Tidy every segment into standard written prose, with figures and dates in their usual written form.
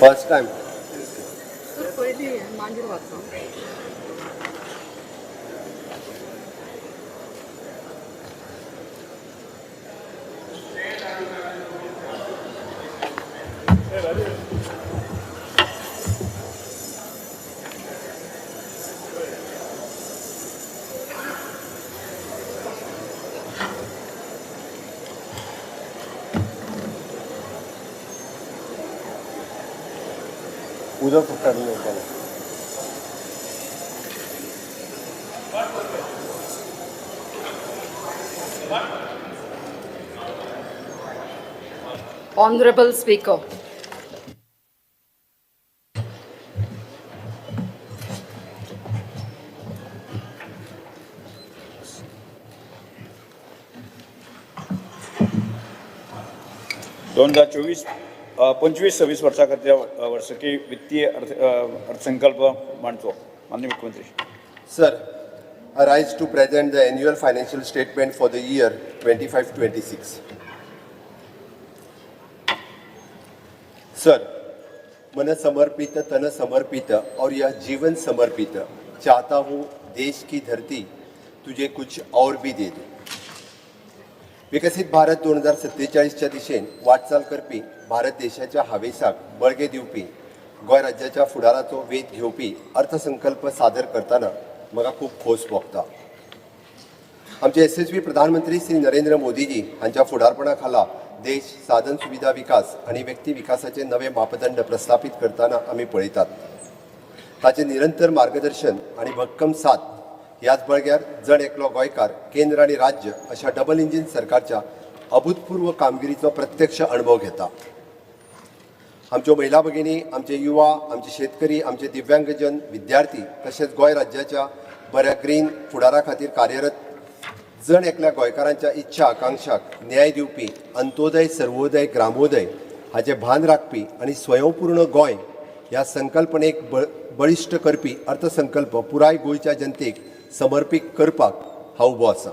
First time sir पहिली मांजर वाचो. उधर पकड़ने वाला. Honorable Speaker. दोन 25-26 वर्षाकरता वर्षकी वित्तीय अर्थसंकल्प मांडतो माननीय मुख्यमंत्री. Sir, I rise to present the annual financial statement for the year 25-26. Sir, मन समर्पित तन समर्पित और यह जीवन समर्पित चाहता हूँ देश की धरती तुझे कुछ और भी दे दूँ. विकसित भारत 2047च्या दिशेन वाटचाल करपी भारत देशाच्या हावेसाक बळगे दिवपी गोंय राज्याच्या फुडाराचो वेध घेवपी अर्थसंकल्प सादर करताना म्हाका खूब खोस भोगता. आमचे यशस्वी प्रधानमंत्री श्री नरेंद्र मोदीजी हांच्या फुडारपणा खाला देश साधन सुविधा विकास आणि व्यक्ती विकासाचे नवे मापदंड प्रस्थापित करताना आम्ही पळयतात. ताचे निरंतर मार्गदर्शन आणि भक्कम साथ याच बळग्यार जण एकलो गोंयकार केंद्र आणि राज्य अशा डबल इंजिन सरकारच्या अभूतपूर्व कामगिरीचो प्रत्यक्ष अनुभव घेता. आमच्यो महिला भगिनी, आमचे युवा, आमचे शेतकरी, आमचे दिव्यांगजन, विद्यार्थी तसेच गोंय राज्याच्या बऱ्या ग्रीन फुडारा खातीर कार्यरत जण एकल्या गोंयकारांच्या इच्छा आकांक्षाक न्याय दिवपी अंत्योदय सर्वोदय ग्रामोदय हाचे भान राखपी आणि स्वयंपूर्ण गोंय ह्या संकल्पनेक बळिश्ट करपी अर्थसंकल्प पुराय गोंयच्या जनतेक समर्पित करपाक हांव उबो आसा.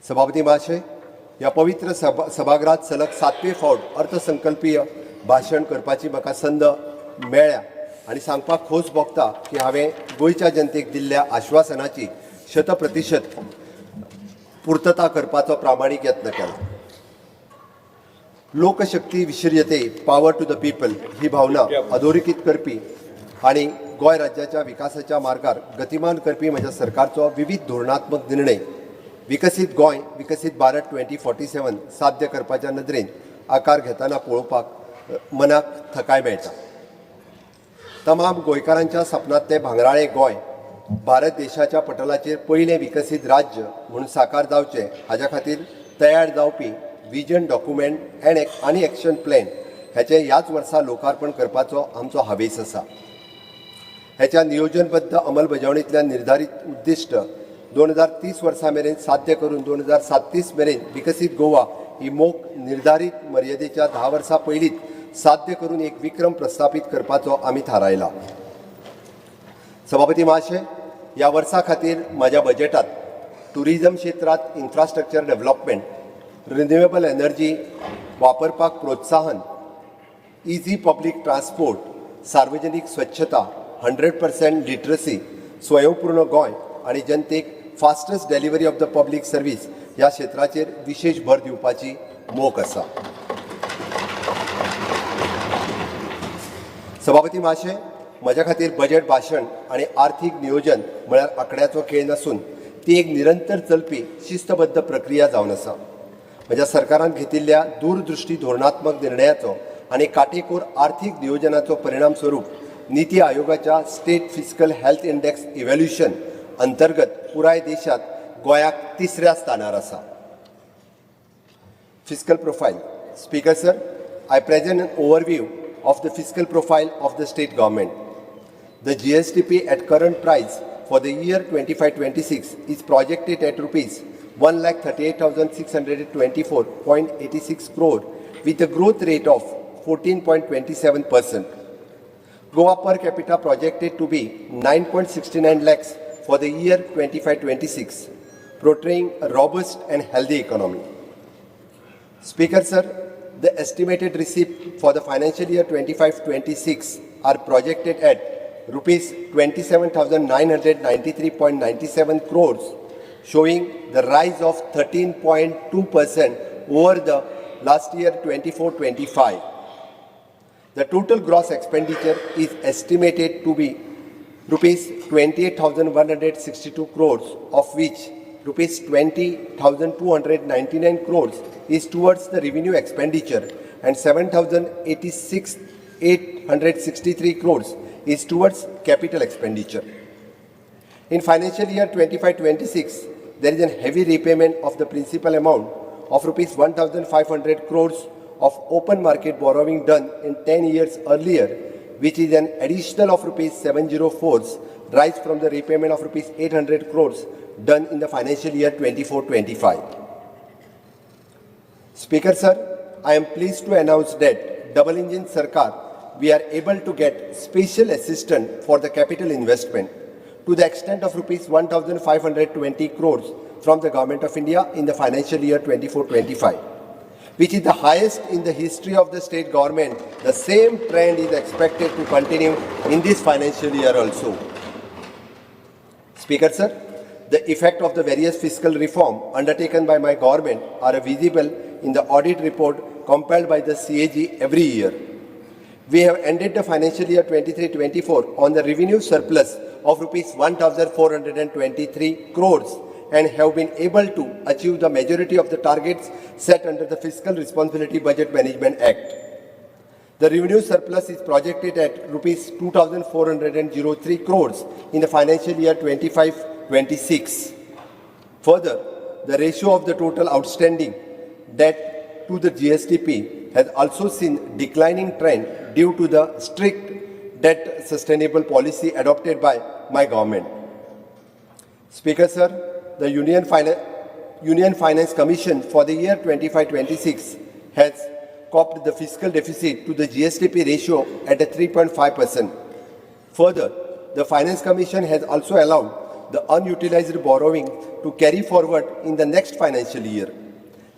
सभापती महाशय, ह्या पवित्र सभागृहात सलग 7वें फावट अर्थसंकल्पीय भाशण करपाची म्हाका संद मेळ्ळ्या आणि सांगपाक खोस भोगता की हांवें गोंयच्या जनतेक दिल्ल्या आश्वासनाची 100% पूर्तता करपाचो प्रामाणीक यत्न केला. लोकशक्ती विशिर्यते पॉवर टू द पीपल ही भावना अधोरेखित करपी आणि गोंय राज्याच्या विकासाच्या मार्गार गतिमान करपी म्हज्या सरकारचो विविध धोरणात्मक निर्णय विकसीत गोंय विकसीत भारत 2047 साध्य करपाच्या नदरेन आकार घेताना पळोवपाक मनाक थकाय मेळटा. तमाम गोंयकारांच्या सपनांतले भांगराळे गोंय भारत देशाच्या पटलाचेर पयलें विकसीत राज्य म्हणून साकार जावचें हाच्या खातीर तयार जावपी विजन डॉक्युमेंट आनी एक्शन प्लॅन हेचें ह्याच वर्सा लोकार्पण करपाचो आमचो हावेस आसा. हेच्या नियोजनबद्ध अंमलबजावणींतल्यान निर्धारीत उद्दिश्ट 2030 वर्सा मेरेन साध्य करून 2037 मेरेन विकसीत गोवा ही मोख निर्धारीत मर्यादेच्या 10 वर्सां पयलींच साध्य करून एक विक्रम प्रस्थापित करपाचो आमी थारायला. सभापती महाशय, ह्या वर्सा खातीर म्हज्या बजेटात टुरिझम क्षेत्रात इन्फ्रास्ट्रक्चर डेव्हलपमेंट, रिन्युएबल एनर्जी वापरपाक प्रोत्साहन, इझी पब्लीक ट्रान्सपोर्ट, सार्वजनिक स्वच्छता, 100% लिटरसी, स्वयंपूर्ण गोंय आणि जनतेक fastest delivery of the public service ह्या क्षेत्राचेर विशेष भर दिवपाची मोख आसा. सभापती महाशय, म्हज्या खातीर बजेट भाशण आणि आर्थीक नियोजन म्हळ्यार आंकड्याचो खेळ नसून ती एक निरंतर चलपी शिस्तबद्ध प्रक्रिया जावन आसा. म्हज्या सरकारान घेतिल्ल्या दूरदृष्टी धोरणात्मक निर्णयाचो आणि काटेकोर आर्थीक नियोजनाचो परिणाम स्वरूप नीती आयोगाच्या state fiscal health index evaluation अंतर्गत पुराय देशात गोंयाक 3ऱ्या स्थानार आसा. Fiscal profile. Speaker sir, I present an overview of the fiscal profile of the state government. The GSTP at current price for the year 25-26 is projected at rupees 1,38,624.86 crore with a growth rate of 14.27%. Goa per capita projected to be 9.69 lakhs for the year 25-26, portraying a robust and healthy economy. Speaker, sir, the estimated receipt for the financial year 25-26 are projected at rupees 27,993.97 crores, showing the rise of 13.2% over the last year 24-25. The total gross expenditure is estimated to be rupees 28,162 crores, of which rupees 20,299 crores is towards the revenue expenditure and 7,086,863 crores is towards capital expenditure. In financial year 25-26, there is a heavy repayment of the principal amount of rupees 1,500 crores of open market borrowing done in 10 years earlier, which is an additional of rupees 704 rise from the repayment of rupees 800 crores done in the financial year 24-25. Speaker, sir, I am pleased to announce that Double Engine Sarkar, we are able to get special assistance for the capital investment to the extent of rupees 1,520 crores from the Government of India in the financial year 24-25, which is the highest in the history of the state government. The same trend is expected to continue in this financial year also. Speaker, sir, the effect of the various fiscal reform undertaken by my government are visible in the audit report compiled by the CAG every year. We have ended the financial year 23-24 on the revenue surplus of rupees 1,423 crores and have been able to achieve the majority of the targets set under the Fiscal Responsibility Budget Management Act. The revenue surplus is projected at rupees 2,403 crores in the financial year 25-26. Further, the ratio of the total outstanding debt to the GSTP has also seen declining trend due to the strict debt sustainable policy adopted by my government. Speaker, sir, the Union Finance Commission for the year 25-26 has copped the fiscal deficit to the GSTP ratio at a 3.5%. Further, the Finance Commission has also allowed the unutilized borrowing to carry forward in the next financial year.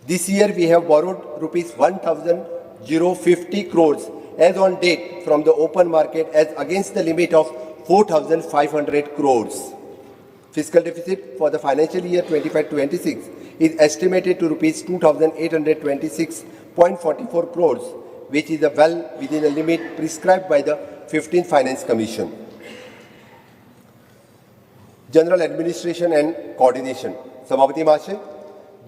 This year we have borrowed rupees 1,050 crores as on date from the open market as against the limit of 4,500 crores. Fiscal deficit for the financial year 25-26 is estimated to rupees 2,826.44 crores, which is well within the limit prescribed by the 15th Finance Commission. General Administration and Coordination. सभापती महाशय,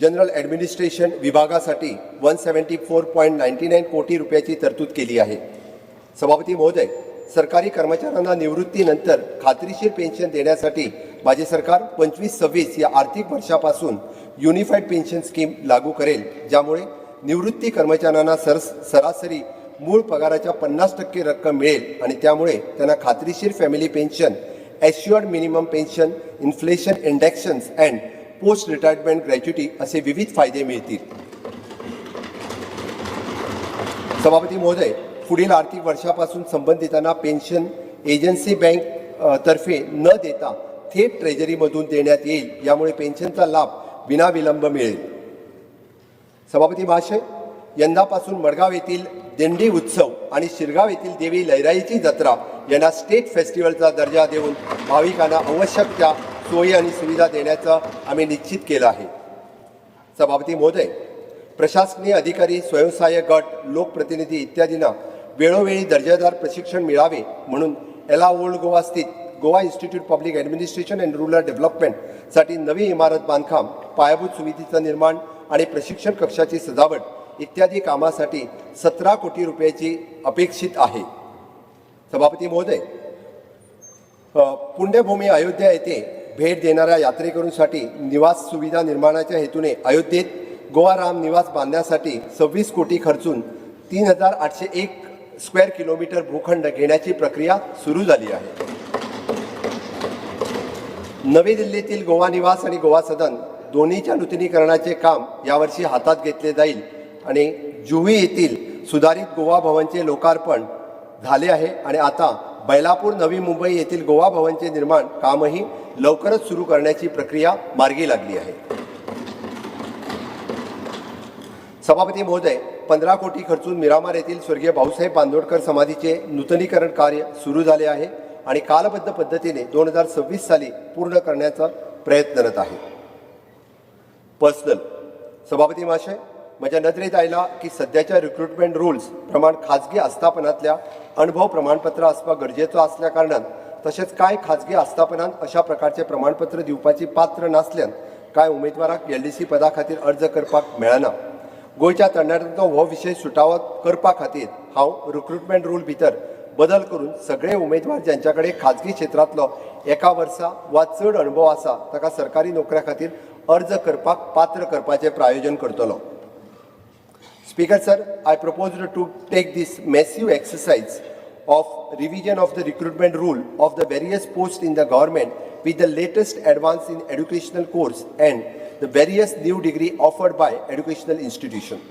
general administration विभागासाठी 174.99 कोटी रुपयाची तरतूद केली आहे. सभापती महोदय, सरकारी कर्मचाऱ्यांना निवृत्तीनंतर खात्रीशीर पेन्शन देण्यासाठी माझे सरकार 25-26 या आर्थिक वर्षापासून युनिफाईड पेन्शन स्कीम लागू करेल, ज्यामुळे निवृत्ती कर्मचाऱ्यांना सरासरी मूळ पगाराच्या 50% रक्कम मिळेल आणि त्यामुळे त्यांना खात्रीशीर family pension, assured minimum pension, inflation indexations and post retirement gratuity असे विविध फायदे मिळतील. सभापती महोदय, पुढील आर्थिक वर्षापासून संबंधितांना पेन्शन एजन्सी बँक तर्फे न देता थेट ट्रेजरीमधून देण्यात येईल, यामुळे पेन्शनचा लाभ विनाविलंब मिळेल. सभापती महाशय, यंदापासून मडगाव येथील दिंडी उत्सव आणि शिरगाव येथील देवी लैराईची जत्रा यांना स्टेट फेस्टिवलचा दर्जा देऊन भाविकांना आवश्यक त्या सोयी आणि सुविधा देण्याचं आम्ही निश्चित केलं आहे. सभापती महोदय, प्रशासकीय अधिकारी, स्वयंसहाय्यक गट, लोकप्रतिनिधी इत्यादींना वेळोवेळी दर्जेदार प्रशिक्षण मिळावे म्हणून एला ओल्ड गोवा स्थित Goa institute public administration and rural डेव्हलपमेंटसाठी नवी इमारत बांधकाम, पायाभूत सुविधेचं निर्माण आणि प्रशिक्षण कक्षाची सजावट इत्यादी कामासाठी 17 कोटी रुपयाची अपेक्षित आहे. सभापती महोदय, पुण्यभूमी अयोध्या येथे भेट देणाऱ्या यात्रेकरूंसाठी निवास सुविधा निर्माणाच्या हेतूने अयोध्येत गोवा राम निवास बांधण्यासाठी 26 कोटी खर्चून 3,801 स्क्वेअर किलोमीटर भूखंड घेण्याची प्रक्रिया सुरू झाली आहे. नवी दिल्लीतील गोवा निवास आणि गोवा सदन दोन्हीच्या नूतनीकरणाचे काम यावर्षी हातात घेतले जाईल आणि जुही येथील सुधारित गोवा भवनचे लोकार्पण झाले आहे आणि आता बैलापूर नवी मुंबई येथील गोवा भवनचे निर्माण कामही लवकरच सुरू करण्याची प्रक्रिया मार्गी लागली आहे. सभापती महोदय, 15 कोटी खर्चून मिरामार येथील स्वर्गीय भाऊसाहेब बांदोडकर समाधीचे नूतनीकरण कार्य सुरू झाले आहे आणि कालबद्ध पद्धतीने 2026 साली पूर्ण करण्याचा प्रयत्नरत आहे. पर्सनल सभापती महाशय, माझ्या नजरेत आयला की सध्याच्या रिक्रुटमेंट रूल्स प्रमाण खाजगी आस्थापनातल्या अनुभव प्रमाणपत्र असपाक गरजेचो असल्या कारणान तसेच कांय खाजगी आस्थापनांत अशा प्रकारचे प्रमाणपत्र दिवपाची पात्र नासल्यान कांय उमेदवाराक LDC पदा खातीर अर्ज करपाक मेळना. गोंयच्या तरणाट्यांचो हो विशय सुटावो करपा खातीर हांव रिक्रुटमेंट रूल भितर बदल करून सगळे उमेदवार ज्यांच्या कडेन खाजगी क्षेत्रांतलो 1 वर्सा वा चड अनुभव आसा ताका सरकारी नोकऱ्या खातीर अर्ज करपाक पात्र करपाचें प्रायोजन करतलो. Speaker sir, I propose to take this massive exercise of revision of the recruitment rule of the various posts in the government with the latest advance in educational course and the various new degree offered by educational institutions.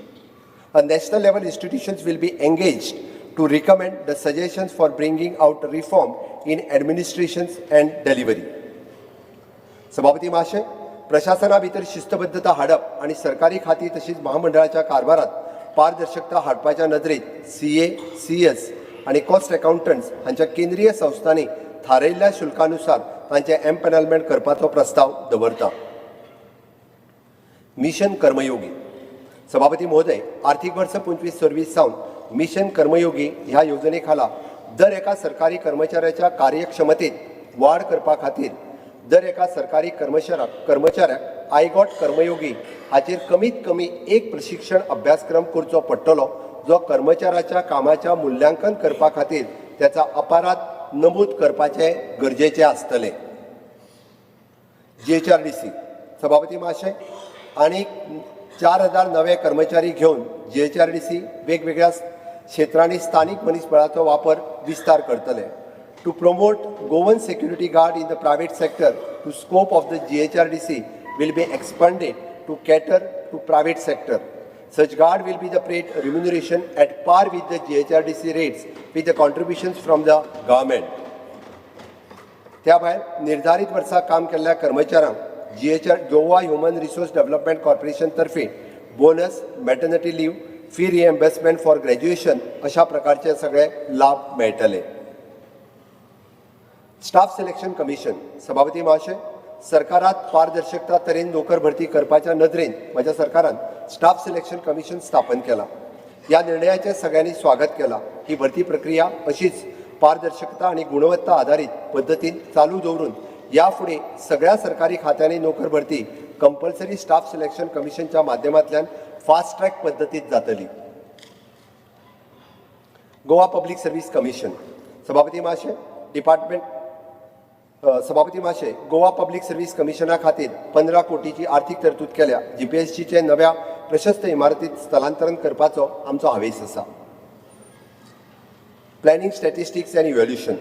A national level institutions will be engaged to recommend the suggestions for bringing out reform in administrations and delivery. सभापती महाशय, प्रशासना भितर शिस्तबद्धता हाडप आणि सरकारी खाती तशीच महामंडळाच्या कारभारात पारदर्शकता हाडपाच्या नदरेत CA, CS आणि कॉस्ट अकाउंटंट्स हांच्या केंद्रीय संस्थांनी थारायिल्ल्या शुल्कानुसार तांचे एम्पॅनलमेंट करपाचो प्रस्ताव दवरता. मिशन कर्मयोगी सभापती महोदय, आर्थीक वर्ष 25-26 सावन मिशन कर्मयोगी ह्या योजने खाला दर एका सरकारी कर्मचाऱ्याच्या कार्यक्षमतेत वाढ करपा खातीर दर एका सरकारी कर्मचाऱ्याक आयगॉट कर्मयोगी हाचेर कमीत कमी एक प्रशिक्षण अभ्यासक्रम करचो पडटलो जो कर्मचाऱ्याच्या कामाच्या मूल्यांकन करपा खातीर त्याचा अपराध नमूद करपाचे गरजेचे आसतले. GHRDC सभापती महाशय, आणि 4000 नवे कर्मचारी घेऊन GHRDC वेगवेगळ्या क्षेत्रांनी स्थानिक मनीसबळाचो वापर विस्तार करतले. To promote Goan security guard in the private sector, the scope of the GHRDC will be expanded to cater to private sector. Such guard will be the paid remuneration at par with the GHRDC rates with the contributions from the government. त्या भायर निर्धारित वर्सा काम केल्ल्या कर्मचाऱ्यांक Goa human resource development corporation तर्फे bonus, maternity leave, fee reimbursement for graduation अशा प्रकारचे सगळे लाभ मेळटले. स्टाफ सिलेक्शन कमिशन सभापती महाशय, सरकारात पारदर्शकता तरेन नोकर भरती करपाच्या नदरेन माझ्या सरकारान स्टाफ सिलेक्शन कमिशन स्थापन केला. या निर्णयाचे सगळ्यांनी स्वागत केला. ही भरती प्रक्रिया अशीच पारदर्शकता आणि गुणवत्ता आधारित पद्धतीन चालू दवरून याफुडें सगळ्या सरकारी खात्यांनी नोकर भरती कंपल्सरी स्टाफ सिलेक्शन कमिशनच्या माध्यमांतल्यान फास्ट ट्रॅक पद्धतीत जातली. गोवा पब्लिक सर्व्हिस कमिशन सभापती महाशय, सभापती महाशय, गोवा पब्लिक सर्व्हिस कमिशना खातीर 15 कोटीची आर्थीक तरतूद केल्या. GPSCचे नव्या प्रशस्त इमारतीत स्थलांतरण करपाचो आमचो आवेश आसा. प्लॅनिंग, स्टॅटिस्टिक्स अँड इव्हॅल्युशन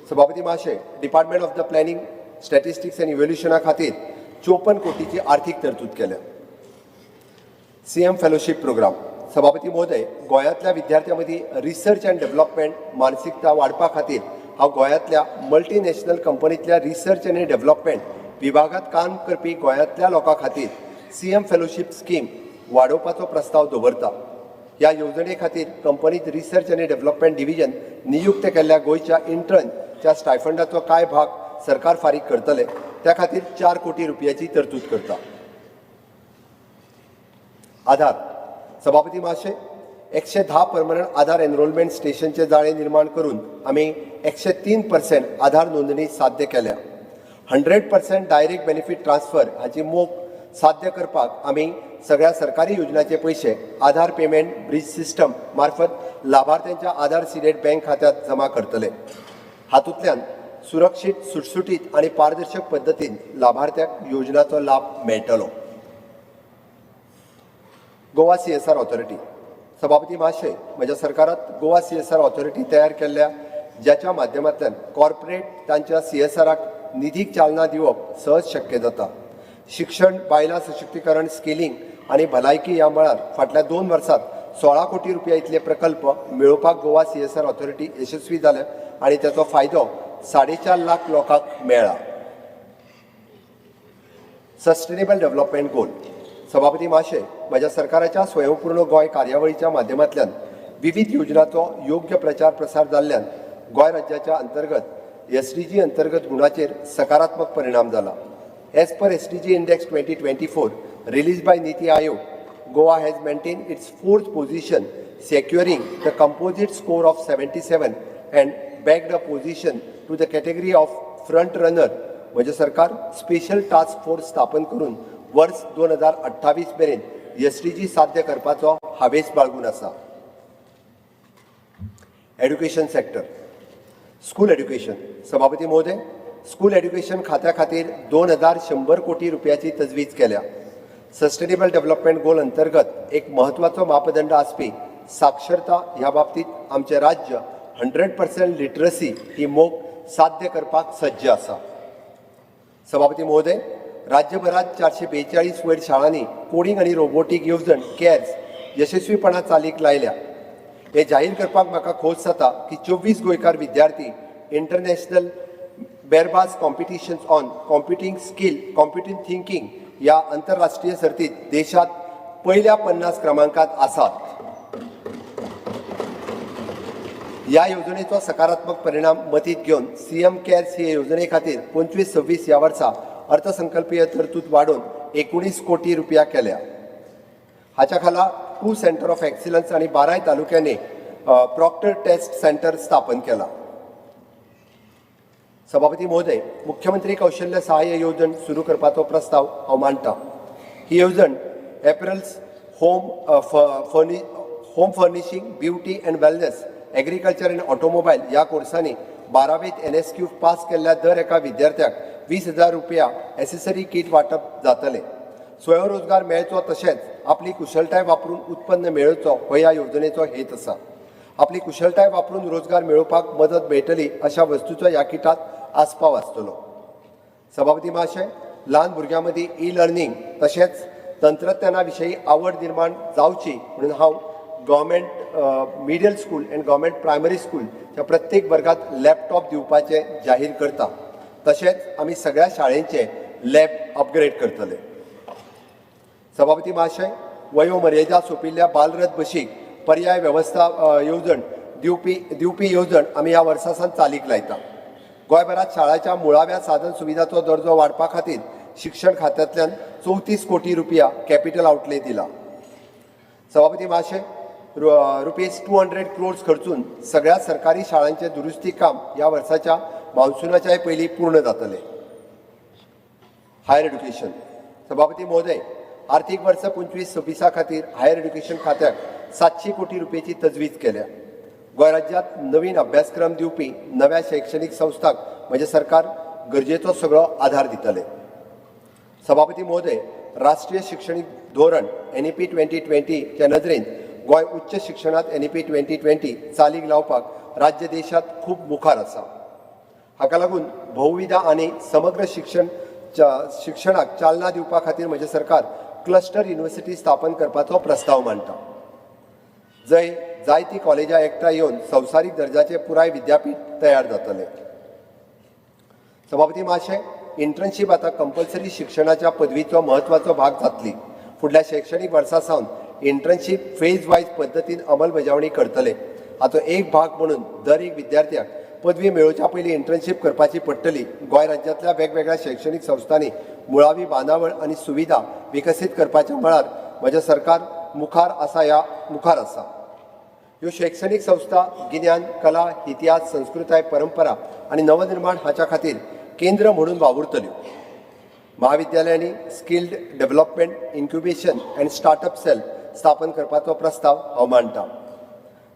सभापती महाशय, department of the planning, statistics and इव्हॅल्युशना खातीर 54 कोटीची आर्थीक तरतूद केल्या. CM फेलोशिप प्रोग्राम सभापती महोदय, गोंयांतल्या विद्यार्थ्यां मदीं रिसर्च अँड डेव्हलपमेंट मानसिकता वाडपा खातीर हांव गोंयांतल्या मल्टीनॅशनल कंपनींतल्या रिसर्च आनी डेव्हलपमेंट विभागात काम करपी गोंयांतल्या लोकां खातीर CM फेलोशिप स्कीम वाडोवपाचो प्रस्ताव दवरता. ह्या येवजणे खातीर कंपनीत रिसर्च आनी डेव्हलपमेंट डिव्हिजन नियुक्त केल्ल्या गोंयच्या इंटर्नच्या स्टायफंडाचो कांय भाग सरकार फारीक करतले. त्या खातीर 4 कोटी रुपयाची तरतूद करता. आधार सभापती महाशय, 110 परमनंट आधार एनरोलमेंट स्टेशनचे जाळे निर्माण करून आम्ही 103% आधार नोंदणी साध्य केल्या. 100% डायरेक्ट बेनिफिट ट्रान्सफर हाची मोख साध्य करपाक आम्ही सगळ्या सरकारी योजनांचे पैसे आधार पेमेंट ब्रिज सिस्टम मार्फत लाभार्थ्यांच्या आधार सीडेड बँक खात्यात जमा करतले. हातूंतल्यान सुरक्षीत, सुटसुटीत आणि पारदर्शक पद्धतीन लाभार्थ्याक योजनाचो लाभ मेळटलो. गोवा CSR ऑथॉरिटी सभापती महाशय, माझ्या सरकारात गोवा CSR ऑथॉरिटी तयार केल्ल्या ज्याच्या माध्यमांतल्यान कॉर्पोरेट तांच्या CSRाक निधीक चालना दिवप सहज शक्य जाता. शिक्षण, बायलां सशक्तीकरण, स्किलिंग आणि भलायकी ह्या मळार फाटल्या 2 वर्सांत 16 कोटी रुपया इतले प्रकल्प मेळोवपाक गोवा CSR ऑथॉरिटी यशस्वी जाले आणि त्याचो फायदो 4.5 लाख लोकांक मेळ्ळा. सस्टेनेबल डेव्हलपमेंट गोल. सभापती महाशय, म्हज्या सरकाराच्या स्वयंपूर्ण गोंय कार्यावळीच्या माध्यमांतल्यान विविध योजनांचो योग्य प्रचार प्रसार जाल्ल्यान गोंय राज्याच्या अंतर्गत SDG अंतर्गत गुणाचेर सकारात्मक परिणाम जाला. As per SDG Index 2024 released by Niti Aayog, Goa has maintained its 4th position, securing the composite score of 77 and bagged a position to the category of front runner. म्हणजे सरकार स्पेशल टास्क फोर्स स्थापन करून वर्ष 2028 मेरेन SDG साध्य करपाचो हावेस बाळगून आसा. Education sector. School education. सभापती महोदय, स्कूल एड्युकेशन खात्या खातीर 2100 कोटी रुपयाची तजवीज केल्या. सस्टेनेबल डेव्हलपमेंट गोल अंतर्गत एक महत्वाचो मापदंड आसपी साक्षरता ह्या बाबतीत आमचे राज्य 100% लिटरसी ही मोख साध्य करपाक सज्ज आसा. सभापती महोदय, राज्यभरात 442 वयर शाळांनी कोडिंग आणि रोबोटिक येवजण केअर्स यशस्वीपणान चालीक लायल्या. हे जाहीर करपाक म्हाका खोस जाता की 24 गोंयकार विद्यार्थी international Bebras competitions on computing skill computing thinking या आंतरराष्ट्रीय सर्तीत देशात पहिल्या 50 क्रमांकात आसात. या योजनेचो सकारात्मक परिणाम मतीत घेवन CM केअर्स हे योजने खातीर 25-26 ह्या वर्सा अर्थसंकल्पीय तरतूद वाडोवन 19 कोटी रुपया केल्या. हाच्या खाला 2 सेंटर ऑफ एक्सिलन्स आणि 12 तालुक्यांनी प्रॉक्टर टेस्ट सेंटर स्थापन केला. सभापती महोदय, मुख्यमंत्री कौशल्य सहाय्य येवजण सुरू करपाचो प्रस्ताव हांव मांडटां. ही येवजण apparels, home furnishing, beauty and wellness, agriculture and automobile या कोर्सांनी 12वेंत NSQ पास केल्ल्या दर एका विद्यार्थ्याक 20,000 रुपया एसेसरी किट वाटप जातले. स्वयंरोजगार मेळचो तशेंच आपली कुशळटाय वापरून उत्पन्न मेळोवचो हो ह्या योजनेचो हेत आसा. आपली कुशळटाय वापरून रोजगार मेळोवपाक मदत मेळटली अशा वस्तूंचो ह्या किटांत आस्पाव आसतलो. सभापती महाशय, ल्हान भुरग्यां मदीं ई-लर्निंग तशेंच तंत्रज्ञाना विशयी आवड निर्माण जावची म्हणून हांव government middle school and government primary स्कूलच्या प्रत्येक वर्गात लॅपटॉप दिवपाचे जाहीर करता. तशेंच आमी सगळ्या शाळेंचे लॅब अपग्रेड करतले. सभापती महाशय, वयोमर्यादा सोंपिल्ल्या बालरथ बशीक पर्याय वेवस्था येवजण दिवपी येवजण आमी ह्या वर्सा सावन चालीक लायता. गोंयभरात शाळांच्या मुळाव्या साधन सुविधांचो दर्जो वाडपा खातीर शिक्षण खात्यांतल्यान 34 कोटी रुपया कॅपिटल आउटले दिला. सभापती महाशय, ₹200 crores खर्चून सगळ्या सरकारी शाळांचे दुरुस्ती काम ह्या वर्साच्या मान्सूनाच्या पयलीं पूर्ण जातले. Higher education. सभापती महोदय, आर्थीक वर्स 25-26 खातीर हायर एड्युकेशन खात्याक 700 कोटी रुपयाची तजवीज केल्या. गोंय राज्यांत नवीन अभ्यासक्रम दिवपी नव्या शैक्षणिक संस्थांक म्हणजे सरकार गरजेचो सगळो आधार दितले. सभापती महोदय, राष्ट्रीय शिक्षणीक धोरण NEP 2020 च्या नदरेन गोंय उच्च शिक्षणात NEP 2020 चालीक लावपाक राज्य देशात खूप मुखार आसा. हाका लागून बहुविध आणि समग्र शिक्षणाक चालना दिवपा खातीर म्हजें सरकार क्लस्टर युनिव्हर्सिटी स्थापन करपाचो प्रस्ताव मांडटा. जंय जायतीं कॉलेजां एकठांय येवन संवसारीक दर्जाचे पुराय विद्यापीठ तयार जातले. सभापती महाशय, इंटर्नशीप आता कंपल्सरी शिक्षणाच्या पदवीचो महत्वाचो भाग जातली. फुडल्या शैक्षणिक वर्सा सावन इंटर्नशीप फेज वायज पद्दतीन अंमलबजावणी करतले. हाचो एक भाग म्हणून दर एक विद्यार्थ्याक पदवी मेळोवच्या पयलीं इंटर्नशीप करपाची पडटली. गोंय राज्यांतल्या वेगवेगळ्या शैक्षणिक संस्थांनी मुळावी बांदावळ आनी सुविधा विकसीत करपाच्या मळार म्हजें सरकार मुखार आसा. ह्यो शैक्षणिक संस्था गिन्यान, कला, इतिहास, संस्कृताय, परंपरा आनी नवनिर्माण हाच्या खातीर केंद्र म्हणून वावुरतल्यो. महाविद्यालयांनी skilled development, incubation and startup cell स्थापन करपाचो प्रस्ताव हांव मांडटां.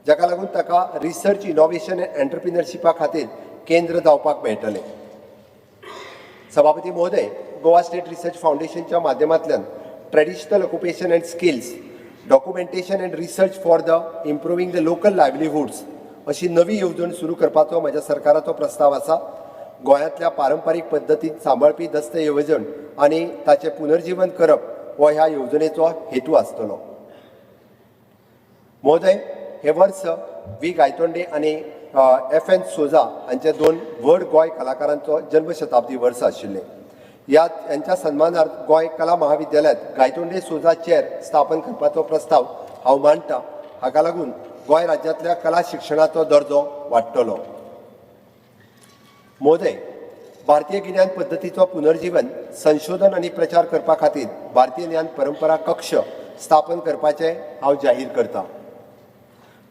जाका लागून ताका रिसर्च, इनोव्हेशन अँड एंटरप्रिनरशिपा खातीर केंद्र जावपाक मेळटलें. सभापती महोदय, गोवा स्टेट रिसर्च फाउंडेशनच्या माध्यमांतल्यान traditional occupation and skills, documentation and research for the improving the local livelihoods अशी नवी येवजण सुरू करपाचो म्हज्या सरकाराचो प्रस्ताव आसा. गोंयांतल्या पारंपारीक पद्दतीन सांबाळपी दस्त येवजण आनी ताचें पुनर्जीवन करप हो ह्या येवजणेचो हेतू आसतलो. महोदय, हे वर्स व्ही गायतोंडे आनी FN सोजा हांचे 2 व्हड गोंय कलाकारांचो जन्मशताब्दी वर्स आशिल्ले. यांच्या सन्मानार्थ गोंय कला महाविद्यालयात गायतोंडे सोजा चेर स्थापन करपाचो प्रस्ताव हांव मांडटां. हाका लागून गोंय राज्यांतल्या कला शिक्षणाचो दर्जो वाडटलो. महोदय, भारतीय गिन्यान पद्दतीचो पुनर्जीवन, संशोधन आनी प्रचार करपा खातीर भारतीय ज्ञान परंपरा कक्ष स्थापन करपाचें हांव जाहीर करतां.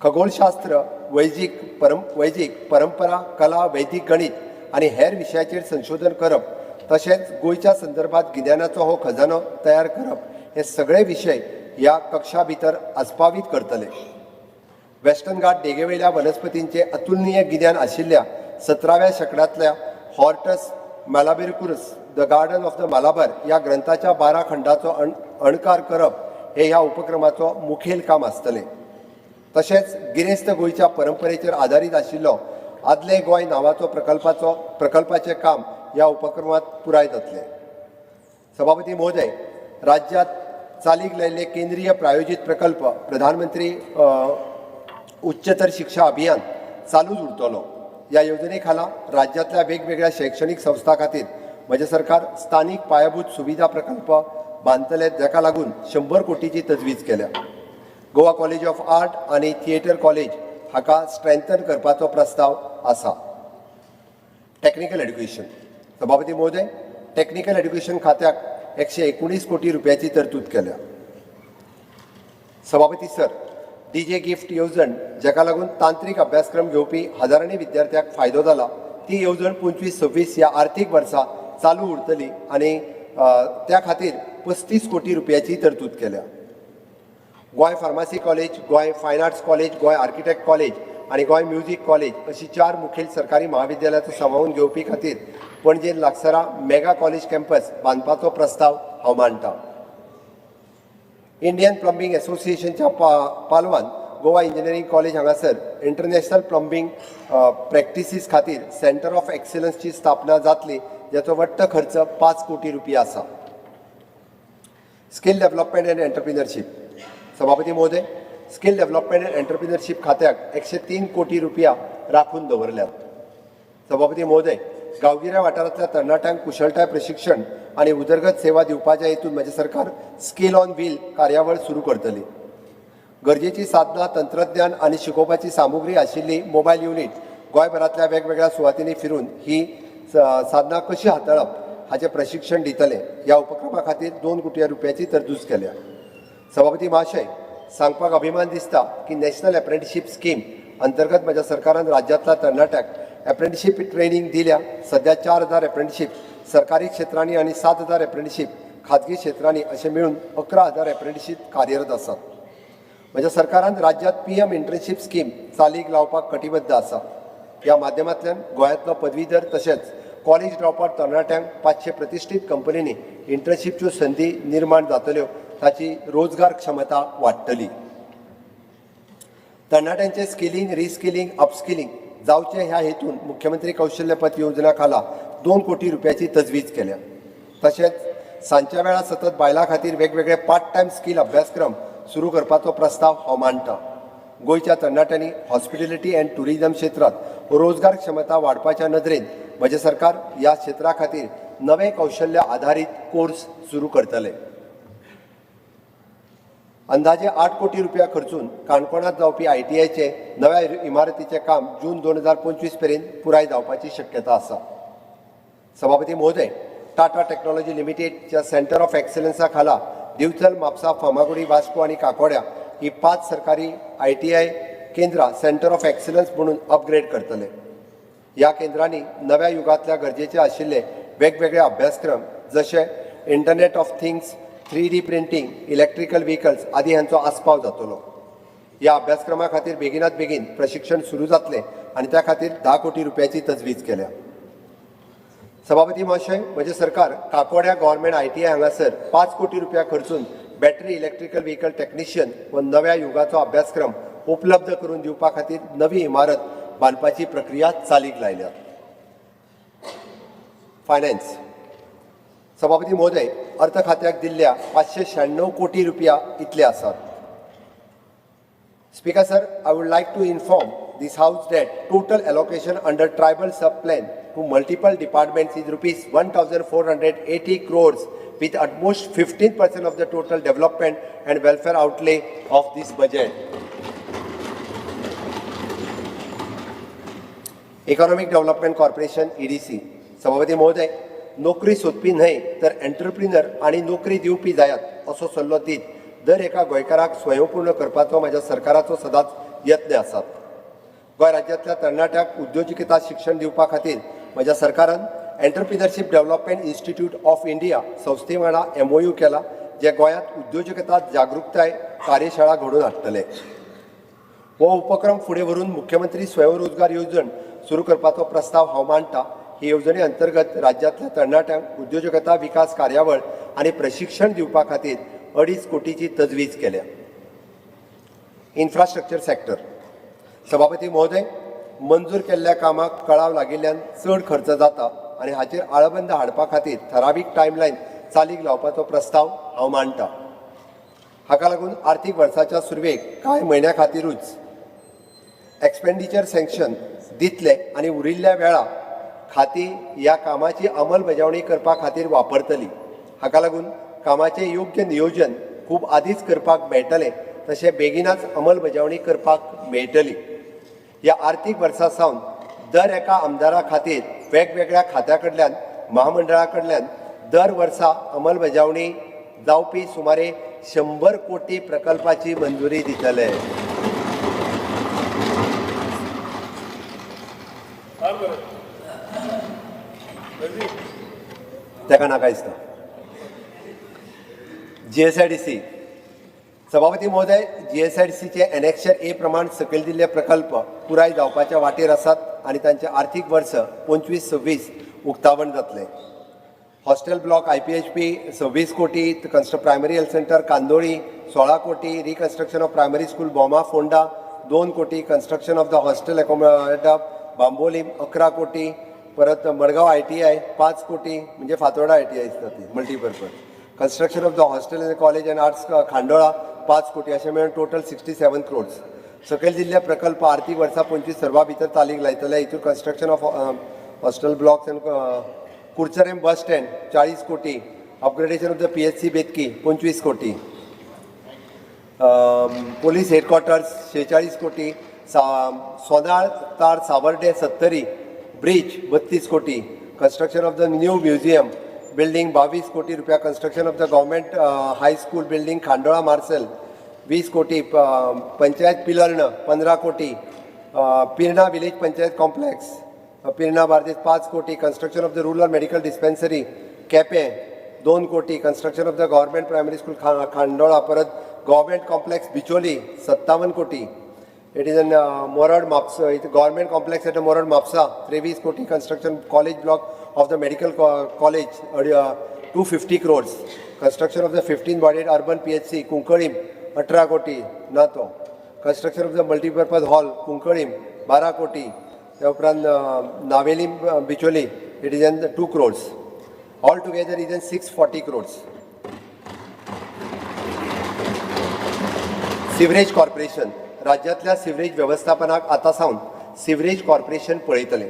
खगोलशास्त्र, वैजीक परंपरा, कला, वैदीक गणित आनी हेर विशयाचेर संशोधन करप तशेंच गोंयच्या संदर्भात गिन्यानाचो हो खजानो तयार करप हे सगळे विशय ह्या कक्षा भितर आस्पावीत करतले. वेस्टर्न घाट देगेवयल्या वनस्पतींचे अतुलनीय गिन्यान आशिल्ल्या 17व्या शेंकड्यांतल्या Hortus Malabaricus the garden of the Malabar ह्या ग्रंथाच्या 12 खंडाचो अणकार करप हे ह्या उपक्रमाचो मुखेल काम आसतलें. तशेंच गिरेस्त गोंयच्या परंपरेचेर आदारीत आशिल्लो आदले गोंय नांवाचो प्रकल्पाचें काम ह्या उपक्रमांत पुराय जातलें. सभापती महोदय, राज्यांत चालीक लायिल्ले केंद्रीय प्रायोजीत प्रकल्प प्रधानमंत्री उच्चतर शिक्षा अभियान चालूच उरतलो. ह्या येवजणे खाला राज्यांतल्या वेगवेगळ्या शैक्षणीक संस्था खातीर म्हजें सरकार स्थानीक पायाभूत सुविधा प्रकल्प बांदतले, जाका लागून 100 कोटीची तजवीज केल्या. गोवा कॉलेज ऑफ आर्ट आनी थिएटर कॉलेज हाका स्ट्रेंथन करपाचो प्रस्ताव आसा. Technical education. सभापती महोदय, टेक्निकल एड्युकेशन खात्याक 119 कोटी रुपयाची तरतूद केल्या. सभापती सर, DJ गिफ्ट येवजण, जाका लागून तांत्रीक अभ्यासक्रम घेवपी हजारांनी विद्यार्थ्यांक फायदो जाला, ती येवजण 25-26 ह्या आर्थीक वर्सा चालू उरतली आनी त्या खातीर 35 कोटी रुपयाची तरतूद केल्या. गोंय फार्मासी कॉलेज, गोंय फायन arts college, Goa architect college आनी गोंय म्युझिक कॉलेज अशी 4 मुखेल सरकारी महाविद्यालयाचो सांबाळून घेवपी खातीर पणजेन लागसारा मेगा कॉलेज कॅम्पस बांदपाचो प्रस्ताव हांव मांडटां. इंडियन प्लंबिंग असोसिएशनच्या पालवान गोवा इंजिनियरींग कॉलेज हांगासर इंटरनॅशनल प्लंबिंग प्रॅक्टिसीस खातीर सेंटर ऑफ एक्सलन्सची स्थापना जातली, जाचो वट्ट खर्च 5 कोटी रुपया आसा. Skill development and entrepreneurship. सभापती महोदय, स्किल डेव्हलपमेंट एंड एंटरप्रिनरशीप खात्याक 103 कोटी रुपया राखून दवरल्यात. सभापती महोदय, गांवगिऱ्या वाठारांतल्या तरणाट्यांक कुशळटाय प्रशिक्षण आनी उदरगत सेवा दिवपाच्या हेतून म्हजें सरकार स्किल ऑन व्हील कार्यावळ सुरू करतली. गरजेची साधनां, तंत्रज्ञान आनी शिकोवपाची सामुग्री आशिल्ली मोबायल युनिट गोंयभरांतल्या वेगवेगळ्या सुवातींनी फिरून ही साधनां कशी हाताळप हाचें प्रशिक्षण दितले. ह्या उपक्रमा खातीर 2 कोटी रुपयाची तरतूद केल्या. सभापती महाशय, सांगपाक अभिमान दिसता की नॅशनल अप्रेंटिसशीप स्कीम अंतर्गत म्हज्या सरकारान राज्यांतल्या तरणाट्यांक अप्रेंटिसशीप ट्रेनिंग दिल्या. सध्या 4000 अप्रेंटिसशीप सरकारी क्षेत्रांनी आनी 7000 अप्रेंटिसशीप खाजगी क्षेत्रांनी अशें मेळून 11000 अप्रेंटिसशीप कार्यरत आसात. म्हज्या सरकारान राज्यांत PM इंटर्नशीप स्कीम चालीक लावपाक कटिबद्ध आसा. ह्या माध्यमांतल्यान गोंयांतलो पदवीधर तशेंच कॉलेज ड्रॉपआउट तरणाट्यांक 500 प्रतिश्ठीत कंपनींनी इंटर्नशीपच्यो संदी निर्माण जातल्यो, ताची रोजगार क्षमता वाडटली. तरणाट्यांचे स्किलिंग, रिस्किलिंग, अपस्किलिंग जावचे ह्या हेतून मुख्यमंत्री कौशल्य पथ योजना खाला 2 कोटी रुपयाची तजवीज केल्या. तशेंच सांजच्या वेळा सतत बायलां खातीर वेगवेगळे पार्ट टायम स्किल अभ्यासक्रम सुरू करपाचो प्रस्ताव हांव मांडटां. गोंयच्या तरणाट्यांनी हॉस्पिटॅलिटी अँड टुरिझम क्षेत्रांत रोजगार क्षमता वाडपाच्या नदरेन म्हजें सरकार ह्या क्षेत्रा खातीर नवे कौशल्य आधारीत कोर्स सुरू करतले. अंदाजे 8 कोटी रुपया खर्चून काणकोणांत जावपी ITIचे नव्या इमारतीचें काम जून 2025 पर्यंत पुराय जावपाची शक्यता आसा. सभापती महोदय, टाटा टेक्नॉलॉजी लिमिटेडच्या सेंटर ऑफ एक्सलन्सा खाला दिवचल, म्हापसा, फार्मागुडी, वास्को आनी काकोड्या ही 5 सरकारी ITI केंद्रां सेंटर ऑफ एक्सलन्स म्हणून अपग्रेड करतले. ह्या केंद्रांनी नव्या युगांतल्या गरजेचे आशिल्ले वेगवेगळे अभ्यासक्रम जशे internet of things, 3D printing, electrical vehicles आदी हांचो आस्पाव जातलो. ह्या अभ्यासक्रमा खातीर बेगिनात बेगीन प्रशिक्षण सुरू जातलें आनी त्या खातीर 10 कोटी रुपयाची तजवीज केल्या. सभापती महाशय, म्हजें सरकार काकोड्या गव्हर्मेंट ITI हांगासर 5 कोटी रुपया खर्चून बॅटरी इलेक्ट्रिकल व्हेकल टेक्निशियन व नव्या युगाचो अभ्यासक्रम उपलब्ध करून दिवपा खातीर नवी इमारत बांदपाची प्रक्रिया चालीक लायल्या. फायनान्स. सभापती महोदय, अर्थ खात्याक दिल्ल्या 596 कोटी रुपया इतले आसात. Speaker sir, I would like to inform this house that total allocation under tribal sub-plan to multiple departments is rupees 1,480 crores with at most 15% of the total development and welfare outlay of this budget. Economic Development Corporation EDC. सभापती महोदय, नोकरी सोदपी न्हय तर entrepreneur आणि नोकरी दिवपी जायात असो सल्लो दीत दर एका गोंयकाराक स्वयंपूर्ण करपाचो म्हज्या सरकाराचो सदांच यत्न आसात. गोंय राज्यांतल्या तरणाट्याक उद्योजकता शिक्षण दिवपा खातीर म्हज्या सरकारान एंटरप्रिनरशीप डेव्हलपमेंट इन्स्टिट्यूट ऑफ इंडिया संस्थे वांगडा MOU केला, जे गोंयांत उद्योजकता जागृताय कार्यशाळा घडोवन हाडटले. हो उपक्रम फुडें व्हरून मुख्यमंत्री स्वयंरोजगार येवजण सुरू करपाचो प्रस्ताव हांव मांडटा. ही येवजणे अंतर्गत राज्यांतल्या तरणाट्यांक उद्योजकता विकास कार्यावळ आनी प्रशिक्षण दिवपा खातीर 2.5 कोटीची तजवीज केल्या. Infrastructure sector. सभापती महोदय, मंजूर केल्ल्या कामाक कळाव लागिल्ल्यान चड खर्च जाता आनी हाचेर आळबंद हाडपा खातीर ठरावीक टायमलायन चालीक लावपाचो प्रस्ताव हांव मांडटा. हाका लागून आर्थीक वर्साच्या सुरवेक कांय म्हयन्या खातीरूच एक्सपेंडिचर सँक्शन दितले आनी उरिल्ल्या वेळा खाती ह्या कामाची अंमलबजावणी करपा खातीर वापरतली. हाका लागून कामाचें योग्य नियोजन खूब आदींच करपाक मेळटलें, तशें बेगीनाच अंमलबजावणी करपाक मेळटली. ह्या आर्थीक वर्सा सावन दर एका आमदारा खातीर वेगवेगळ्या खात्या कडल्यान महामंडळा कडल्यान दर वर्सा अंमलबजावणी जावपी सुमारे 100 कोटी प्रकल्पाची मंजुरी दितले. तेका नाका दिसता. GSIDC. सभापती महोदय, GSIDCचे एनेक्शर ए प्रमाण सकयल दिल्ले प्रकल्प पुराय जावपाच्या वाटेर आसात आनी तांचे आर्थीक वर्स 25-26 उक्तावण जातले. हॉस्टेल ब्लॉक IPHP 26 कोटी, प्रायमरी हेल्थ सेंटर कांदोळी 16 कोटी, reconstruction of primary school Boma Ponda 2 कोटी, construction of the hostel accommodate Bambolim 11 कोटी, परत मडगाव ITI 5 कोटी, म्हणजे फातोर्डा ITI दिसता ती multipurpose. Construction of the hostel end college and arts Khandola 5 कोटी, अशें मेळून टोटल 67 क्रोड्स. सकयल दिल्ले प्रकल्प आर्थीक वर्सा 25 सर्वा भितर चालीक लायतले. हितून construction of hostel blocks and Curchorem bus stand 40 कोटी, upgradation of the PHC Betki 25 कोटी, पोलीस हेडक्वॉर्टर्स 46 कोटी, सोनाळ तार सावर्डे 70 ब्रिज 32 कोटी, construction of the new museum building 22 कोटी रुपया, construction of the government high school building Khandola Marcel 20 कोटी, पंचायत पिलर्ण 15 कोटी, पिर्णा विलेज पंचायत कॉम्प्लेक्स पिर्णा बार्देस 5 कोटी, construction of the rural medical dispensary Quepem 2 कोटी, construction of the government primary school Khandola, परत गव्हर्मेंट कॉम्प्लेक्स बिचोली 57 कोटी. It is in Morad Mapsa, government complex at Morad Mapsa 23 कोटी, construction college block of the medical college 250 crores, construction of the 15-bedded urban PHC Kunkarim 18 कोटी नातो, construction of the multi-purpose hall Kunkarim 12 कोटी, त्या उपरांत Navelim Bicholim it is in 2 crores, all together it is in 640 crores. Sewerage corporation. राज्यांतल्या sewerage वेवस्थापनाक आतां सावन sewerage corporation पळयतले.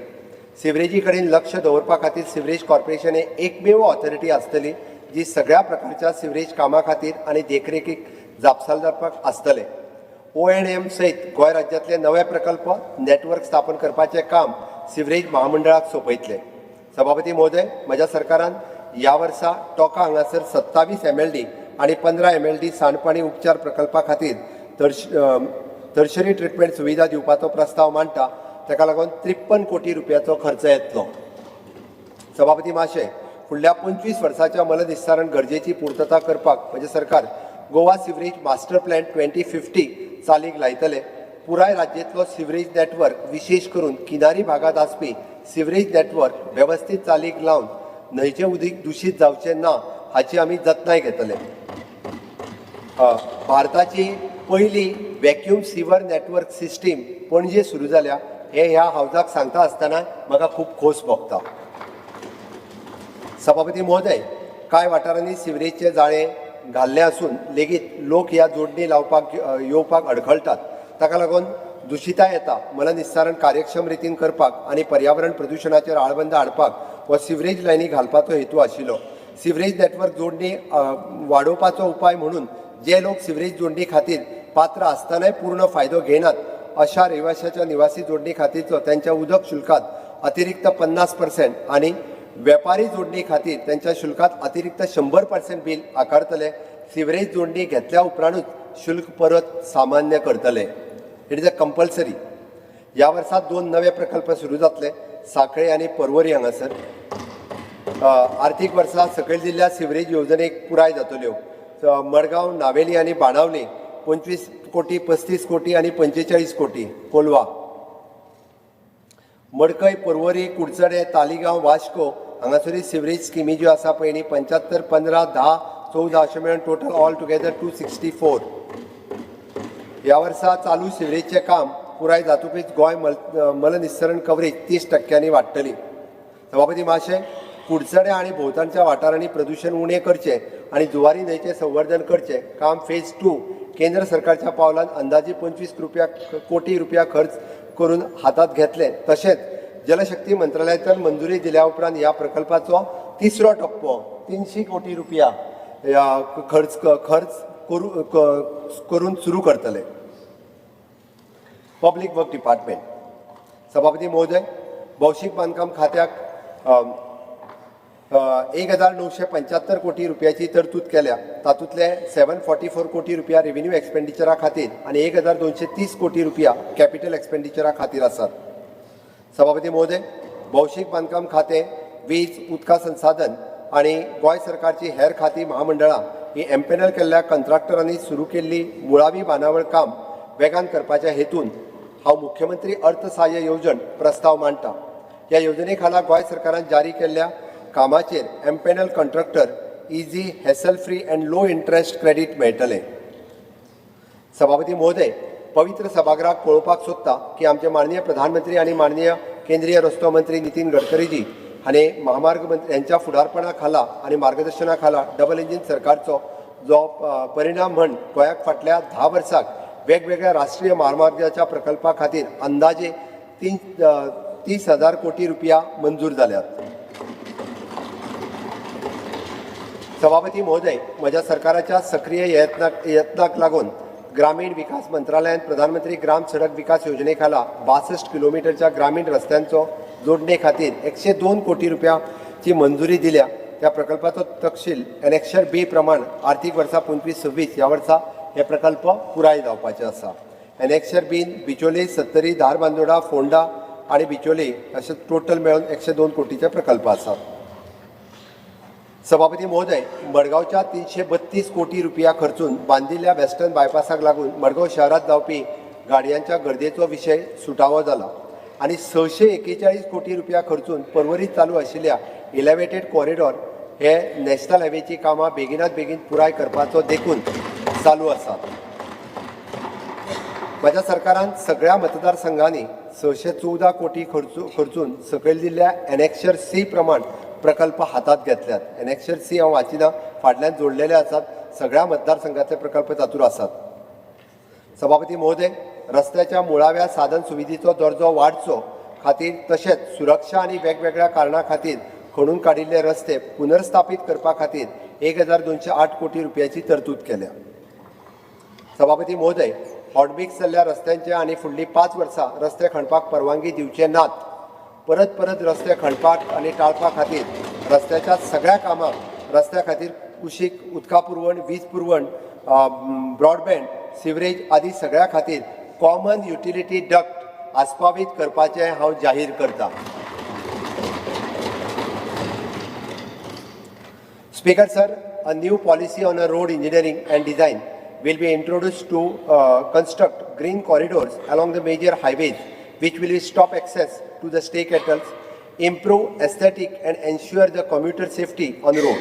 सिवरेजी कडेन लक्ष दवरपा खातीर सिवरेज कॉर्पोरेशन हे एकमेव ऑथॉरिटी आसतली जी सगळ्या प्रकारच्या सिवरेज कामां खातीर आनी देखरेखीक जापसालदारपाक आसतले. O&M सयत गोंय राज्यांतले नवे प्रकल्प नेटवर्क स्थापन करपाचें काम सिवरेज महामंडळाक सोंपयतले. सभापती महोदय, म्हज्या सरकारान ह्या वर्सा टोका हांगासर 27 MLD आनी 15 MLD सांडपाणी उपचार प्रकल्पा खातीर टर्शरी ट्रिटमेंट सुविधा दिवपाचो प्रस्ताव मांडटा. ताका लागून 53 कोटी रुपयाचो खर्च येतलो. सभापती महाशय, फुडल्या 25 वर्साच्या मलनिस्सारण गरजेची पूर्तता करपाक म्हजें सरकार गोवा सिवरेज मास्टर प्लॅन 2050 चालीक लायतले. पुराय राज्यांतलो सिवरेज नेटवर्क विशेष करून किनारी भागात आसपी सिवरेज नेटवर्क वेवस्थीत चालीक लावन न्हंयचें उदीक दूशीत जावचें ना हाची आमी जतनाय घेतले. भारताची पयली व्हॅक्यूम सिवर नेटवर्क सिस्टीम पणजे सुरू जाल्या हे ह्या हावजाक सांगता आसतना म्हाका खूब खोस भोगता. सभापती महोदय, कांय वाठारांनी सिवरेजचे जाळे घाल्ले असून लेगीत लोक ह्या जोडणी लावपाक येवपाक अडखळटात. ताका लागून दुशीताय येता. मलनिस्सारण कार्यक्षम रितीन करपाक आनी पर्यावरण प्रदूषणाचेर आळबंद हाडपाक हो सिवरेज लायनी घालपाचो हेतू आशिल्लो. सिवरेज नेटवर्क जोडणी वाडोवपाचो उपाय म्हणून जे लोक सिवरेज जोडणी खातीर पात्र आसतनाय पूर्ण फायदो घेनात अशा रहिवाशाच्या निवासी जोडणी खातीरचो त्यांच्या उदक शुल्कात अतिरिक्त 50% आणि वेपारी जोडणी खातीर त्यांच्या शुल्कात अतिरिक्त 100% बिल आकारतले. सिवरेज जोडणी घेतल्या उपरांतूच शुल्क परत सामान्य करतले. It is a compulsory. ह्या वर्सात 2 नवे प्रकल्प सुरू जातले, सांखळे आणि पर्वरी हांगासर. आर्थीक वर्सा सकयल दिल्ल्या सिवरेज येवजणेक पुराय जातल्यो. मडगांव, नावेली आणि बाणावली 25 कोटी, 35 कोटी आणि 45 कोटी. कोलवा, मडकय, पर्वरी, कुडचडे, तालिगांव, वास्को हांगासरी सिवरेज स्किमी ज्यो आसा पळय न्ही 75, 15, 10, 14 अशें मेळून टोटल ऑल टुगेदर 264. ह्या वर्सा चालू सिवरेजचें काम पुराय जातकच गोंय मलनिस्सरण कवरेज 30% वाडटली. सभापती महाशय, कुडचडे आणि भोवताणच्या वाठारांनी प्रदूषण उणें करचें आणि जुवारी न्हंयचें संवर्धन करचें काम फेज 2 केंद्र सरकारच्या पावलान अंदाजे 25 कोटी रुपया खर्च करून हातात घेतले. तशेंच जलशक्ती मंत्रालयातल्यान मंजुरी दिल्या उपरांत ह्या प्रकल्पाचो 3रो टप्पो 300 कोटी रुपया खर्च करून सुरू करतले. Public work department. सभापती महोदय, भौशीक बांदकाम खात्याक 1975 कोटी रुपयाची तरतूद केल्या. तातूंतले 744 कोटी रुपया रेव्हेन्यू एक्सपेंडिचरा खातीर आणि 1230 कोटी रुपया कॅपिटल एक्सपेंडिचरा खातीर आसात. सभापती महोदय, भौशीक बांदकाम खातें, वीज, उदका संसाधन आणि गोंय सरकारची हेर खाती महामंडळां ही एम्पॅनल केल्ल्या कंत्राक्टरांनी सुरू केल्ली मुळावी बांदावळ काम वेगान करपाच्या हेतून हांव मुख्यमंत्री अर्थसहाय्य येवजण प्रस्ताव मांडटा. ह्या येवजणे खाला गोंय सरकारान जारी केल्ल्या कामाचेर empanel contractor easy, hassle free and low interest credit मेळटलें. सभापती महोदय, पवित्र सभागृहाक पळोवपाक सोदता की आमचे माननीय प्रधानमंत्री आणि माननीय केंद्रीय रस्तो मंत्री नितीन गडकरीजी हांणी महामार्ग मंत्री यांच्या फुडारपणा खाला आणि मार्गदर्शना खाला डबल इंजिन सरकारचो जो परिणाम म्हण गोंयाक फाटल्या 10 वर्सांक वेगवेगळ्या राष्ट्रीय महामार्गाच्या प्रकल्पा खातीर अंदाजे 30,000 कोटी रुपया मंजूर जाल्यात. सभापती महोदय, म्हज्या सरकाराच्या सक्रिय यत्नाक लागून ग्रामीण विकास मंत्रालयान प्रधानमंत्री ग्राम सडक विकास योजने खाला 62 किलोमीटरच्या ग्रामीण रस्त्यांचो जोडणे खातीर 102 कोटी रुपयाची मंजुरी दिल्या. त्या प्रकल्पाचो तपशील एनेक्शर बी प्रमाण आर्थीक वर्सा 25-26 ह्या वर्सा हे प्रकल्प पुराय जावपाचे आसा. एनेक्शर बीन बिचोली, सत्तरी, धारबांदोडा, फोंडा आणि बिचोली अशे टोटल मेळून 102 कोटीचे प्रकल्प आसात. सभापती महोदय, मडगांवच्या 332 कोटी रुपया खर्चून बांदिल्ल्या वेस्टर्न बायपासाक लागून मडगांव शहरात जावपी गाडयांच्या गर्देचो विशय सुटावो जाला आणि 641 कोटी रुपया खर्चून पर्वरीत चालू आशिल्ल्या एलिव्हेटेड कॉरिडॉर हे नॅशनल हायवेची कामां बेगिनात बेगीन पुराय करपाचो देखून चालू आसा. म्हज्या सरकारान सगळ्या मतदारसंघांनी 614 कोटी खर्चून सकयल दिल्ल्या एनेक्शर सी प्रमाण प्रकल्प हातात घेतल्यात. एनेक्शर सी हांव वाचिना, फाटल्यान जोडलेले आसात. सगळ्या मतदारसंघाचे प्रकल्प तातूंत आसात. सभापती महोदय, रस्त्याच्या मुळाव्या साधन सुविधेचो दर्जो वाडचो खातीर तशेंच सुरक्षा आनी वेगवेगळ्या कारणां खातीर खणून काडिल्ले रस्ते पुनर्स्थापीत करपा खातीर 1208 कोटी रुपयाची तरतूद केल्या. सभापती महोदय, हॉटमिक्स जाल्ल्या रस्त्यांचे आनी फुडलीं 5 वर्सां रस्ते खणपाक परवानगी दिवचे नात. परत रस्ते खणपाक आनी टाळपा खातीर रस्त्याच्या सगळ्या कामांक रस्त्या खातीर कुशीक, उदका पुरवण, वीज पुरवण, ब्रॉडबँड, सिवरेज आदी सगळ्या खातीर कॉमन युटिलिटी डक्ट आस्पावीत करपाचें हांव जाहीर करतां. Speaker sir, a new policy on road engineering and design will be introduced to construct green corridors along the major highways, which will stop access to the stray kettles, improve aesthetic and ensure the commuter safety on the road.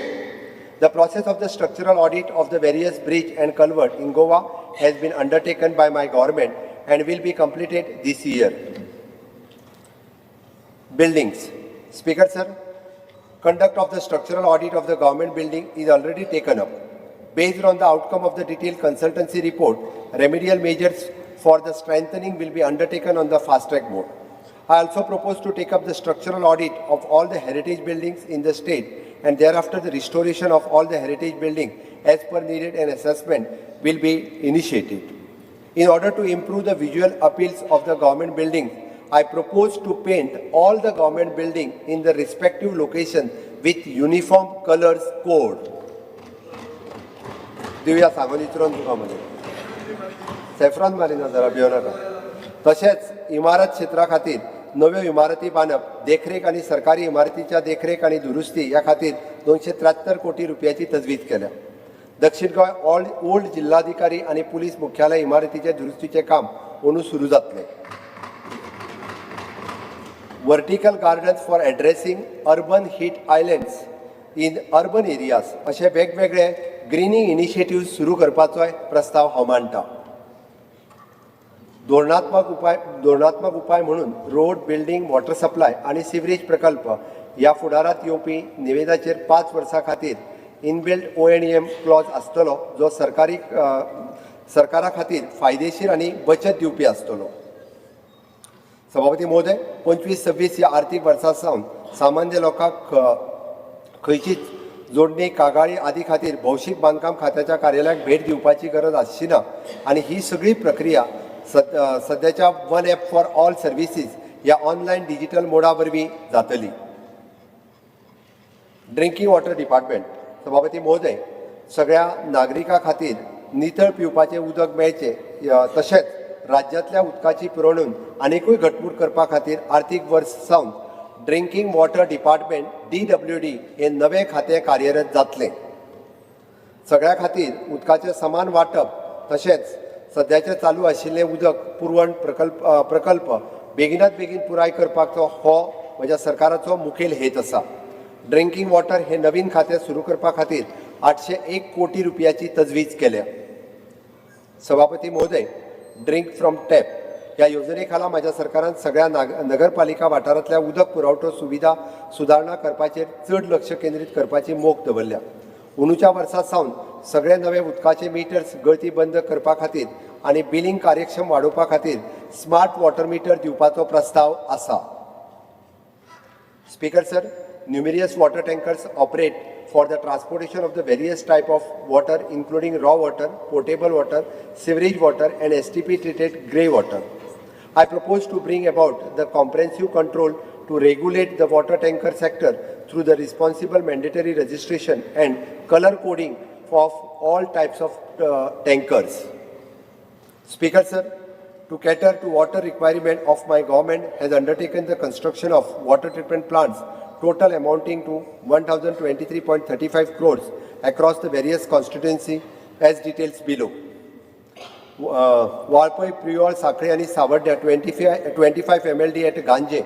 The process of the structural audit of the various bridge and culvert in Goa has been undertaken by my government and will be completed this year. Buildings. Speaker sir, Conduct of the structural audit of the government building is already taken up. Based on the outcome of the detailed consultancy report, remedial measures for the strengthening will be undertaken on the fast track mode. I also propose to take up the structural audit of all the heritage buildings in the state, and thereafter the restoration of all the heritage buildings as per needed, and assessment will be initiated. In order to improve the visual appeals of the government buildings, I propose to paint all the government buildings in the respective location with uniform colors code. दिव्या सांगून इचरोन तुका मध्ये saffron Marina जरा भियो नाका. तशेंच इमारत क्षेत्रा खातीर नव्यो इमारती बांदप, देखरेख आनी सरकारी इमारतीच्या देखरेख आनी दुरुस्ती ह्या खातीर 273 कोटी रुपयाची तजवीज केल्या. दक्षिण गोंय ओल्ड जिल्हाधिकारी आनी पुलीस मुख्यालय इमारतीचे दुरुस्तीचे काम अंदू सुरू जातले. Vertical gardens for addressing urban heat islands in urban areas अशे वेगवेगळे ग्रीनिंग इनिशिएटिव्ह सुरू करपाचोय प्रस्ताव हांव मांडटा. धोरणात्मक उपाय म्हणून रोड, बिल्डिंग, वॉटर सप्लाय आणि सिवरेज प्रकल्प ह्या फुडारात येवपी निविदाचेर 5 वर्सां खातीर इनबिल्ट ONDM क्लॉज आसतलो, जो सरकारा खातीर फायदेशीर आनी बचत दिवपी आसतलो. सभापती महोदय, 25-26 ह्या आर्थीक वर्सा सावन सामान्य लोकांक खंयचीच जोडणी, कागाळी आदी खातीर भौशीक बांदकाम खात्याच्या कार्यालयाक भेट दिवपाची गरज आसची ना, आनी ही सगळी प्रक्रिया सद्याच्या one app for all services ह्या ऑनलायन डिजिटल मोडा वरवीं जातली. Drinking water department. सभापती महोदय, सगळ्या नागरिकां खातीर नितळ पिवपाचें उदक मेळचें, तशेंच राज्यांतल्या उदकाची पुरवण आनीकूय घटमूट करपा खातीर आर्थीक वर्स सावन ड्रिंकींग वॉटर डिपार्टमेंट DWD हे नवे खातें कार्यरत जातलें. सगळ्या खातीर उदकाचें समान वांटप, तशेंच सद्याचे चालू आशिल्ले उदक पुरवण प्रकल्प बेगिनात बेगीन पुराय करपाचो हो म्हज्या सरकाराचो मुखेल हेत आसा. ड्रिंकींग वॉटर हे नवीन खातें सुरू करपा खातीर 801 कोटी रुपयाची तजवीज केल्या. सभापती महोदय, ड्रिंक फ्रॉम टॅप ह्या योजने खाला म्हज्या सरकारान सगळ्या नगरपालिका वाठारांतल्या उदक पुरवठो सुविधा सुदारणा करपाचेर चड लक्ष केंद्रीत करपाची मोख दवरल्या. अंदूच्या वर्सा सावन सगळे नवे उदकाचे मिटर्स गळती बंद करपा खातीर आनी बिलिंग कार्यक्षम वाडोवपा खातीर स्मार्ट वॉटर मिटर दिवपाचो प्रस्ताव आसा. Speaker sir, numerous water tankers operate for the transportation of the various type of water, including raw water, potable water, sewerage water, and STP treated grey water. I propose to bring about the comprehensive control to regulate the water tanker sector through the responsible mandatory registration and color coding of all types of tankers. Speaker sir, to cater to water requirement of my government has undertaken the construction of water treatment plants total amounting to 1023.35 crores across the various constituency as details below. Walpoi, Priol, Sakre and Savadya 25 MLD at Ganje,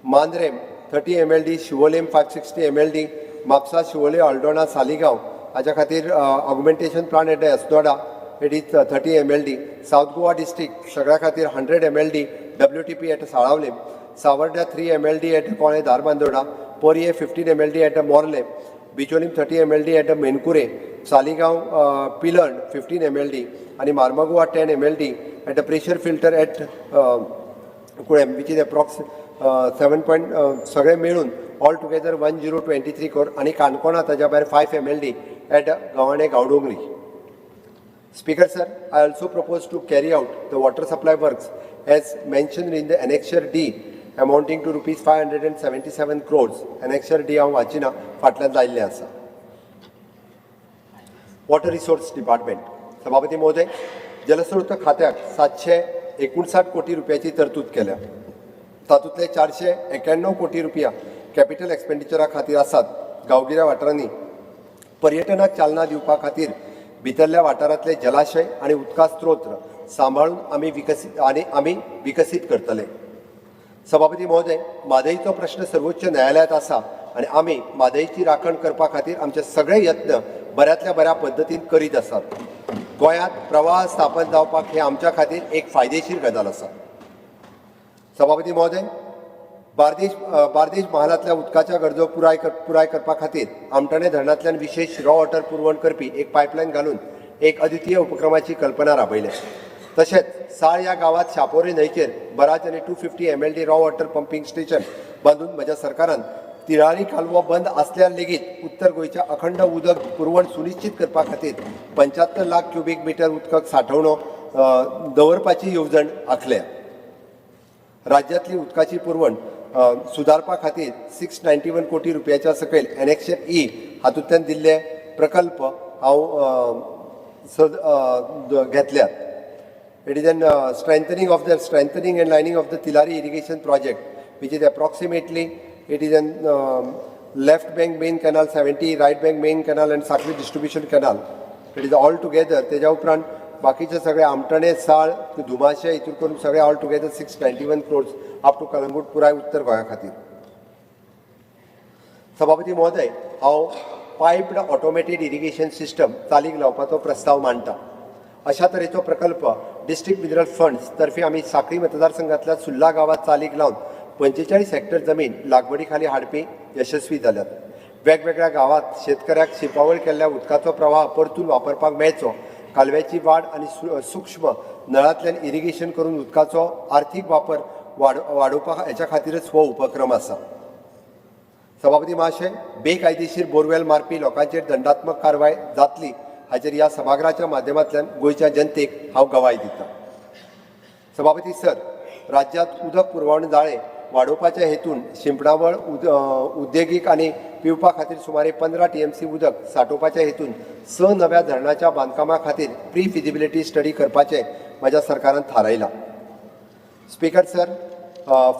Mandrem 30 MLD, Shivolem 560 MLD, Mapsa, Shivole, Aldona, Saligaon, Aja Khatir augmentation plant at Asnoda, it is 30 MLD, South Goa district, Sagra Khatir 100 MLD, WTP at Saravlem, Savarda 3 MLD at Kone Darbandoda, Poriye 15 MLD at Morle, Bicholim 30 MLD at Menkure, Saligaon Pilan 15 MLD, and Marmagua 10 MLD at a pressure filter at Kurem, which is approximately 7. Sagre Melun, altogether 1023 crore, and Kankona Tajabar 5 MLD at Gavane Gaudungri. Speaker sir, I also propose to carry out the water supply works as mentioned in the Annexure D amounting to rupees 577 crores. Annexure D हांव वाचिना, फाटल्यान जाल्लें आसा. Water resource department. सभापती महोदय, जलस्रोत खात्याक 759 कोटी रुपयाची तरतूद केल्या. तातूंतले 491 कोटी रुपया कॅपिटल एक्सपेंडिचरा खातीर आसात. गांवगिऱ्या वाठारांनी पर्यटनाक चालना दिवपा खातीर भितरल्या वाठारांतले जलाशय आनी उदका स्त्रोत सांबाळून आमी विकसीत करतले. सभापती महोदय, म्हादईचो प्रश्न सर्वोच्च न्यायालयात आसा आनी आमी म्हादईची राखण करपा खातीर आमचे सगळे यत्न बऱ्यांतल्या बऱ्या पद्दतीन करीत आसात. गोंयांत प्रवाह स्थापन जावपाक हे आमच्या खातीर एक फायदेशीर गजाल आसा. सभापती महोदय, बार्देश महालांतल्या उदकाच्या गरजो पुराय करपा खातीर आमठाणे धरणांतल्यान विशेष रॉ वॉटर पुरवण करपी एक पायपलायन घालून एक अद्वितीय उपक्रमाची कल्पना राबयल्या. तशेंच साळ ह्या गांवांत शापोरी न्हंयचेर बराज आनी 250 MLD raw water pumping station बांदून म्हज्या सरकारान तिराळी कालवो बंद आसल्यार लेगीत उत्तर गोंयच्या अखंड उदक पुरवण सुनिश्चित करपा खातीर 75 लाख क्युबिक मिटर उदकाक सांठोवणो दवरपाची येवजण आंखल्या. राज्यांतली उदकाची पुरवण सुदारपा खातीर 691 कोटी रुपयाच्या सकयल एनेक्शन ई हातूंतल्यान दिल्ले प्रकल्प हांव घेतल्यात. It is an strengthening and lining of the Tilari irrigation project, which is approximately, it is an left bank main canal 70, right bank main canal and Sakri distribution canal. It is all together. तेजा उपरांत बाकीचे सगळे आमठाणे साळ धुमाशे हितून करून सगळे all together 691 crores up to Calangute पुराय उत्तर गोंया खातीर. सभापती महोदय, हांव पायप्ड ऑटोमेटेड इरिगेशन सिस्टम चालीक लावपाचो प्रस्ताव मांडटा. अशा तरेचो प्रकल्प डिस्ट्रिक्ट मिनरल फंड्स तर्फे आमी सांखळी मतदारसंघांतल्या सुर्ला गांवांत चालीक लावन 45 हेक्टर जमीन लागवडी खाली हाडपी यशस्वी जाल्यात. वेगवेगळ्या गांवांत शेतकऱ्याक शिंपावळ केल्ल्या उदकाचो प्रवाह परतून वापरपाक मेळचो, कालव्याची वाड आनी सूक्ष्म नळांतल्यान इरिगेशन करून उदकाचो आर्थीक वापर वाडोवपा हेच्या खातीरच हो उपक्रम आसा. सभापती महाशय, बेकायदेशीर बोरवेल मारपी लोकांचेर दंडात्मक कारवाय जातली हाचेर ह्या सभागृहाच्या माध्यमांतल्यान गोंयच्या जनतेक हांव गवाय दितां. सभापती सर, राज्यांत उदक पुरवण जाळे वाडोवपाच्या हेतून शिंपणावळ उद्देगीक आनी पिवपा खातीर सुमारे 15 TMC उदक सांठोवपाच्या हेतून 6 नव्या धरणाच्या बांदकामा खातीर प्री फिजिबिलिटी स्टडी करपाचें म्हज्या सरकारान थारायलां. Speaker sir,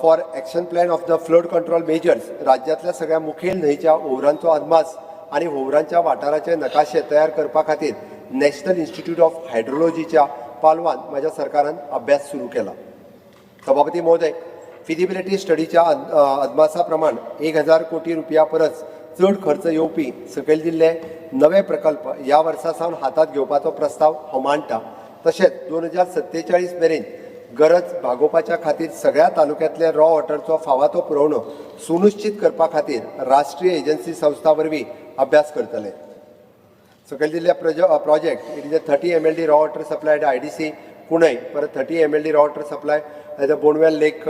for action plan of the flood control measures राज्यांतल्या सगळ्या मुखेल न्हंयच्या ओव्हरांचो अदमास आनी होवरांच्या वाठाराचे नकाशे तयार करपा खातीर नॅशनल इन्स्टिट्यूट ऑफ हायड्रोलॉजीच्या पालवान म्हज्या सरकारान अभ्यास सुरू केला. सभापती महोदय, फिजिबिलिटी स्टडीच्या अदमासा प्रमाण 1000 कोटी रुपया परस चड खर्च येवपी सकयल दिल्ले नवे प्रकल्प ह्या वर्सा सावन हातात घेवपाचो प्रस्ताव हांव मांडटा. तशेंच 2047 मेरेन गरज भागोवपाच्या खातीर सगळ्या तालुक्यांतले रॉ वॉटरचो फावातो पुरवणो सुनिश्चित करपा खातीर राष्ट्रीय एजन्सी संस्था वरवीं अभ्यास करतले. सकयल दिल्ल्या project it is a 30 MLD raw water supply at IDC Kundaim, परत 30 MLD raw water supply at the Bondvol lake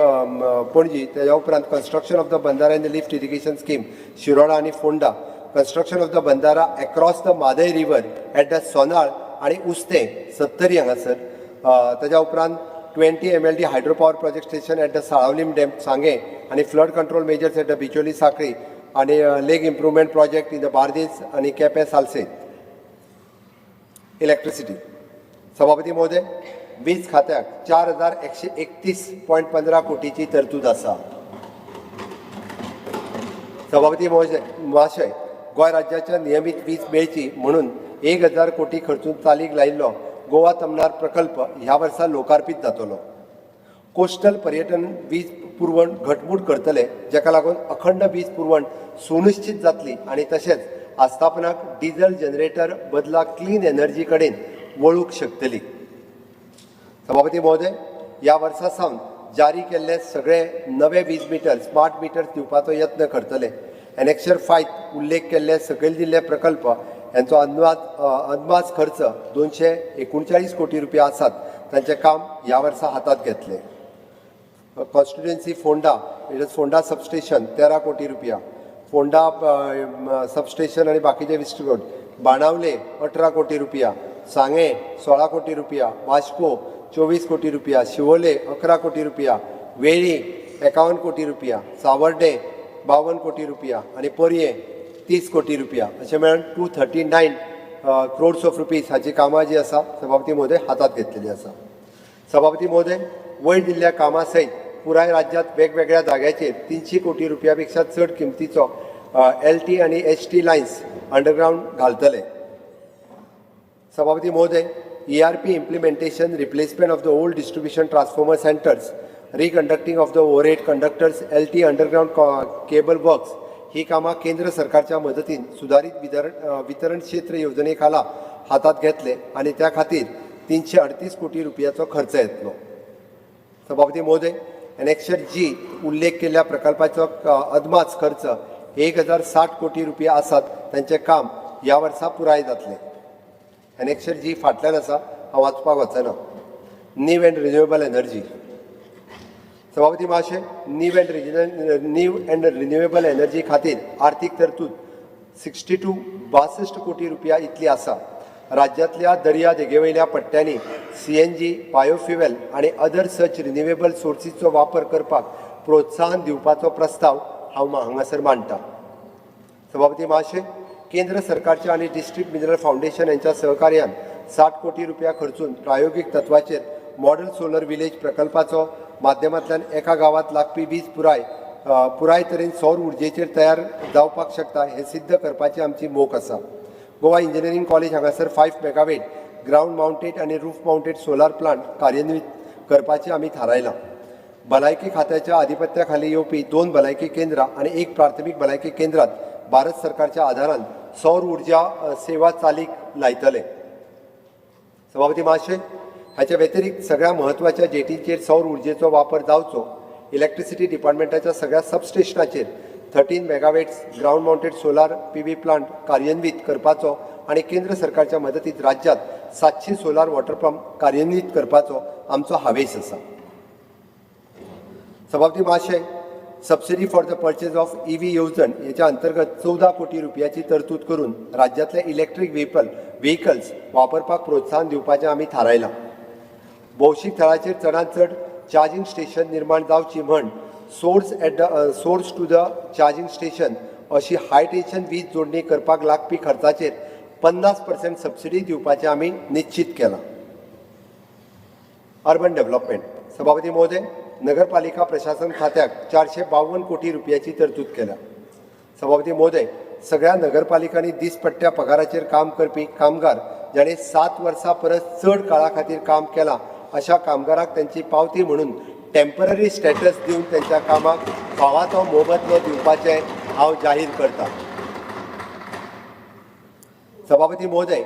Panaji. तेच्या उपरांत construction of the bandhara in the lift irrigation scheme Shiroda आनी Ponda, construction of the bandhara across the Mhadei river at the Sonal आनी उस्तें 70 हांगासर. तेच्या उपरांत 20 MLD hydro power project station at the Salaulim dam Sanguem आनी flood control measures at the Bicholim Sanquelim आनी lake improvement project in the Bardez आनी Quepem Salcete. Electricity. सभापती महोदय, वीज खात्याक 4131.15 कोटीची तरतूद आसा. सभापती महाशय, गोंय राज्याच्या नियमीत वीज मेळची म्हणून 1000 कोटी खर्चून चालीक लायिल्लो गोवा तमनार प्रकल्प ह्या वर्सा लोकार्पीत जातलो. कोस्टल पर्यटन वीज पुरवण घटमूट करतले, जेका लागून अखंड वीज पुरवण सुनिश्चित जातली आनी तशेंच आस्थापनाक डिझल जनरेटर बदला क्लीन एनर्जी कडेन वळूंक शकतली. सभापती महोदय, ह्या वर्सा सावन जारी केल्ले सगळे नवे वीज मिटर स्मार्ट मिटर दिवपाचो यत्न करतले. एनेक्शर 5 उल्लेख केल्ले सकयल दिल्ले प्रकल्प यांचो अदमास खर्च 239 कोटी रुपया आसात. तांचें काम ह्या वर्सा हातात घेतले. Constituency Phonda, it is Phonda substation 13 कोटी रुपया, फोंडा सबस्टेशन आनी बाकीचे विस्टरोड, बाणावले 18 कोटी रुपया, सांगे 16 कोटी रुपया, वास्को 24 कोटी रुपया, शिवोले 11 कोटी रुपया, वेळी 51 कोटी रुपया, सावर्डे 52 कोटी रुपया आनी पर्ये 30 कोटी रुपया, अशें मेळून 239 crores ऑफ रुपीज हाची कामां जी आसा सभापती महोदय हातात घेतलेली आसा. सभापती महोदय, वयर दिल्ल्या कामां सयत पुराय राज्यांत वेगवेगळ्या जाग्याचेर 300 कोटी रुपया पेक्षा चड किमतीचो LT आनी HT लायन्स अंडरग्रावंड घालतले. सभापती महोदय, ERP implementation, replacement of the old distribution transformer centers, reconducting of the overhead conductors, LT underground cable works ही कामां केंद्र सरकारच्या मदतीन सुधारित वितरण क्षेत्र येवजणे खाला हातात घेतले आनी त्या खातीर 338 कोटी रुपयाचो खर्च येतलो. सभापती महोदय, एनेक्शर जी उल्लेख केल्ल्या प्रकल्पाचो अदमास खर्च 1060 कोटी रुपया आसात तांचें काम ह्या वर्सा पुराय जातलें. एनेक्शर जी फाटल्यान आसा, हांव वाचपाक वचना. नीव एंड रिन्युएबल एनर्जी. सभापती महाशय, नीव एंड रिन्युएबल एनर्जी खातीर आर्थीक तरतूद 62 कोटी रुपया इतली आसा. राज्यांतल्या दर्या देगेवयल्या पट्ट्यांनी CNG, बायोफ्युएल आनी अदर सच रिन्युएबल सोर्सीसचो वापर करपाक प्रोत्साहन दिवपाचो प्रस्ताव हांव हांगासर मांडटां. सभापती महाशय, केंद्र सरकारच्या आनी डिस्ट्रिक्ट मिनरल फाउंडेशन यांच्या सहकार्यान 60 कोटी रुपया खर्चून प्रायोगिक तत्वाचेर मॉडेल सोलर विलेज प्रकल्पाचो माध्यमांतल्यान एका गांवांत लागपी वीज पुराय तरेन सौर उर्जेचेर तयार जावपाक शकता हें सिद्ध करपाची आमची मोख आसा. गोवा इंजिनियरींग कॉलेज हांगासर 5 मेगावेट ग्राउंड माउंटेड आनी रूफ माउंटेड सोलार प्लांट कार्यान्वीत करपाचें आमी थारायलां. भलायकी खात्याच्या आधिपत्या खाली येवपी 2 भलायकी केंद्रां आनी 1 प्राथमीक भलायकी केंद्रात भारत सरकारच्या आदारान सौर उर्जा सेवा चालीक लायतले. सभापती महाशय, हाच्या व्यतिरिक्त सगळ्या महत्वाच्या जेटींचेर सौर उर्जेचो वापर जावचो. इलेक्ट्रिसिटी डिपार्टमेंटाच्या सगळ्या सबस्टेशनाचेर 13 megawatts ground mounted solar PV plant कार्यान्वीत करपाचो आनी केंद्र सरकारच्या मदतीत राज्यांत 700 सोलार वॉटर पंप कार्यान्वीत करपाचो आमचो हावेस आसा. सभापती महाशय, subsidy for the purchase of EV येवजण हेच्या अंतर्गत 14 कोटी रुपयाची तरतूद करून राज्यांतले इलेक्ट्रीक व्हेकल्स वापरपाक प्रोत्साहन दिवपाचें आमी थारायलां. भौशीक थळाचेर चडांत चड चार्जिंग स्टेशन निर्माण जावची म्हण source to the charging station अशी हाय टेन्शन वीज जोडणी करपाक लागपी खर्चाचेर 50% सबसिडी दिवपाचें आमी निश्चित केलां. Urban development. सभापती महोदय, नगरपालिका प्रशासन खात्याक 452 कोटी रुपयाची तरतूद केल्या. सभापती महोदय, सगळ्या नगरपालिकांनी दिसपट्ट्या पगाराचेर काम करपी कामगार जाणे 7 वर्सां परस चड काळा खातीर काम केलां अशा कामगारांक त्यांची पावती म्हणून टेम्पररी स्टेटस दिवन त्यांच्या कामाक फावाचो मोबदलो दिवपाचें हांव जाहीर करतां. सभापती महोदय,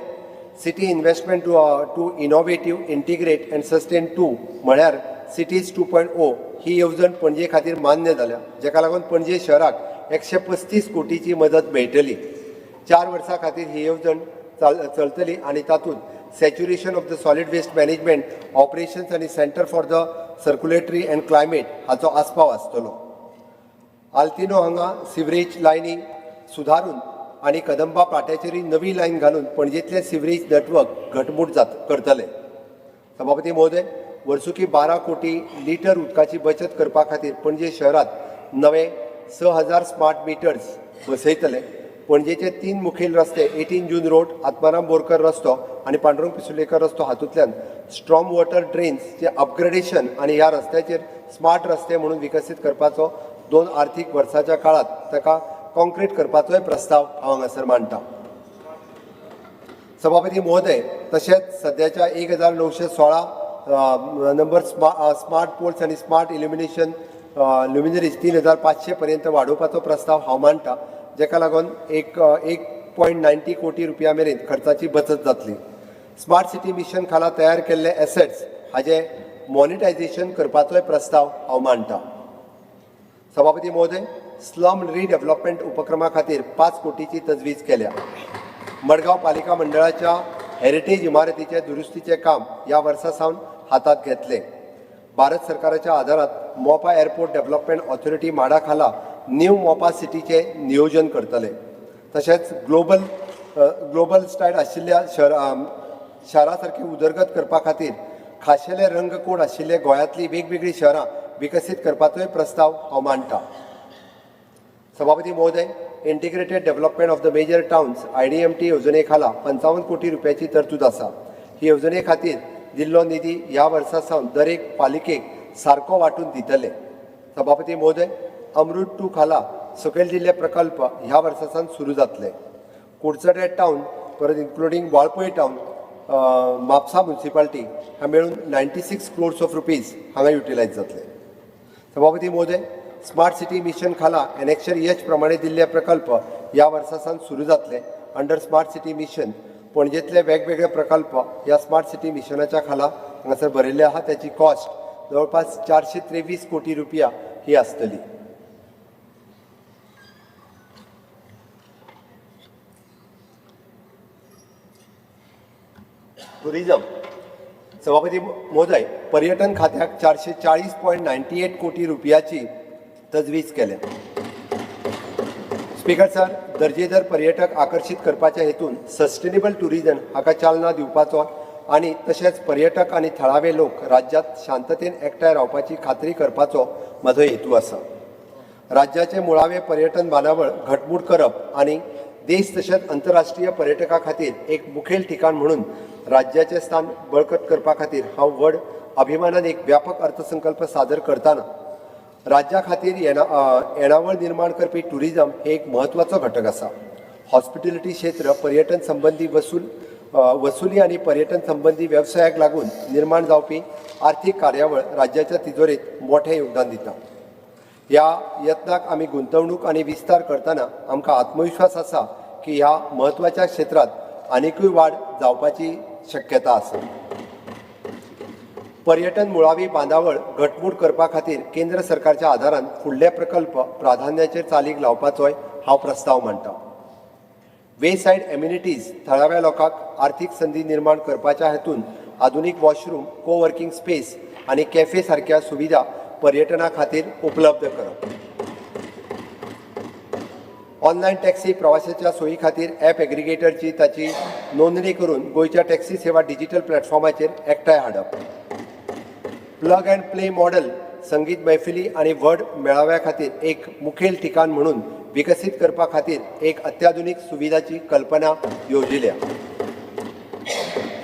city investment to innovative integrate and sustain 2 म्हळ्यार सिटीज 2.0 ही येवजण पणजे खातीर मान्य जाल्या, जेका लागून पणजे शहराक 135 कोटीची मदत मेळटली. 4 वर्सां खातीर ही येवजण चलतली आनी तातूंत saturation of the solid waste management operations आनी centre for the circulatory and climate हाचो आस्पाव आसतलो. आल्तिनो हांगा सिवरेज लायनी सुदारून आनी कदंबा पाट्याचेरय नवी लायन घालून पणजेंतलें सिवरेज नेटवर्क घटमूट करतले. सभापती महोदय, वर्सुकी 12 कोटी लिटर उदकाची बचत करपा खातीर पणजे शहरात नवे 6000 स्मार्ट मिटर्स बसयतले. पणजेचे 3 मुखेल रस्ते 18 जून रोड, आत्माराम बोरकर रस्तो आनी पांडुरंग पिसुलेकर रस्तो हातूंतल्यान स्ट्रॉम वॉटर ड्रेन्सचे अपग्रेडेशन आनी ह्या रस्त्याचेर स्मार्ट रस्ते म्हणून विकसीत करपाचो 2 आर्थीक वर्साच्या काळात ताका कॉन्क्रीट करपाचोय प्रस्ताव हांव हांगासर मांडटां. सभापती महोदय, तशेंच सद्याच्या 1916 नंबर स्मार्ट पोल्स आनी स्मार्ट इल्युमिनेशन ल्युमिनरीज 3500 पर्यंत वाडोवपाचो प्रस्ताव हांव मांडटां, जेका लागून 1.90 कोटी रुपया मेरेन खर्चाची बचत जातली. स्मार्ट सिटी मिशन खाला तयार केल्ले एसेट्स हाचे मॉनिटायझेशन करपाचोय प्रस्ताव हांव मांडटां. सभापती महोदय, स्लम रिडेव्हलपमेंट उपक्रमा खातीर 5 कोटीची तजवीज केल्या. मडगांव पालिका मंडळाच्या हेरिटेज इमारतीचे दुरुस्तीचे काम ह्या वर्सा सावन हातात घेतले. भारत सरकाराच्या आदारात मोपा एअरपोर्ट डेव्हलपमेंट ऑथॉरिटी माडा खाला न्यू मोपा सिटीचे नियोजन करतले. तशेंच ग्लोबल स्टायल आशिल्ल्या शहरा सारखी उदरगत करपा खातीर खाशेले रंग कोड आशिल्ले गोंयांतली वेगवेगळी शहरां विकसीत करपाचोय प्रस्ताव हांव मांडटां. सभापती महोदय, integrated development of the major towns IDMT येवजणे खाला 55 कोटी रुपयाची तरतूद आसा. ही येवजणे खातीर दिल्लो निधी ह्या वर्सा सावन दर एक पालिकेक सारको वांटून दितले. सभापती महोदय, अमृत 2 खाला सकयल दिल्ले प्रकल्प ह्या वर्सा सावन सुरू जातले. कुडचडे टावन परत including Valpoi town, Mapusa municipality हांगा मेळून 96 crores ऑफ रुपीज हांगा युटिलायज जातले. सभापती महोदय, स्मार्ट सिटी मिशन खाला एनेक्शर H प्रमाणे दिल्ले प्रकल्प ह्या वर्सा सावन सुरू जातले. अंडर स्मार्ट सिटी मिशन पणजेंतले वेगवेगळे प्रकल्प ह्या स्मार्ट सिटी मिशनाच्या खाला हांगासर बरयल्ले आहा. त्याची कॉस्ट जवळपास 423 कोटी रुपया ही आसतली. टुरिझम सभापती महोदय, पर्यटन खात्याक 440.98 कोटी रुपयाची तजवीज केल्या. स्पीकर सर, दर्जेदार पर्यटक आकर्षित करपाच्या हेतून सस्टेनेबल टुरिझम हाका चालना दिवपाचो आणि तशेंच पर्यटक आणि थळावे लोक राज्यात शांततेन एकठांय रावपाची खात्री करपाचो म्हजो हेतू आसा. राज्याचे मुळावे पर्यटन बांदावळ घटमूट करप आणि देश तशेंच आंतरराष्ट्रीय पर्यटका खातीर एक मुखेल ठिकाण म्हणून राज्याचे स्थान बळकट करपा खातीर हांव व्हड अभिमानान एक व्यापक अर्थसंकल्प सादर करताना राज्या खातीर येणावळ निर्माण करपी टुरिझम हे एक म्हत्वाचो घटक आसा. हॉस्पिटॅलिटी क्षेत्र पर्यटन संबंधी वसुली आणि पर्यटन संबंधी व्यवसायाक लागून निर्माण जावपी आर्थीक कार्यावळ राज्याच्या तिजोरेत मोठें योगदान दिता. ह्या यत्नाक आमी गुंतवणूक आणि विस्तार करतना आमकां आत्मविश्वास आसा की ह्या म्हत्वाच्या क्षेत्रात आनीकूय वाड जावपाची शक्यता आसा. पर्यटन मुळावी बांदावळ घटमूट करपा खातीर केंद्र सरकारच्या आदारान फुडले प्रकल्प प्राधान्याचेर चालीक लावपाचोय हांव प्रस्ताव मांडटां. वेसायड एम्युनिटीज थळाव्या लोकांक आर्थीक संधी निर्माण करपाच्या हेतून आधुनीक वॉशरूम, कोवर्किंग स्पेस आणि कॅफे सारख्या सुविधा पर्यटना खातीर उपलब्ध करप. ऑनलायन टॅक्सी प्रवाशाच्या सोयी खातीर ॲप एग्रिगेटरची ताची नोंदणी करून गोंयच्या टॅक्सी सेवा डिजिटल प्लॅटफॉर्माचेर एकठांय हाडप. प्लग अँड प्ले मॉडेल संगीत मैफिली आणि व्हड मेळाव्या खातीर एक मुखेल ठिकाण म्हणून विकसीत करपा खातीर एक अत्याधुनीक सुविधाची कल्पना येवजिल्या.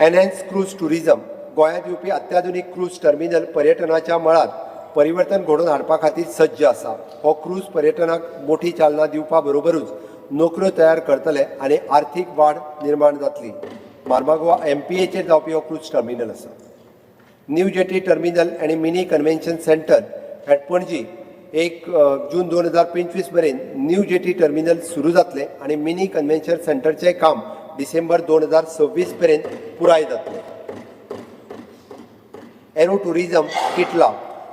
एनहॅन्स क्रूज टुरिझम गोंयांत येवपी अत्याधुनीक क्रूज टर्मिनल पर्यटनाच्या मळार परिवर्तन घडोवन हाडपा खातीर सज्ज आसा. हो क्रूज पर्यटनाक मोठी चालना दिवपा बरोबरूच नोकऱ्यो तयार करतले आणि आर्थीक वाड निर्माण जातली. मार्मागोवा MPAचेर जावपी हो क्रूज टर्मिनल आसा. न्यू जेटी टर्मिनल आणि mini convention centre at Panaji 1 जून 2025 मेरेन न्यू जेटी टर्मिनल सुरू जातले आणि मिनी कन्व्हेन्शन सेंटरचें काम डिसेंबर 2026 मेरेन पुराय जातलें. एरो टुरिझम किटला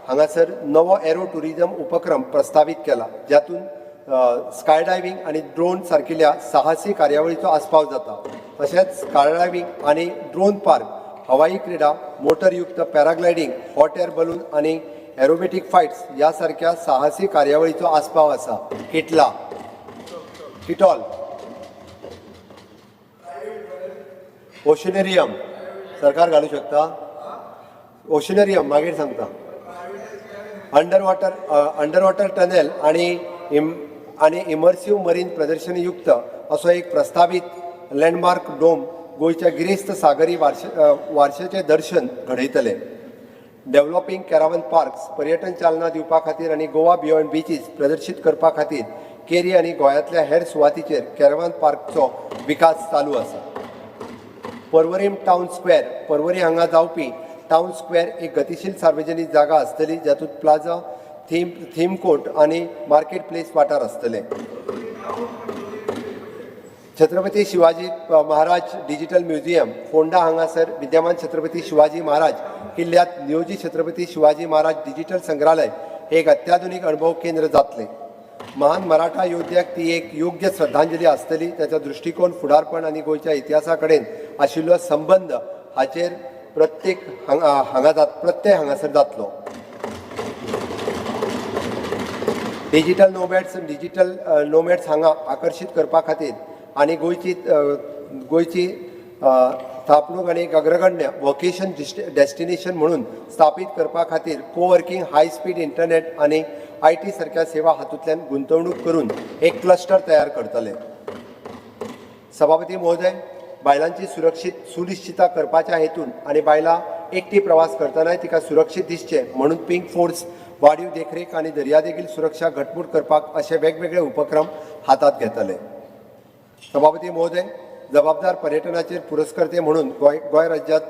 हांगासर नवो एरो टुरिझम उपक्रम प्रस्तावित केला, ज्यातून स्काय डायव्हिंग आणि ड्रोन सारकिल्या साहसी कार्यावळीचो आस्पाव जाता. तशेंच स्काय डायव्हिंग आणि ड्रोन पार्क, हवाई क्रीडा, मोटरयुक्त पॅराग्लायडिंग, हॉट एअर बलून आणि एरोबॅटिक फायट्स या सारख्या साहसी कार्यावळीचो आस्पाव आसा. किटॉल, ओशनेरियम सरकार घालू शकता. ओशनेरियम मागीर सांगता. अंडर वॉटर टनेल आणि इमर्सिव्ह मरीन प्रदर्शनयुक्त असो एक प्रस्तावित लँडमार्क डोम गोंयच्या गिरेस्त सागरी वारशाचें दर्शन घडयतले. डेव्हलपिंग कॅरावन पार्क्स पर्यटन चालना दिवपा खातीर आणि गोवा बियॉन्ड बीचीस प्रदर्शीत करपा खातीर केरी आणि गोंयांतल्या हेर सुवातीचेर कॅरावन पार्कचो विकास चालू आसा. पर्वरीम टावन स्क्वेअर पर्वरी हांगा जावपी टावन स्क्वेअर एक गतीशील सार्वजनीक जागा आसतली, जातूंत प्लाझा, थीम कोर्ट आणि मार्केट प्लेस वाठार आसतले. छत्रपती शिवाजी महाराज डिजिटल म्युझियम फोंडा हांगासर विद्यमान छत्रपती शिवाजी महाराज किल्ल्यात नियोजित छत्रपती शिवाजी महाराज डिजिटल संग्रहालय हे एक अत्याधुनिक अनुभव केंद्र जातले. महान मराठा योद्ध्याक ती एक योग्य श्रद्धांजली आसतली. त्याचा दृष्टिकोन, फुडारपण आणि गोंयच्या इतिहासा कडेन आशिल्लो संबंध हाचेर प्रत्यय हांगासर जातलो. डिजिटल नोमॅड्स हांगा आकर्षित करपा खातीर आणि गोंयची स्थापणूक आणि एक अग्रगण्य वोकेशन डेस्टिनेशन म्हणून स्थापीत करपा खातीर कोवर्किंग, हाय स्पीड इंटरनेट आणि IT सारख्या सेवा हातूंतल्यान गुंतवणूक करून एक क्लस्टर तयार करतले. सभापती महोदय, बायलांची सुनिश्चितता करपाच्या हेतून आणि बायलां एकटी प्रवास करतनाय तिका सुरक्षीत दिसचे म्हणून पिंक फोर्स, वाडीव देखरेख आणि दर्यादेगील सुरक्षा घटमूट करपाक असे वेगवेगळे उपक्रम हातात घेतले. सभापती महोदय, जबाबदार पर्यटनाचे पुरस्कर्ते म्हणून गोंय राज्यात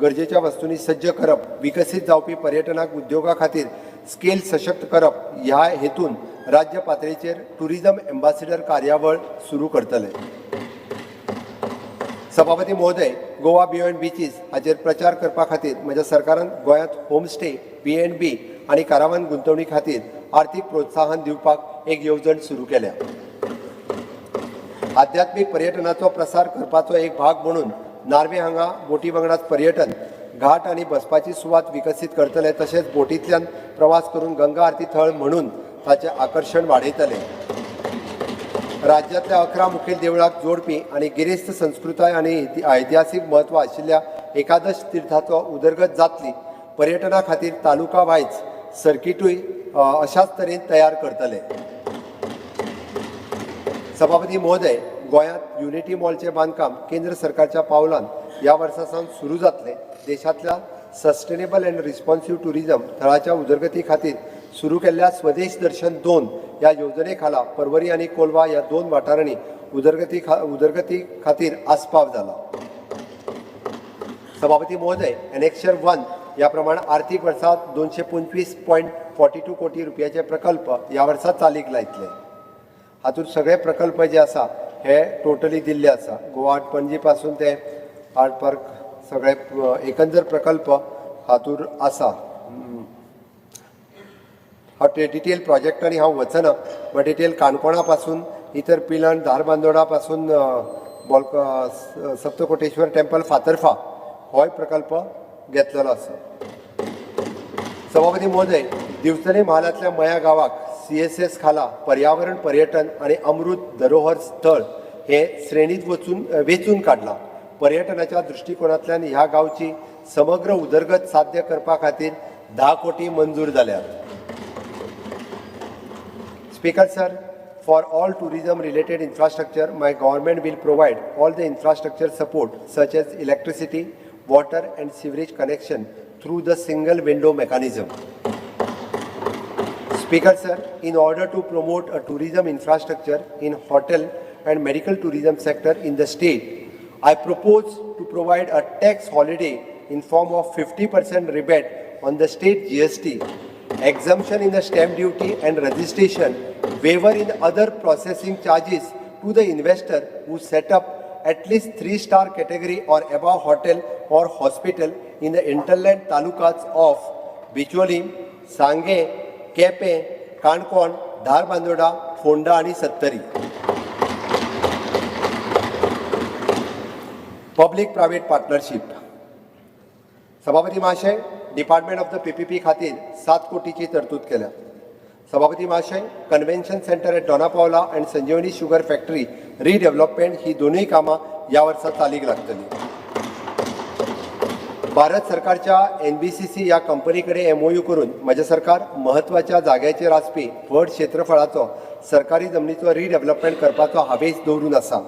गरजेच्या वस्तूंनी सज्ज करप, विकसित जावपी पर्यटनाक उद्योगा खातीर स्केल सशक्त करप ह्या हेतून राज्य पातळीचेर टुरिझम एम्बॅसिडर कार्यावळ सुरू करतले. सभापती महोदय, गोवा बियॉन्ड बीचीस हाचेर प्रचार करपा खातीर म्हज्या सरकारान गोंयांत होमस्टे, B&B आनी कारावान गुंतवणी खातीर आर्थीक प्रोत्साहन दिवपाक एक येवजण सुरू केल्या. आध्यात्मीक पर्यटनाचो प्रसार करपाचो एक भाग म्हणून नार्वे हांगा बोटी वांगडाच पर्यटन, घाट आनी बसपाची सुवात विकसीत करतले. तशेंच बोटींतल्यान प्रवास करून गंगा आरती थळ म्हणून ताचें आकर्शण वाडयतले. राज्यांतल्या 11 मुखेल देवळांक जोडपी आनी गिरेस्त संस्कृताय आनी ऐतिहासीक म्हत्व आशिल्ल्या एकादश तीर्थाचो उदरगत जातली. पर्यटना खातीर तालुका वायज सर्किटूय अशाच तरेन तयार करतले. सभापती महोदय, गोंयांत युनिटी मॉलचे बांदकाम केंद्र सरकारच्या पावलान ह्या वर्सा सावन सुरू जातले. देशांतल्या सस्टेनेबल अँड रिस्पॉन्सिव्ह टुरिझम थळाच्या उदरगती खातीर सुरू केल्ल्या स्वदेश दर्शन 2 ह्या येवजणे खाला पर्वरी आनी कोलवा ह्या 2 वाठारांनी उदरगती खातीर आस्पाव जाला. सभापती महोदय, एनेक्शर 1 ह्या प्रमाण आर्थीक वर्सात 225.42 कोटी रुपयाचे प्रकल्प ह्या वर्सा चालीक लायतले. हातूंत सगळे प्रकल्प जे आसा हे टोटली दिल्ले आसा. गोवा आर्ट पणजी पासून ते आर्ट पार्क सगळे एकंदर प्रकल्प हातूंत आसा. हांव डिटेल प्रोजेक्टांनी हांव वचना, बट डिटेल काणकोणा पासून इतर पिलन धारबांदोडा पासून सप्तकोटेश्वर टेम्पल फातर्फा होय प्रकल्प घेतलेलो आसा. सभापती महोदय, दिवचले म्हालांतल्या मया गांवाक CSS खाला पर्यावरण पर्यटन आणि अमृत धरोहर स्थळ हे श्रेणीत वेचून काडला. पर्यटनाच्या दृष्टिकोनांतल्यान ह्या गांवची समग्र उदरगत साध्य करपा खातीर 10 कोटी मंजूर जाल्यात. Speaker sir, for all tourism related infrastructure, my government will provide all the infrastructure support such as electricity, water and sewerage connection through the single window mechanism. Speaker sir, in order to promote a tourism infrastructure in hotel and medical tourism sector in the state, I propose to provide a tax holiday in form of 50% rebate on the state GST, exemption in the stamp duty and registration, waiver in other processing charges to the investor who set up at least 3-star category or above hotel or hospital in the hinterland talukas of Bicholi, Sange, केपे, काणकोण, धारबांदोडा, फोंडा आणि सत्तरी. Public private partnership. सभापती महाशय, department of the PPP खातीर 7 कोटीची तरतूद केल्या. सभापती महाशय, कन्व्हेन्शन सेंटर एट डोनापावला आणि संजीवनी शुगर फॅक्टरी रिडेव्हलपमेंट ही दोनूय कामां ह्या वर्सा चालीक लागतली. भारत सरकारच्या NBCC या कंपनीकडे MOU करून म्हजे सरकार महत्वाच्या जाग्याचेर आसपी व्हड क्षेत्रफळाचो सरकारी जमनीचो रिडेव्हलपमेंट करपाचो हावेस दवरून आसा.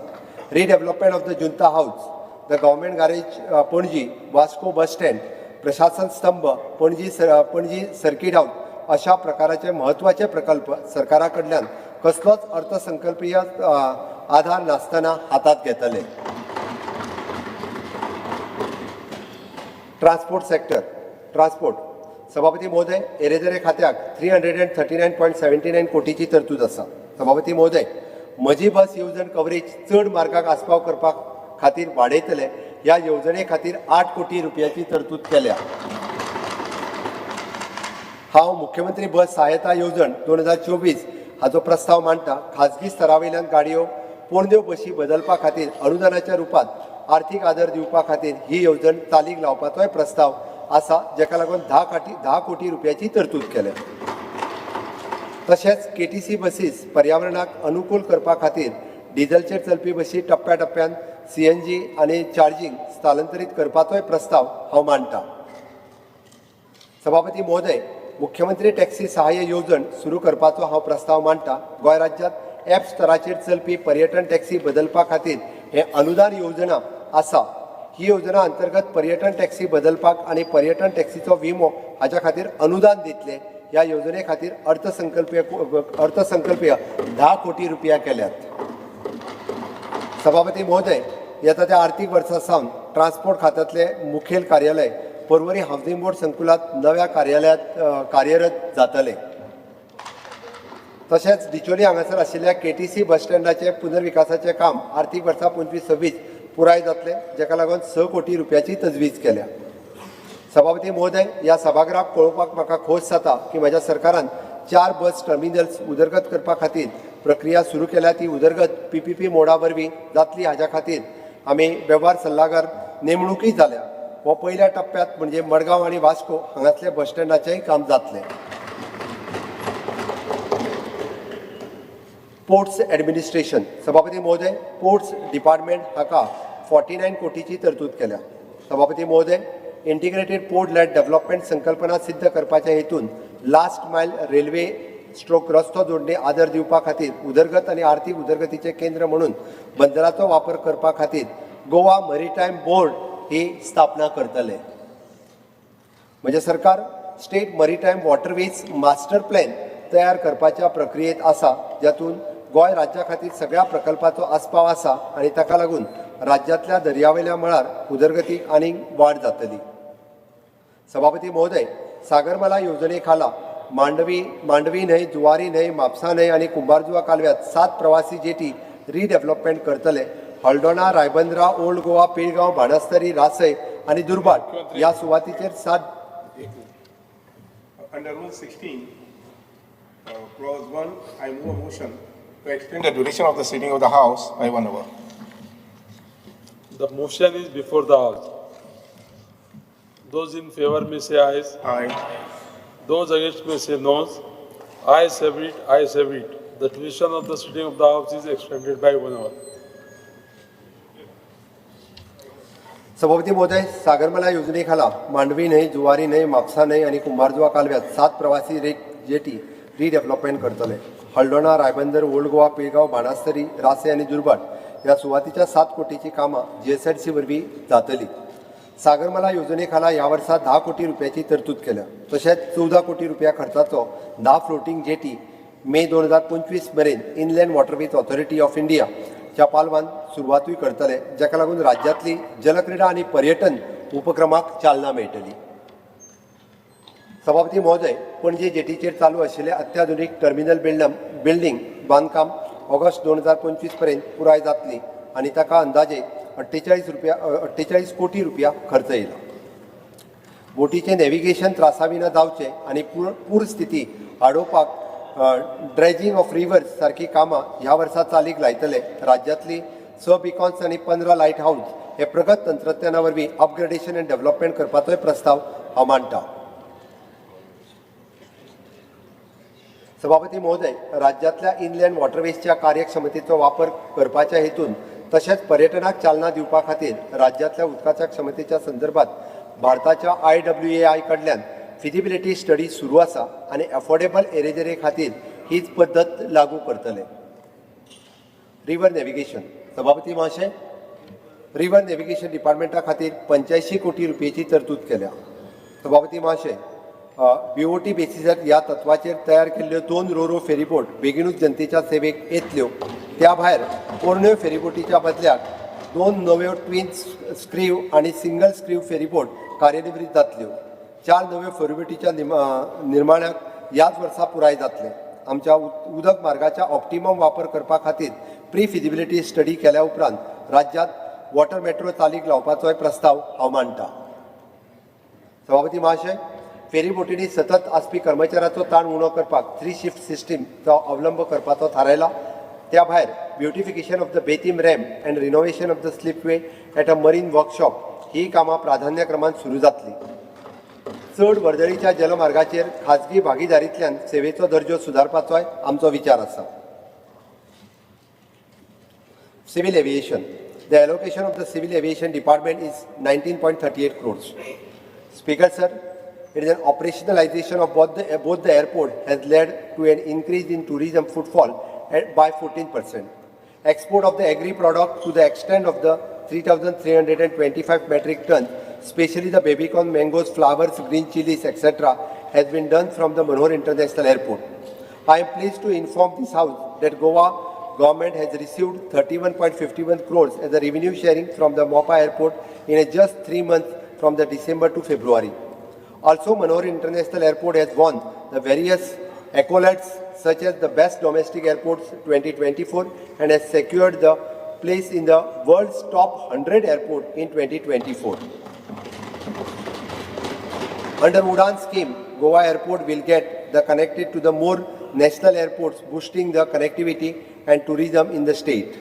Redevelopment of the Junta house, the government garage Panaji, Vasco bus stand, प्रशासन स्तंभ, पणजी सर्किट हाऊस अशा प्रकाराचे महत्वाचे प्रकल्प सरकारा कडल्यान कसलोच अर्थसंकल्पीय आधार नासतना हातात घेतले. Transport sector. ट्रान्सपोर्ट. सभापती महोदय, येरेदारी खात्याक 339.79 कोटीची तरतूद आसा. सभापती महोदय, म्हजी बस येवजण कव्हरेज चड मार्गाक आस्पाव करपा खातीर वाडयतले. ह्या येवजणे खातीर 8 कोटी रुपयाची तरतूद केल्या. हांव मुख्यमंत्री बस सहायता येवजण 2024 हाचो प्रस्ताव मांडटा. खाजगी स्तरावयल्यान गाडयो पोरण्यो बशी बदलपा खातीर अनुदानाच्या रुपात आर्थीक आदार दिवपा खातीर ही येवजण चालीक लावपाचोय प्रस्ताव आसा, जेका लागून 10 कोटी रुपयाची तरतूद केल्या. तशेंच KTC बसीस पर्यावरणाक अनुकूल करपा खातीर डिझेलचेर चलपी बसी टप्प्याटप्प्यान CNG आनी चार्जिंग स्थलांतरीत करपाचोय प्रस्ताव हांव मांडटा. सभापती महोदय, मुख्यमंत्री टॅक्सी सहाय्य येवजण सुरू करपाचो हांव प्रस्ताव मांडटा. गोंय राज्यांत ॲप स्तराचेर चलपी पर्यटन टॅक्सी बदलपा खातीर हे अनुदान येवजणा आसा. ही येवजणा अंतर्गत पर्यटन टॅक्सी बदलपाक आनी पर्यटन टॅक्सीचो विमो हाच्या खातीर अनुदान दितले. ह्या येवजणे खातीर अर्थसंकल्पीय 10 कोटी रुपया केल्यात. सभापती महोदय, येता त्या आर्थीक वर्सा सावन ट्रान्सपोर्ट खात्यांतले मुखेल कार्यालय पर्वरी हावसिंग बोर्ड संकुलात नव्या कार्यालयात कार्यरत जातले. तशेंच डिचोली हांगासर आशिल्ल्या KTC बस स्टँडाचे पुनर्विकासाचे काम आर्थीक वर्सा 25-26 पुराय जातले, जेका लागून 6 कोटी रुपयाची तजवीज केल्या. सभापती महोदय, ह्या सभागृहाक कळोवपाक म्हाका खोस जाता की म्हज्या सरकारान 4 बस टर्मिनल्स उदरगत करपा खातीर प्रक्रिया सुरू केल्या. ती उदरगत PPP मोडा वरवीं जातली हाच्या खातीर आमी वेव्हार सल्लागार नेमणूकय जाल्या. हो पयल्या टप्प्यात म्हणजे मडगांव आनी वास्को हांगासल्या बस स्टँडाचेंय काम जातलें. Ports administration. सभापती महोदय, पोर्ट्स डिपार्टमेंट हाका 49 कोटीची तरतूद केल्या. सभापती महोदय, इंटिग्रेटेड पोर्ट लेड डेव्हलपमेंट संकल्पना सिद्ध करपाच्या हेतून लास्ट मायल रेल्वे स्ट्रोक रस्तो जोडणी आदर दिवपा खातीर उदरगत आनी आर्थीक उदरगतीचे केंद्र म्हणून बंदराचो वापर करपा खातीर गोवा मॅरिटायम बोर्ड ही स्थापना करतले. म्हणजे सरकार state maritime waterways master plan तयार करपाच्या प्रक्रियेत आसा, जातून गोंय राज्या खातीर सगळ्या प्रकल्पाचो आस्पाव आसा आनी ताका लागून राज्यांतल्या दर्यावेल्या मळार उदरगतीक आनीक वाड जातली. सभापती महोदय, सागरमाला येवजणे खाला मांडवी न्हंय, जुवारी न्हंय, म्हापसा न्हंय आनी कुंभारजुवा कालव्यात 7 प्रवासी जेटी रिडेव्हलपमेंट करतले. हळदोणा, रायबंद्रा, ओल्ड गोवा, पिळगांव, बाणस्तारी, रासय आनी दुर्बाट ह्या सुवातीचेर 7. Under Rule 16, Clause 1, I move a motion to extend the duration of the sitting of the House by 1 hour. The motion is before the House. Those in favor may say ayes. Aye. Those against may say noes. Ayes have it, ayes have it. The duration of the sitting of the House is extended by 1 hour. सभापती महोदय, सागरमाला योजने खाला मांडवी न्हंय, जुवारी न्हंय, म्हापसा न्हंय आनी कुंभारजुवा कालव्यात 7 प्रवासी jetty redevelopment करतले. हळदोणा, रायबंदर, ओल्ड गोवा, पिळगांव, बाणास्तरी, रासे आनी दुर्बाट ह्या सुवातीच्या 7 कोटीची कामां GSRC वरवीं जातली. सागरमाला योजने खाला ह्या वर्सा 10 कोटी रुपयाची तरतूद केल्या. तशेंच 14 कोटी रुपया खर्चाचो 10 फ्लोटिंग जेटी मे 2025 मेरेन inland waterways authority of India च्या पालवान सुरवातूय करतले, जाका लागून राज्यांतली जलक्रीडा आनी पर्यटन उपक्रमाक चालना मेळटली. सभापती महोदय, पणजे जेटीचेर चालू आशिल्ले अत्याधुनीक टर्मिनल बिल्डींग बांदकाम ऑगस्ट 2025 पर्यंत पुराय जातली आनी ताका अंदाजे 48 कोटी रुपया खर्च येयला. बोटीचें नॅव्हिगेशन त्रासाविना जावचें आनी पूर स्थिती आडोवपाक ड्रेजिंग ऑफ रिवर्स सारखी कामां ह्या वर्सा चालीक लायतले. राज्यांतली 6 बिकॉन्स आनी 15 लायट हाऊस हे प्रगत तंत्रज्ञाना वरवीं अपग्रेडेशन आनी डेव्हलपमेंट करपाचोय प्रस्ताव हांव मांडटा. सभापती महोदय, राज्यांतल्या इनलँड वॉटरवेजच्या कार्यक्षमतेचो वापर करपाच्या हेतून तशेंच पर्यटनाक चालना दिवपा खातीर राज्यांतल्या उदकाच्या क्षमतेच्या संदर्भात भारताच्या IWAI कडल्यान फिजिबिलिटी स्टडी सुरू आसा आनी अफोर्डेबल एरेजरे खातीर हीच पद्दत लागू करतले. River navigation. सभापती महाशय, रिव्हर नॅव्हिगेशन डिपार्टमेंटा खातीर 85 कोटी रुपयाची तरतूद केल्या. सभापती महाशय, BOT बेसिसार ह्या तत्वाचेर तयार केल्ल्यो 2 रो फेरीबोट बेगीनूच जनतेच्या सेवेक येतल्यो. त्या भायर पोरण्यो फेरीबोटीच्या बदल्याक 2 नव्यो ट्विन स्क्रीव आनी सिंगल स्क्रीव फेरीबोट कार्यान्वित जातल्यो. 4 नव्यो फेरीबोटीच्या निर्माणाक ह्याच वर्सा पुराय जातले. आमच्या उदक मार्गाच्या ऑप्टिमम वापर करपा खातीर प्री फिजिबिलिटी स्टडी केल्या उपरांत राज्यांत वॉटर मेट्रो चालीक लावपाचोय प्रस्ताव हांव मांडटा. सभापती महाशय, फेरीबोटींनी सतत आसपी कर्मचाऱ्याचो ताण उणो करपाक 3 शिफ्ट सिस्टीमचो अवलंब करपाचो थारायला. त्या भायर beautification of the Betim ramp and renovation of the slipway at a marine workshop ही कामां प्राधान्यक्रमान सुरू जातली. चड वर्दळीच्या जलमार्गाचेर खाजगी भागीदारींतल्यान सेवेचो दर्जो सुदारपाचोय आमचो विचार आसा. Civil aviation. The allocation of the civil aviation department is 19.38 crores. Speaker sir, it is an operationalization of both the airport has led to an increase in tourism footfall by 14%. Export of the agri product to the extent of the 3,325 metric tons, especially the baby corn, mangoes, flowers, green chilies, etc., has been done from the Manohar International Airport. I am pleased to inform this House that Goa government has received 31.51 crores as a revenue sharing from the Mopa Airport in just 3 months from the December to February. Also, Manohar International Airport has won the various accolades such as the Best Domestic Airports 2024 and has secured the place in the world's top 100 airport in 2024. Under Udan scheme, Goa Airport will get the connected to the more national airports, boosting the connectivity and tourism in the state.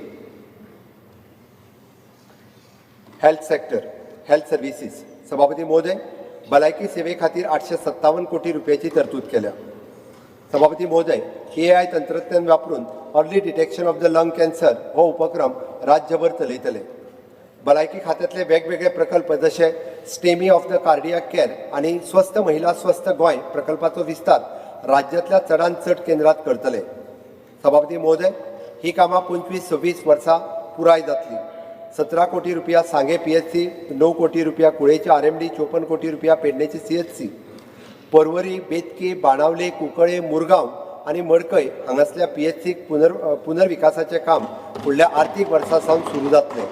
Health sector, health services. सभापती महोदय, भलायकी सेवे खातीर 857 कोटी रुपयाची तरतूद केल्या. सभापती महोदय, AI तंत्रज्ञान वापरून early detection of the lung cancer हो उपक्रम राज्यभर चलयतले. भलायकी खात्यातले वेगवेगळे प्रकल्प जसे STEMI of the cardiac care आणि स्वस्थ महिला स्वस्थ गोंय प्रकल्पाचो विस्तार राज्यातल्या चडांत चड केंद्रात करतले. सभापती महोदय, ही कामां 25-26 वर्सां पुराय जातली. 17 कोटी रुपया सांगे PHC, 9 कोटी रुपया कुळेचे RMD, 54 कोटी रुपया पेडणेचे CHC, पर्वरी, बेतकी, बाणावले, कुंकळे, मुरगांव आणि मडकय हांगासल्या PHC पुनर्विकासाचे काम फुडल्या आर्थीक वर्सा सावन सुरू जातले.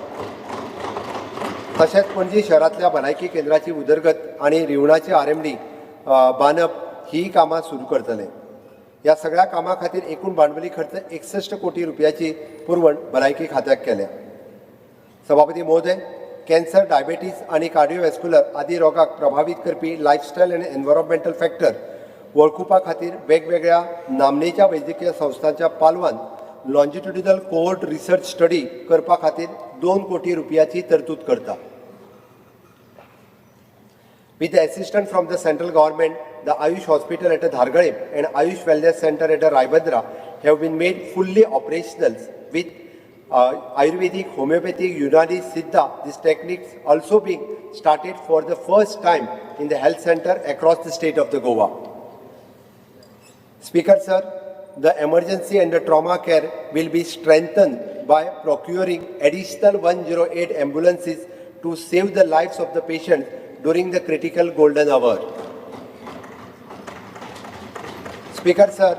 तशेंच पणजी शहरातल्या भलायकी केंद्राची उदरगत आणि रिवणाचे RMD बांदप ही कामां सुरू करतले. ह्या सगळ्या कामां खातीर एकूण भांडवली खर्च 61 कोटी रुपयाची पुरवण भलायकी खात्याक केल्या. सभापती महोदय, कॅन्सर, डायबेटीस आणि कार्डिओवॅस्क्युलर आदी रोगाक प्रभावित करपी लायफस्टायल आनी एनवायरमेंटल फॅक्टर वळखुपा खातीर वेगवेगळ्या नामनेच्या वैजकीय संस्थांच्या पालवान लॉन्जिट्युडिनल कोहोर्ट रिसर्च स्टडी करपा खातीर 2 कोटी रुपयाची तरतूद करता. With the assistance from the central government, the Ayush Hospital at Dhargalim and Ayush Wellness Center at Raibadra have been made fully operational with Ayurvedic, homeopathic, Unani, Siddha. These techniques also being started for the first time in the health center across the state of the Goa. Speaker sir, the emergency and the trauma care will be strengthened by procuring additional 108 ambulances to save the lives of the patients during the critical golden hour. Speaker sir,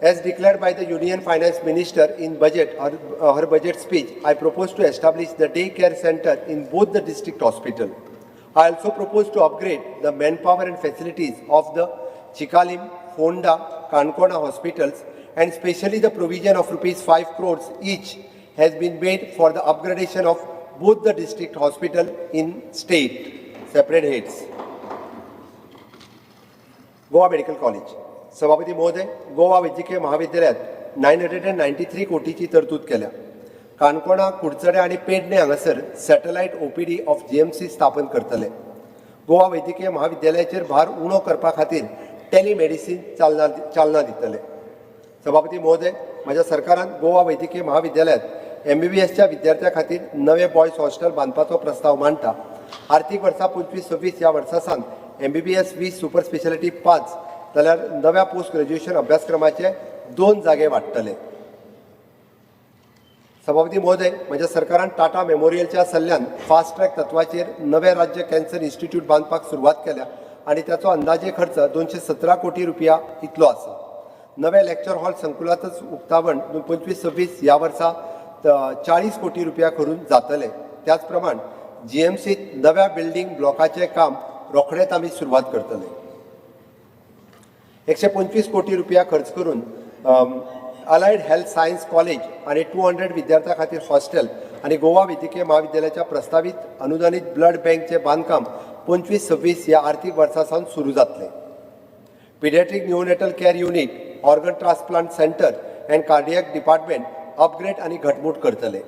as declared by the Union Finance Minister in her budget speech, I propose to establish the daycare center in both the district hospital. I also propose to upgrade the manpower and facilities of the Chikalim, Fonda, Kankona hospitals, and especially the provision of rupees 5 crores each has been made for the upgradation of both the district hospital in state. Separate heads. Goa medical college. सभापती महोदय, गोवा वैद्यकीय महाविद्यालयात 993 कोटीची तरतूद केल्या. काणकोणा, कुडचडे आणि पेडणे हांगासर सॅटेलायट OPD ऑफ GMC स्थापन करतले. गोवा वैद्यकीय महाविद्यालयाचेर भार उणो करपा खातीर टेलिमेडिसिन चालना दितले. सभापती महोदय, माझ्या सरकारान गोवा वैद्यकीय महाविद्यालयात MBBSच्या विद्यार्थ्यां खातीर नवे बॉयज हॉस्टेल बांदपाचो प्रस्ताव मांडटा. आर्थीक वर्सा 25-26 ह्या वर्सा सावन MBBS 20 सुपर स्पेशालिटी 5 जाल्यार नव्या पोस्ट ग्रॅज्युएशन अभ्यासक्रमाचे 2 जागे वाडटले. सभापती महोदय, माझ्या सरकारान टाटा मेमोरियलच्या सल्ल्यान फास्ट ट्रॅक तत्वाचेर नवे राज्य कॅन्सर इन्स्टिट्यूट बांदपाक सुरवात केल्या आणि त्याचो अंदाजे खर्च 217 कोटी रुपया इतलो आसा. नवे लेक्चर हॉल संकुलातच उक्तावण 25-26 ह्या वर्सा 40 कोटी रुपया करून जातले. त्याच प्रमाण GMCत नव्या बिल्डिंग ब्लॉकाचे काम रोखडेच आमी सुरवात करतले. 125 कोटी रुपया खर्च करून अलायड हेल्थ सायन्स कॉलेज आणि 200 विद्यार्थ्यां खातीर हॉस्टेल आणि गोवा वैद्यकीय महाविद्यालयाच्या प्रस्तावित अनुदानित ब्लड बँकचे बांदकाम 25-26 ह्या आर्थीक वर्सा सावन सुरू जातले. Paediatric neonatal care unit, organ transplant centre and cardiac department upgrade आणि घटमूट करतले.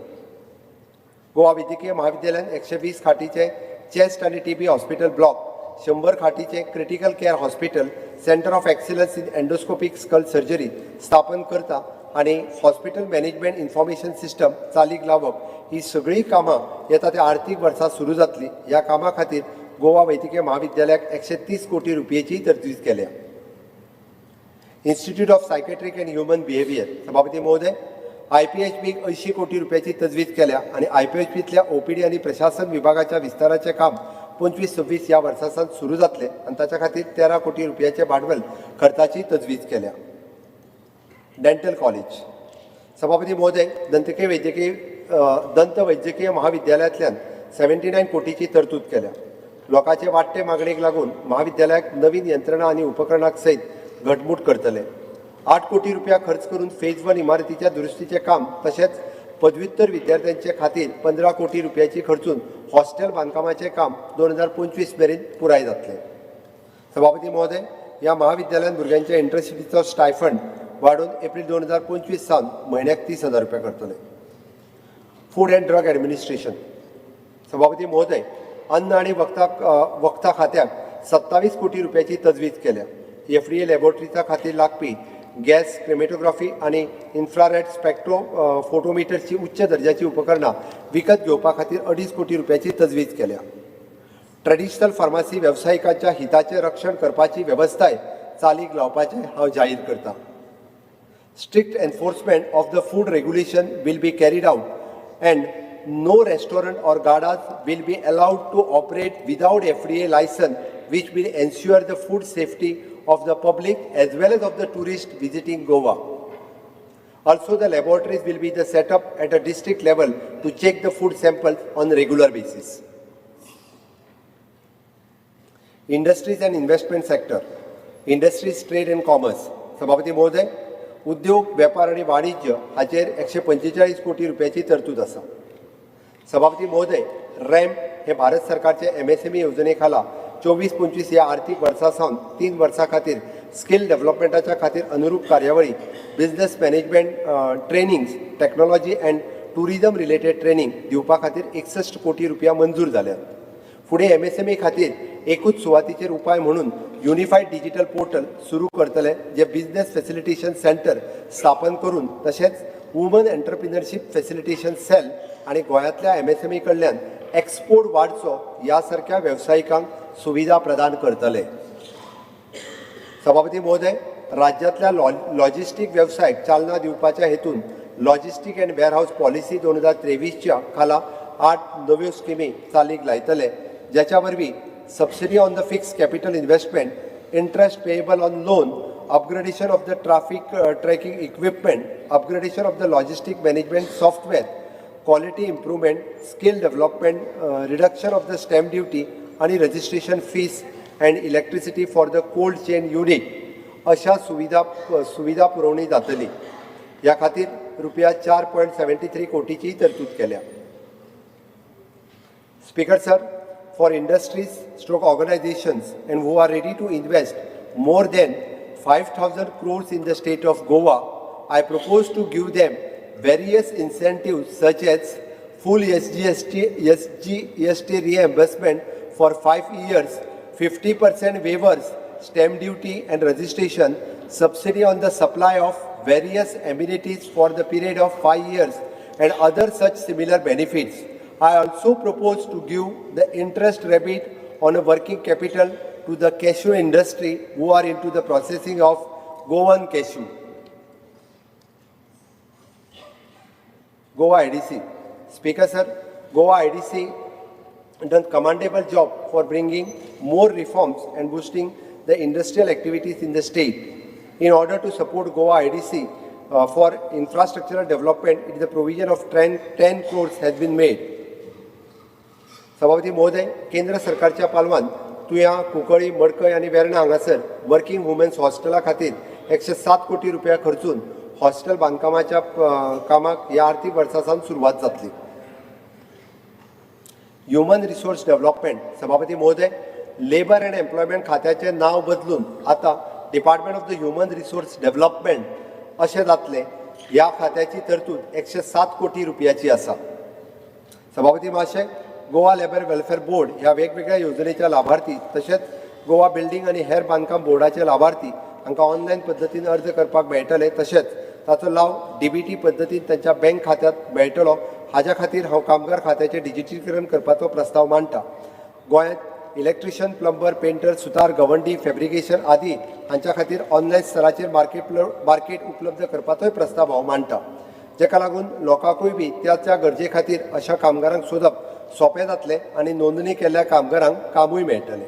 गोवा वैद्यकीय महाविद्यालयान 120 खाटीचे चेस्ट आणि TB हॉस्पिटल ब्लॉक, 100 खाटीचे critical care hospital, centre of excellence in endoscopic skull surgery स्थापन करता आणि हॉस्पिटल मॅनेजमेंट इन्फॉर्मेशन सिस्टम चालीक लावप ही सगळी कामां येता त्या आर्थीक वर्सा सुरू जातली. ह्या कामां खातीर गोवा वैद्यकीय महाविद्यालयाक 130 कोटी रुपयाची तरतूद केल्या. Institute of psychiatric and human behaviour. सभापती महोदय, IPHB 80 कोटी रुपयाची तजवीज केल्या आणि IPHBतल्या OPD आणि प्रशासन विभागाच्या विस्ताराचे काम 25-26 ह्या वर्सा सावन सुरू जातले आणि ताच्या खातीर 13 कोटी रुपयाचे भांडवल खर्चाची तजवीज केल्या. Dental college. सभापती महोदय, दंत वैद्यकीय महाविद्यालयातल्यान 79 कोटीची तरतूद केल्या. लोकांचे वाडटे मागणेक लागून महाविद्यालयाक नवीन यंत्रणा आणि उपकरणांक सयत घटमूट करतले. 8 कोटी रुपया खर्च करून फेज 1 इमारतीच्या दुरुस्तीचे काम तशेंच पदव्युत्तर विद्यार्थ्यांचे खातीर 15 कोटी रुपयाची खर्चून हॉस्टेल बांदकामाचें काम 2025 मेरेन पुराय जातलें. सभापती महोदय, ह्या महाविद्यालयान भुरग्यांच्या इंटरसिटीचो स्टायफंड वाडोवन एप्रिल 2025 सावन म्हयन्याक 30,000 रुपया करतले. Food and drug administration. सभापती महोदय, अन्न आणि वखदा खात्याक 27 कोटी रुपयाची तजवीज केल्या. FDA लॅबोरेटरीच्या खातीर लागपी गॅस क्रेमेटोग्राफी आणि इन्फ्रारेड स्पेक्ट्रो फोटोमिटरची उच्च दर्जाची उपकरणां विकत घेवपा खातीर 2.5 कोटी रुपयाची तजवीज केल्या. ट्रेडिशनल फार्मासी वेवसायिकांच्या हिताचें रक्षण करपाची वेवस्थाय चालीक लावपाचें हांव जाहीर करतां. Strict enforcement of the food regulation will be carried out and no restaurant or gadas will be allowed to operate without FDA license, which will ensure the food safety of the public as well as of the tourists visiting Goa. Also, the laboratories will be set up at a district level to check the food samples on a regular basis. Industries and investment sector. Industries, trade and commerce. सभापती महोदय, उद्योग, व्यापार आणि वाणिज्य हाचेर 145 कोटी रुपयाची तरतूद आसा. सभापती महोदय, रॅम्प हे भारत सरकारचे MSME योजने खाला 24-25 ह्या आर्थीक वर्सा सावन 3 वर्सां खातीर स्किल डेव्हलपमेंटाच्या खातीर अनुरूप कार्यावळी, business management trainings, technology and tourism related training दिवपा खातीर 61 कोटी रुपया मंजूर जाल्यात. फुडें MSME खातीर एकूच सुवातीचेर उपाय म्हणून युनिफायड डिजिटल पोर्टल सुरू करतले, जे बिझनेस फॅसिलिटेशन सेंटर स्थापन करून तशेंच वुमन एंटरप्रिनरशिप फॅसिलिटेशन सेल आणि गोंयांतल्या MSME कडल्यान एक्सपोर्ट वाडचो ह्या सारक्या वेवसायिकांक सुविधा प्रदान करतले. सभापती महोदय, राज्यांतल्या लॉजिस्टीक वेवसायाक चालना दिवपाच्या हेतून लॉजिस्टीक अँड वेअरहाऊस पॉलिसी 2023च्या खाला 8 नव्यो स्किमी चालीक लायतले, ज्याच्या वरवीं subsidy on the fixed capital investment, interest payable on loan, upgradation of the traffic tracking equipment, upgradation of the logistic management software, quality improvement, skill development, reduction of the stamp duty आणि registration fees and electricity for the cold chain unit अशा सुविधा पुरवणी जातली. ह्या खातीर रुपया 4.73 कोटीची तरतूद केल्या. Speaker sir, for industries stroke organizations and who are ready to invest more than 5,000 crores in the state of Goa, I propose to give them various incentives such as full SGST reimbursement for 5 years, 50% waivers, stamp duty and registration, subsidy on the supply of various amenities for the period of 5 years and other such similar benefits. I also propose to give the interest rebate on a working capital to the cashew industry who are into the processing of Goan cashew. Goa IDC. Speaker sir, Goa IDC done commendable job for bringing more reforms and boosting the industrial activities in the state. In order to support Goa IDC for infrastructural development, the provision of 10 crores has been made. सभापती महोदय, केंद्र सरकारच्या पालवान तुया, कुंकळी, मडकय आणि वेर्णा हांगासर working women's हॉस्टेला खातीर 107 कोटी रुपया खर्चून हॉस्टेल बांदकामाच्या कामाक ह्या आर्थीक वर्सा सावन सुरवात जातली. Human resource development. सभापती महोदय, लेबर अँड एम्प्लॉयमेंट खात्याचे नाव बदलून आता department of the human resource development अशें जातलें. ह्या खात्याची तरतूद 107 कोटी रुपयाची आसा. सभापती महाशय, गोवा लेबर वेलफेअर बोर्ड ह्या वेगवेगळ्या योजनेच्या लाभार्थी तसेच गोवा बिल्डिंग आणि हेर बांदकाम बोर्डाचे लाभार्थी हांकां ऑनलायन पद्दतीन अर्ज करपाक मेळटले. तशेंच ताचो लाव DBT पद्दतीन त्यांच्या बँक खात्यांत मेळटलो. हाच्या खातीर हांव कामगार खात्याचें डिजिटलीकरण करपाचो प्रस्ताव मांडटा. गोंयांत इलेक्ट्रिशियन, प्लंबर, पेंटर, सुतार, गवंडी, फॅब्रिकेशन आदी हांच्या खातीर ऑनलायन स्तराचेर मार्केट उपलब्ध करपाचोय प्रस्ताव हांव मांडटा, जेका लागून लोकांकूय बी त्या गरजे खातीर अशा कामगारांक सोदप सोपें जातलें आणि नोंदणी केल्ल्या कामगारांक कामूय मेळटलें.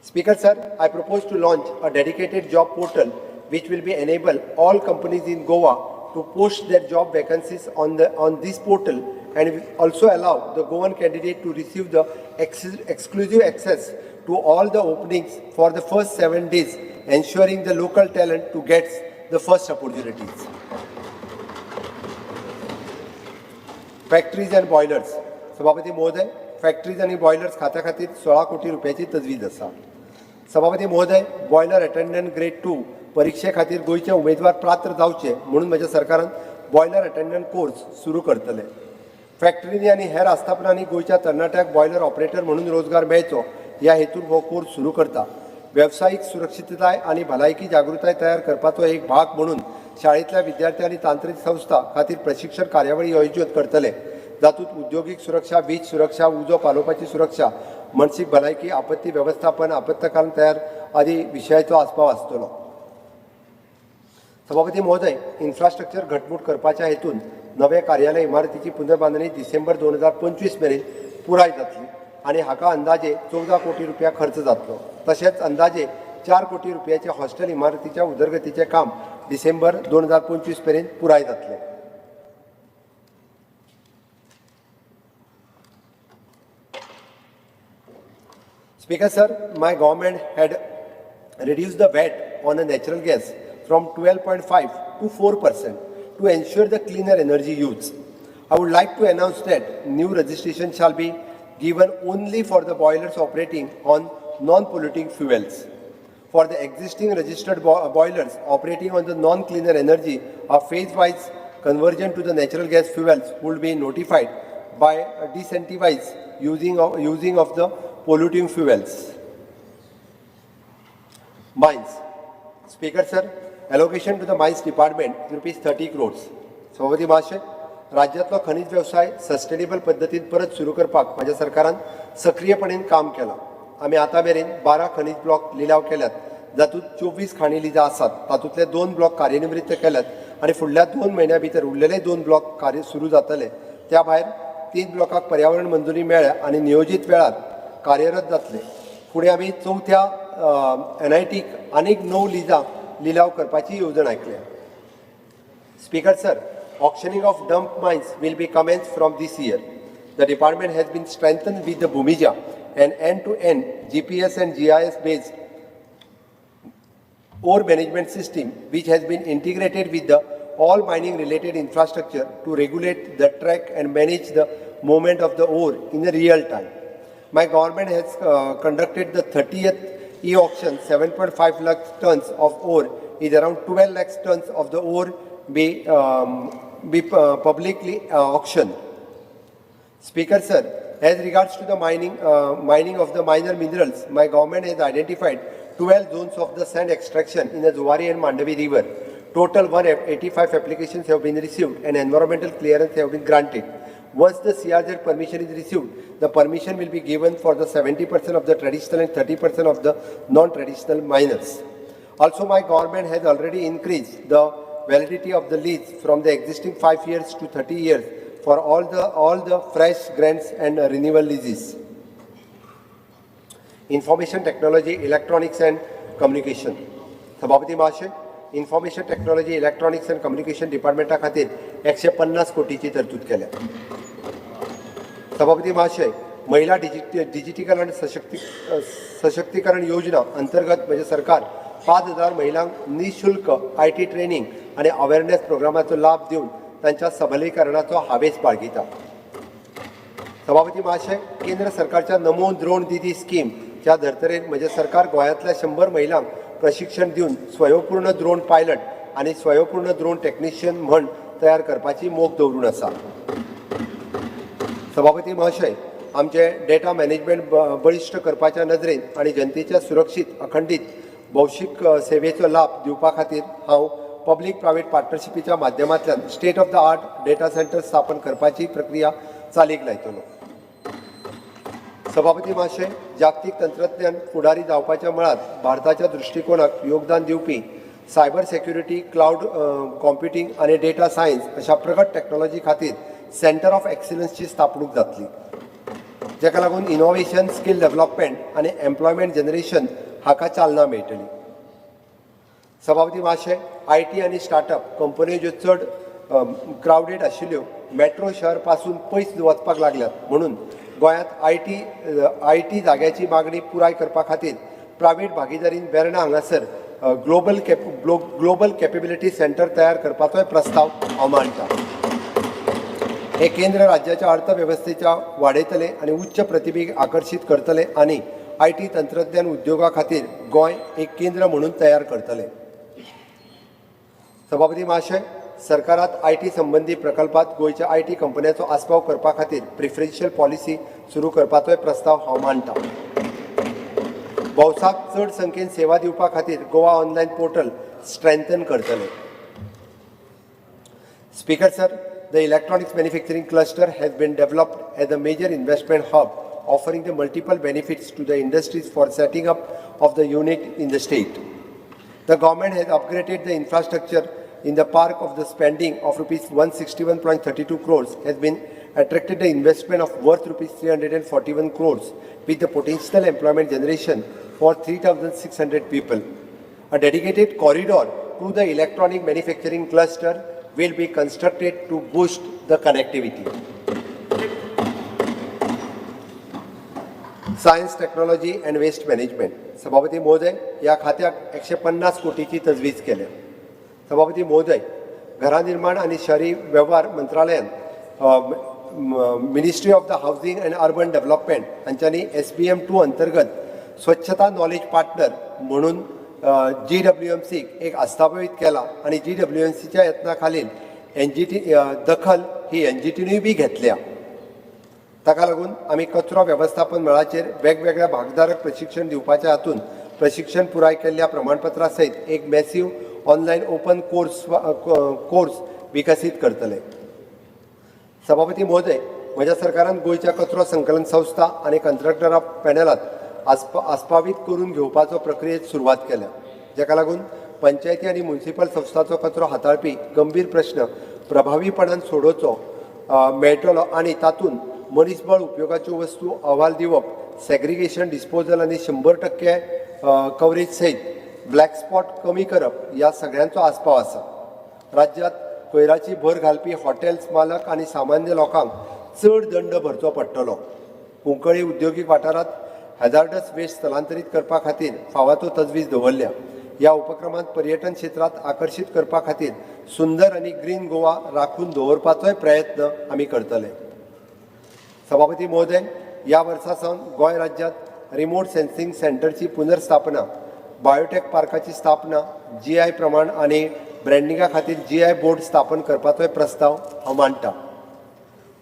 Speaker sir, I propose to launch a dedicated job portal which will be enable all companies in Goa to post their job vacancies on this portal and will also allow the Goan candidate to receive the exclusive access to all the openings for the first 7 days, ensuring the local talent to get the first opportunities. Factories and boilers. सभापती महोदय, factories आणि boilers खात्या खातीर 16 कोटी रुपयाची तजवीज आसा. सभापती महोदय, बॉयलर अटेंडंट ग्रेड 2 परीक्षे खातीर गोंयचे उमेदवार पात्र जावचे म्हणून म्हज्या सरकारान बॉयलर अटेंडंट कोर्स सुरू करतले. फॅक्टरींनी आनी हेर आस्थापनांनी गोंयच्या तरणाट्याक बॉयलर ऑपरेटर म्हणून रोजगार मेळचो ह्या हेतून हो कोर्स सुरू करता. वेवसायीक सुरक्षितताय आनी भलायकी जागृताय तयार करपाचो एक भाग म्हणून शाळेंतल्या विद्यार्थी आनी तांत्रीक संस्था खातीर प्रशिक्षण कार्यावळी आयोजीत करतले. जातूंत उद्योगीक सुरक्षा, वीज सुरक्षा, उजो पालोवपाची सुरक्षा, मानसीक भलायकी, आपत्ती वेवस्थापन, आपत्कालीन तयार आदी विशयाचो आस्पाव आसतलो. सभापती महोदय, इन्फ्रास्ट्रक्चर घटमूट करपाच्या हेतून नवे कार्यालय इमारतीची पुनर्बांधणी डिसेंबर 2025 मेरेन पुराय जातली आनी हाका अंदाजे 14 कोटी रुपया खर्च जातलो. तशेंच अंदाजे 4 कोटी रुपयाचे हॉस्टेल इमारतीच्या उदरगतीचे काम डिसेंबर 2025 मेरेन पुराय जातले. Speaker sir, my government had reduced the VAT on a natural gas from 12.5 to 4% to ensure the cleaner energy use. I would like to announce that new registration shall be given only for the boilers operating on non-polluting fuels. For the existing registered boilers operating on the non-cleaner energy, a phase-wise conversion to the natural gas fuels would be notified by disincentivize using of the polluting fuels. Mines. Speaker sir, allocation to the mines department rupees 30 crores. सभापती महाशय, राज्यातलो खनिज व्यवसाय sustainable पद्धतीन परत सुरू करपाक माझ्या सरकारान सक्रियपणेन काम केलां. आमी आतां मेरेन 12 खनिज ब्लॉक लिलाव केल्यात, जातूंत 24 खाणी लिजा आसात. तातूंतले 2 ब्लॉक कार्यान्वित केल्यात आनी फुडल्या 2 म्हयन्यां भितर उरलेले 2 ब्लॉक कार्य सुरू जातले. त्या भायर 3 ब्लॉकाक पर्यावरण मंजुरी मेळ्ळ्या आनी नियोजीत वेळार कार्यरत जातले. फुडें आमी 4थ्या NITक आनीक 9 लिजा लिलाव करपाची येवजण आयकल्या. Speaker sir, auctioning of dump mines will be commenced from this year. The department has been strengthened with the Bhumija, an end-to-end GPS and GIS-based ore management system which has been integrated with the all mining-related infrastructure to regulate the track and manage the movement of the ore in the real time. My government has conducted the 30th e-auction. 7.5 lakh tons of ore is around 12 lakh tons of the ore be publicly auctioned. Speaker sir, as regards to the mining of the minor minerals, my government has identified 12 zones of the sand extraction in the Zuari and Mandavi river. Total 185 applications have been received and environmental clearance have been granted. Once the CRZ permission is received, the permission will be given for the 70% of the traditional and 30% of the non-traditional miners. Also, my government has already increased the validity of the lease from the existing 5 years to 30 years for all the fresh grants and renewal leases. Information technology, electronics and communication. सभापती महाशय, information technology, electronics and communication डिपार्टमेंटा खातीर 150 कोटीची तरतूद केल्या. सभापती महाशय, महिला डिजिटीकरण सशक्तीकरण योजना अंतर्गत म्हणजे सरकार 5,000 महिलांक निशुल्क IT ट्रेनिंग आणि अवेअरनेस प्रोग्रामाचो लाभ दिवन तांच्या सबलीकरणाचो हावेस बाळगिता. सभापती महाशय, केंद्र सरकारच्या नमो ड्रोन दीदी स्कीमच्या धर्तरेन म्हणजे सरकार गोंयांतल्या 100 महिलांक प्रशिक्षण दिवन स्वयंपूर्ण ड्रोन पायलट आणि स्वयंपूर्ण ड्रोन टेक्निशियन म्हण तयार करपाची मोख दवरून आसा. सभापती महाशय, आमचे डेटा मॅनेजमेंट बळिश्ट करपाच्या नदरेन आणि जनतेच्या सुरक्षीत अखंडित भौशीक सेवेचो लाभ दिवपा खातीर हांव पब्लीक प्रायवेट पार्टनरशिपीच्या माध्यमांतल्यान state of the art data centre स्थापन करपाची प्रक्रिया चालीक लायतलो. सभापती महाशय, जागतीक तंत्रज्ञान फुडारी जावपाच्या मळार भारताच्या दृष्टिकोनाक योगदान दिवपी सायबर सेक्युरिटी, क्लाउड कॉम्प्युटिंग आणि डेटा सायन्स अशा प्रगत टेक्नॉलॉजी खातीर सेंटर ऑफ एक्सिलन्सची स्थापणूक जातली, जेका लागून इनोव्हेशन, स्किल डेव्हलपमेंट आणि एम्प्लॉयमेंट जनरेशन हाका चालना मेळटली. सभापती महाशय, IT आनी स्टार्टअप कंपन्यो ज्यो चड क्रावडेड आशिल्ल्यो मेट्रो शहर पासून पयस वचपाक लागल्यात म्हणून गोंयांत IT जाग्याची मागणी पुराय करपा खातीर प्रायवेट भागीदारीन वेर्णा हांगासर ग्लोबल कॅपेबिलिटी सेंटर तयार करपाचोय प्रस्ताव हांव मांडटा. हे केंद्र राज्याच्या अर्थव्यवस्थेच्या वाडयतले आणि उच्च प्रतिभेक आकर्षित करतले आणि IT तंत्रज्ञान उद्योगा खातीर गोंय एक केंद्र म्हणून तयार करतले. सभापती महाशय, सरकारात IT संबंधी प्रकल्पात गोयच्या IT कंपन्यांचो आस्पाव करपा खातीर प्रिफरन्शियल पॉलिसी सुरू करपाचोय प्रस्ताव हांव मांडटां. भौसाक चड संख्येन सेवा दिवपा खातीर गोवा ऑनलायन पोर्टल स्ट्रेंथन करतले. Speaker sir, the electronics manufacturing cluster has been developed as a major investment hub, offering the multiple benefits to the industries for setting up of the unit in the state. The government has upgraded the infrastructure in the park of the spending of rupees 161.32 crores has been attracted the investment of worth rupees 341 crores with the potential employment generation for 3,600 people. A dedicated corridor to the electronic manufacturing cluster will be constructed to boost the connectivity. Science, technology and waste management. सभापती महोदय, या खात्याक 150 कोटीची तजवीज केल्या. सभापती महोदय, गृहनिर्माण आणि शहरी व्यवहार मंत्रालयान ministry of the housing and urban development हांच्यांनी SBM2 अंतर्गत स्वच्छता नॉलेज पार्टनर म्हणून GWMC एक आस्थापित केला आणि GWMCच्या यत्ना खालील दखल ही NGTनूय बी घेतल्या. ताका लागून आमी कचरो वेवस्थापन मेळाचेर वेगवेगळ्या भागधारक प्रशिक्षण दिवपाच्या हातून प्रशिक्षण पुराय केल्ल्या प्रमाणपत्रा सयत एक मॅसिव ऑनलायन ओपन कोर्स विकसीत करतले. सभापती महोदय, म्हज्या सरकारान गोंयच्या कचरो संकलन संस्था आणि कंत्राटदारा पॅनलात आस्पावीत करून घेवपाचो प्रक्रियेत सुरवात केल्या, जाका लागून पंचायती आणि म्युनिसिपल संस्थांचो कचरो हाताळपी गंभीर प्रश्न प्रभावीपणान सोडोवचो मेळटलो आणि तातूंत मनीसबळ उपयोगाच्यो वस्तू अहवाल दिवप, सेग्रिगेशन, डिस्पोजल आणि 100% कवरेज सयत ब्लॅक स्पॉट कमी करप ह्या सगळ्यांचो आस्पाव आसा. राज्यांत कोयराची भर घालपी हॉटेल्स मालक आणि सामान्य लोकांक चड दंड भरचो पडटलो. कुंकळी उद्योगीक वाठारांत हॅझार्डस वेस्ट स्थलांतरीत करपा खातीर फावो तो तजवीज दवरल्या. ह्या उपक्रमांत पर्यटन क्षेत्रांत आकर्षित करपा खातीर सुंदर आणि ग्रीन गोवा राखून दवरपाचोय प्रयत्न आमी करतले. सभापती महोदय, ह्या वर्सा सावन गोंय राज्यांत रिमोट सेन्सिंग सेंटरची पुनर्स्थापना, बायोटेक पार्काची स्थापना, GI प्रमाण आणि ब्रँडिंगा खातीर GI बोर्ड स्थापन करपाचोय प्रस्ताव हांव मांडटां.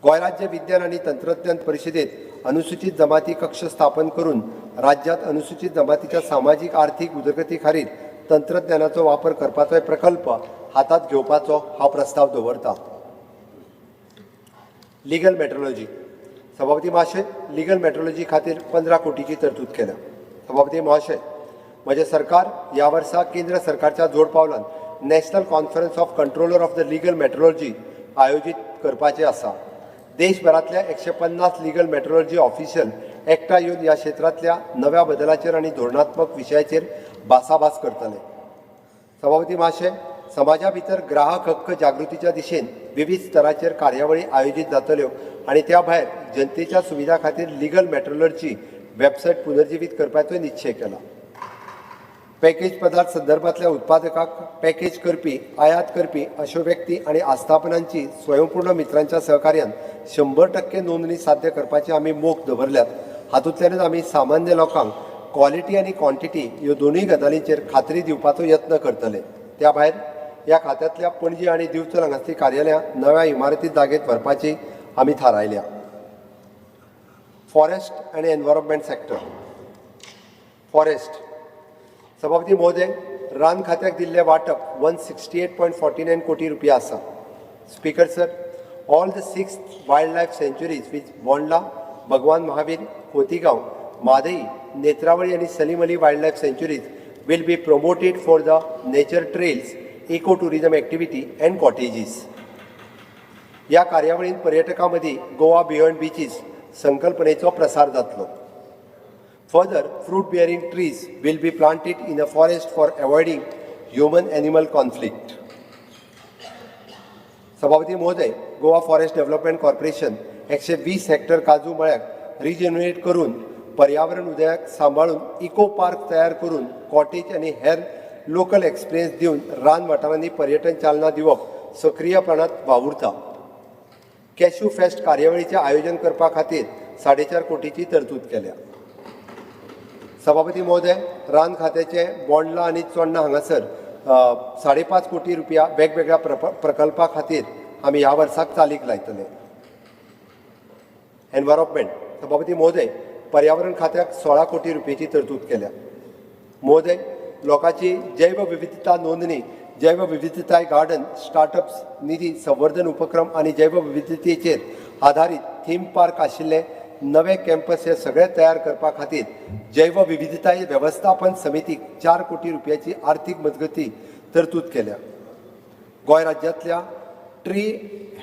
गोंय राज्य विज्ञान आणि तंत्रज्ञान परिशदेत अनुसूचित जमाती कक्ष स्थापन करून राज्यात अनुसूचित जमातीच्या सामाजिक आर्थिक उदरगती खातीर तंत्रज्ञानाचो वापर करपाचोय प्रकल्प हातात घेवपाचो हांव प्रस्ताव दवरतां. Legal metrology. सभापती महाशय, लिगल मेट्रोलॉजी खातीर 15 कोटीची तरतूद केल्या. सभापती महाशय, म्हजें सरकार ह्या वर्सा केंद्र सरकारच्या जोड पावलान national conference of controller of the legal metrology आयोजीत करपाचें आसा. देशभरातल्या 150 लिगल मेट्रोलॉजी ऑफिशियल एकठांय येवन ह्या क्षेत्रातल्या नव्या बदलाचेर आणि धोरणात्मक विशयाचेर भासाभास करतले. सभापती महाशय, समाजा भितर ग्राहक हक्क जागृतीच्या दिशेन विविध स्तराचेर कार्यावळी आयोजीत जातल्यो आणि त्या भायर जनतेच्या सुविधा खातीर लिगल मेट्रोलॉजी वेबसायट पुनर्जीवीत करपाचोय निश्चय केला. पॅकेज पदार्थ संदर्भातल्या उत्पादकांक पॅकेज करपी, आयात करपी अशो व्यक्ती आणि आस्थापनांची स्वयंपूर्ण मित्रांच्या सहकार्यान 100% नोंदणी साध्य करपाचे आमी मोख दवरल्यात. हातूंतल्यानच आमी सामान्य लोकांक क्वॉलिटी आणि क्वांटिटी ह्यो दोनूय गजालींचेर खात्री दिवपाचो यत्न करतले. त्या भायर ह्या खात्यांतल्या पणजी आणि दिवचल हांगासली कार्यालयां नव्या इमारती जागेत व्हरपाची आमी थारायल्या. Forest and environment sector. Forest. सभापती महोदय, रान खात्याक दिल्लें वांटप 168.49 कोटी रुपया आसा. Speaker sir, all the 6 wild life centuries which Bondla, भगवान महावीर, खोतीगांव, मादई, नेत्रावळी आणि Salim Ali wild life centuries will be promoted for the nature trails, eco-tourism activity and cottages. या कार्यावळीत पर्यटकांमदी गोवा बियॉन्ड बीचीस संकल्पनेचो प्रसार जातलो. Further, fruit-bearing trees will be planted in the forest for avoiding human-animal conflict. सभापती महोदय, Goa forest development corporation 120 hectare काजू मळ्याक रिजेन्युएट करून पर्यावरण उदयाक सांबाळून eco park तयार करून कॉटेज आणि हेर लोकल एक्सपिरियन्स दिवन रान वाठारांनी पर्यटन चालना दिवप सक्रियपणात वावुरता. कॅश्यू फेस्ट कार्यावळीचें आयोजन करपा खातीर 4.5 कोटीची तरतूद केल्या. सभापती महोदय, रान खात्याचे बोंडला आनी चोडणा हांगासर 5.5 कोटी रुपया वेगवेगळ्या प्रकल्पा खातीर आमी ह्या वर्साक चालीक लायतले. एनवायरमेंट सभापती महोदय, पर्यावरण खात्याक 16 कोटी रुपयाची तरतूद केल्या. महोदय, लोकांची जैव विविधता नोंदणी, जैव विविधताय गार्डन, स्टार्टअप्स निधी संवर्धन उपक्रम आनी जैव विविधतेचेर आधारीत थीम पार्क आशिल्ले नवे कॅम्पस हे सगळे तयार करपा खातीर जैव विविधताय वेवस्थापन समितीक 4 कोटी रुपयाची आर्थीक मजगती तरतूद केल्या. गोंय राज्यांतल्या ट्री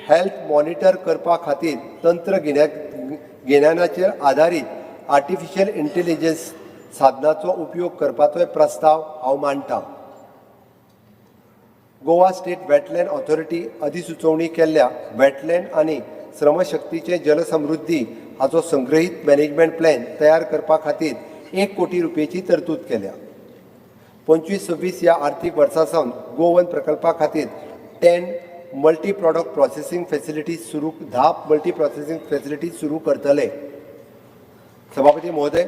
हेल्थ मॉनिटर करपा खातीर तंत्रगिन्यानाचेर आधारीत आर्टिफिशियल इंटेलिजन्स साधनाचो उपयोग करपाचोय प्रस्ताव हांव मांडटां. गोवा स्टेट वेटलँड ऑथॉरिटी अधिसुचोवणी केल्ल्या वेटलँड आनी श्रमशक्तीचे जलसमृद्धी हाचो संग्रहीत मॅनेजमेंट प्लॅन तयार करपा खातीर 1 कोटी रुपयाची तरतूद केल्या. 25-26 ह्या आर्थीक वर्सा सावन गोवन प्रकल्पा खातीर 10 multi product processing facilities 10 multi processing facilities सुरू करतले. सभापती महोदय,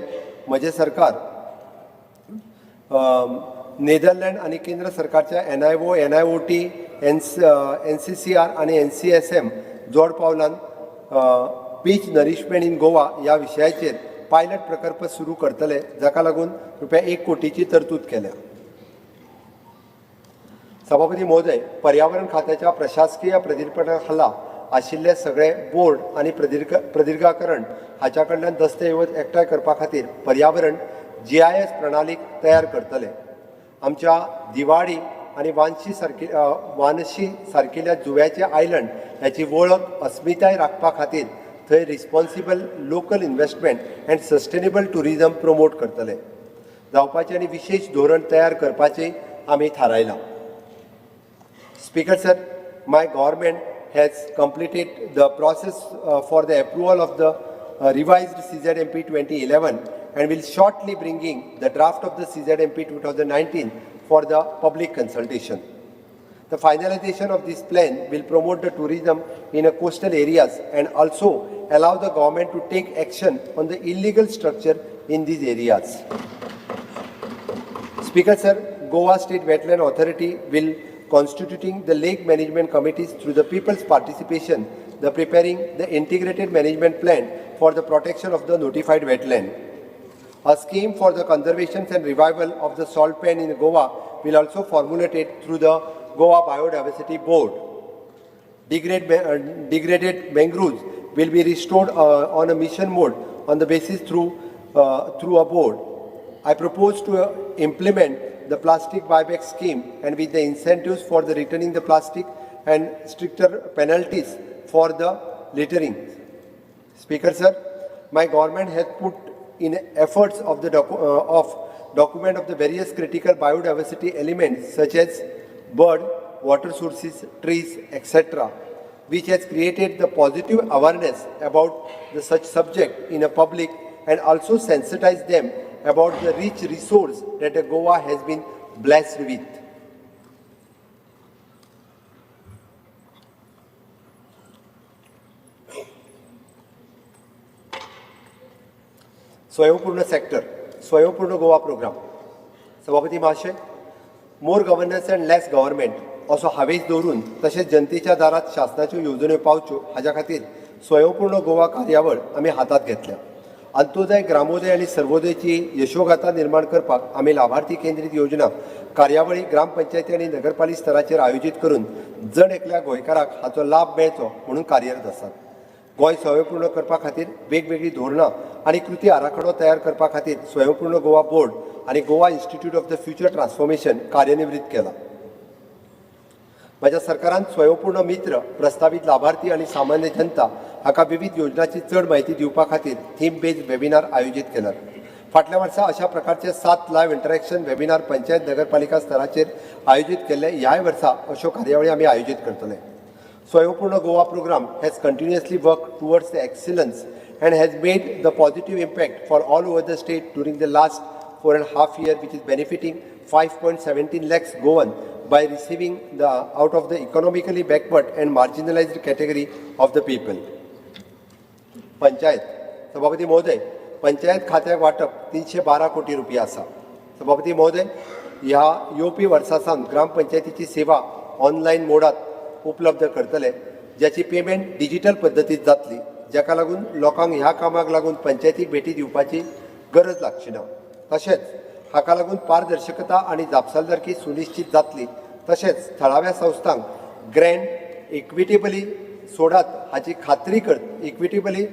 म्हजें सरकार नेदरलँड आनी केंद्र सरकारच्या NIO, NIOT, NCCR आनी NCSM जोड पावलान बीच नरिशमेंट इन गोवा ह्या विशयाचेर पायलट प्रकल्प सुरू करतले, जाका लागून रुपया 1 कोटीची तरतूद केल्या. सभापती महोदय, पर्यावरण खात्याच्या प्रशासकीय प्रतिनिधिपणा खाला आशिल्ले सगळे बोर्ड आनी प्रदीर्घाकरण हाच्या कडल्यान दस्तऐवज एकठांय करपा खातीर पर्यावरण GIS प्रणालीक तयार करतले. आमच्या दिवाडी आनी वानशी सारकिल्ल्या जुव्याचे आयलंड ह्याची वळख अस्मिताय राखपा खातीर थंय responsible local investment and sustainable tourism promote करतले. जावपाचें आनी विशेष धोरण तयार करपाचें आमी थारायलां. Speaker sir, my government has completed the process for the approval of the revised CZMP 2011 and will shortly bringing the draft of the CZMP 2019 for the public consultation. The finalization of this plan will promote the tourism in the coastal areas and also allow the government to take action on the illegal structure in these areas. Speaker sir, Goa State Wetland Authority will constituting the lake management committees through the people's participation, the preparing the integrated management plan for the protection of the notified wetland. A scheme for the conservation and revival of the salt pan in Goa will also formulated through the Goa Biodiversity Board. Degraded mangroves will be restored on a mission mode on the basis through a board. I propose to implement the plastic buyback scheme and with the incentives for the returning the plastic and stricter penalties for the littering. Speaker sir, my government has put in efforts of the document of the various critical biodiversity elements such as bird, water sources, trees, etc., which has created the positive awareness about the such subject in a public and also sensitized them about the rich resource that Goa has been blessed with. स्वयंपूर्ण sector, स्वयंपूर्ण Goa programme. सभापती महाशय, मोर governance and less government असो हावेस दवरून तशेंच जनतेच्या दारात शासनाच्यो येवजण्यो पावच्यो हाच्या खातीर स्वयंपूर्ण गोवा कार्यावळ आमी हातात घेतल्या. अंत्योदय, ग्रामोदय आनी सर्वोदयची यशोगाथा निर्माण करपाक आमी लाभार्थी केंद्रीत योजना कार्यावळी ग्रामपंचायती आनी नगरपालिका स्तराचेर आयोजीत करून जण एकल्या गोंयकाराक हाचो लाभ मेळचो म्हणून कार्यरत आसात. गोंय स्वयंपूर्ण करपा खातीर वेगवेगळी धोरणां आनी कृती आराखडो तयार करपा खातीर स्वयंपूर्ण गोवा बोर्ड आनी Goa institute of the future transformation कार्यान्वित केला. माझ्या सरकारान स्वयंपूर्ण मित्र, प्रस्तावित लाभार्थी आनी सामान्य जनता हाका विविध योजनांची चड म्हायती दिवपा खातीर थीम बेस्ड वेबिनार आयोजीत केल्यात. फाटल्या वर्सा अशा प्रकारचे 7 लायव्ह इंटरॅक्शन वेबिनार पंचायत नगरपालिका स्तराचेर आयोजीत केले. ह्याय वर्सा अशो कार्यावळी आमी आयोजीत करतले. Swayampurna Goa programme has continuously worked towards the excellence and has made the positive impact for all over the state during the last 4.5 years, which is benefiting 5.17 lakhs Goan by receiving out of the economically backward and marginalized category of the people. Panchayat सभापती महोदय, पंचायत खात्याक वाटप 312 कोटी रुपया आसा. सभापती महोदय, ह्या येवपी वर्सा सावन ग्रामपंचायतीची सेवा ऑनलायन मोडात उपलब्ध करतले, ज्याची पेमेंट डिजिटल पद्दतीत जातली, जाका लागून लोकांक ह्या कामाक लागून पंचायतीक भेटी दिवपाची गरज लागची ना. तशेंच हाका लागून पारदर्शकता आनी जापसालदारकी सुनिश्चित जातली. तशेंच थळाव्या संस्थांक ग्रँट इक्विटेबली सोडात हाची खात्री इक्विटेबली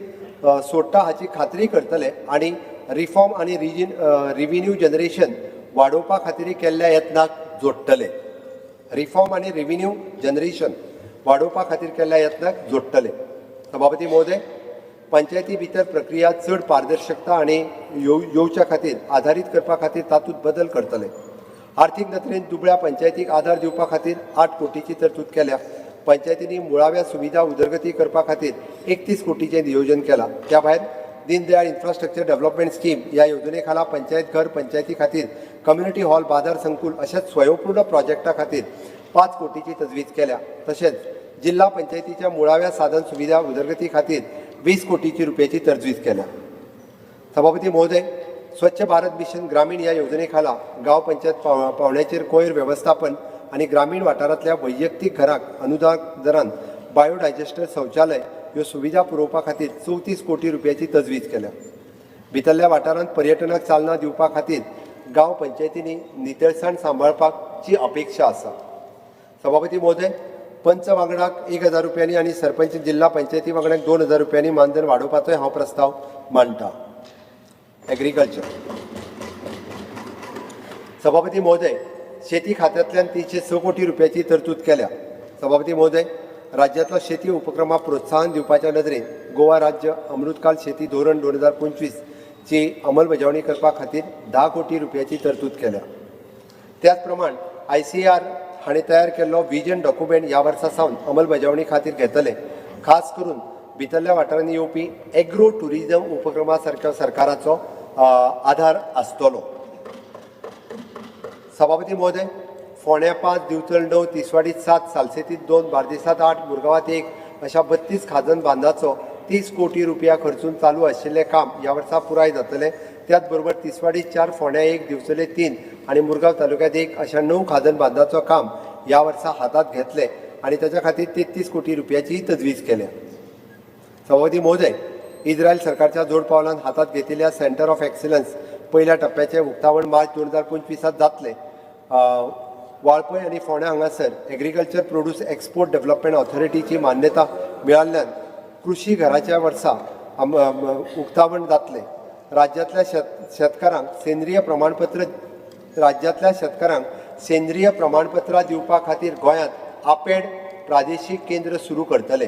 सोडटा हाची खात्री करतले आनी रिफॉर्म आनी रिव्हेन्यू जनरेशन वाडोवपा खातीर केल्ल्या यत्नाक जोडटले. रिफॉर्म आनी रिव्हेन्यू जनरेशन वाडोवपा खातीर केल्ल्या यत्नाक जोडटले. सभापती महोदय, पंचायती भितर प्रक्रिया चड पारदर्शकता आनी येवच्या खातीर आधारीत करपा खातीर तातूंत बदल करतले. आर्थीक नदरेन दुबळ्या पंचायतीक आदार दिवपा खातीर 8 कोटीची तरतूद केल्या. पंचायतींनी मुळाव्या सुविधा उदरगती करपा खातीर 31 कोटीचें नियोजन केलां. त्या भायर दीनदयाळ इन्फ्रास्ट्रक्चर डेव्हलपमेंट स्कीम ह्या येवजणे खाला पंचायत घर पंचायती खातीर कम्युनिटी हॉल बाजार संकुल अशेंच स्वयंपूर्ण प्रोजेक्टा खातीर 5 कोटीची तजवीज केल्या. तशेंच जिल्हा पंचायतीच्या मुळाव्या साधन सुविधा उदरगती खातीर 20 कोटीची रुपयाची तरतूद केल्या. सभापती महोदय, स्वच्छ भारत मिशन ग्रामीण ह्या येवजणे खाला गांव पंचायत पावण्याचेर कोयर वेवस्थापन आनी ग्रामीण वाठारांतल्या वैयक्तीक घरांक अनुदान दरान बायोडायजेस्टर शौचालय ह्यो सुविधा पुरवपा खातीर 34 कोटी रुपयाची तजवीज केल्या. भितरल्या वाठारांत पर्यटनाक चालना दिवपा खातीर गांव पंचायतींनी नितळसाण सांबाळपाची अपेक्षा आसा. सभापती महोदय, पंच वांगडाक 1000 रुपयांनी आनी सरपंच जिल्हा पंचायती वांगडाक 2000 रुपयांनी मानधन वाडोवपाचोय हांव प्रस्ताव मांडटा. एग्रीकल्चर सभापती महोदय, शेती खात्यांतल्यान 306 कोटी रुपयाची तरतूद केल्या. सभापती महोदय, राज्यांतलो शेती उपक्रमाक प्रोत्साहन दिवपाच्या नदरेन गोवा राज्य अमृतकाल शेती धोरण 2025 ची अंमलबजावणी करपा खातीर 10 कोटी रुपयाची तरतूद केल्या. त्याच प्रमाण ICAR हाणें तयार केल्लो विजन डॉक्युमेंट ह्या वर्सा सावन अंमलबजावणी खातीर घेतले. खास करून भितरल्या वाठारांनी येवपी एग्रो टुरिजम उपक्रमा सारक्या सरकाराचो आधार आसतलो. सभापती महोदय, फोंड्या 5, दिवचल 9, तिसवाडीत 7, सालसेतीत 2, बार्देसांत 8, मुरगांवात 1 अशा 32 खाजन बांदाचो 30 कोटी रुपया खर्चून चालू आशिल्लें काम ह्या वर्सा पुराय जातलें. त्याच बरोबर तिसवाडीत 4, फोंड्या 1, दिवचले 3 आनी मुरगांव तालुक्यात 1 अशा 9 खाजन बांदाचो काम ह्या वर्सा हातात घेतले आनी ताच्या खातीर 33 कोटी रुपयाची तजवीज केल्या. सभापती महोदय, इस्रायल सरकारच्या जोड पावलान हातात घेतिल्ल्या सेंटर ऑफ एक्सलन्स पहिल्या टप्प्याचे उक्तावण मार्च 2025 जातले. वाळपय आनी फोंड्या हांगासर एग्रीकल्चर प्रोड्यूस एक्सपोर्ट डेव्हलपमेंट ऑथॉरिटीची मान्यता मेळिल्ल्यान कृषी घराच्या वर्सा उक्तावण जातले. राज्यांतल्या शेतकारांक सेंद्रीय प्रमाणपत्रां दिवपा खातीर गोंयांत आपेड प्रादेशीक केंद्र सुरू करतले.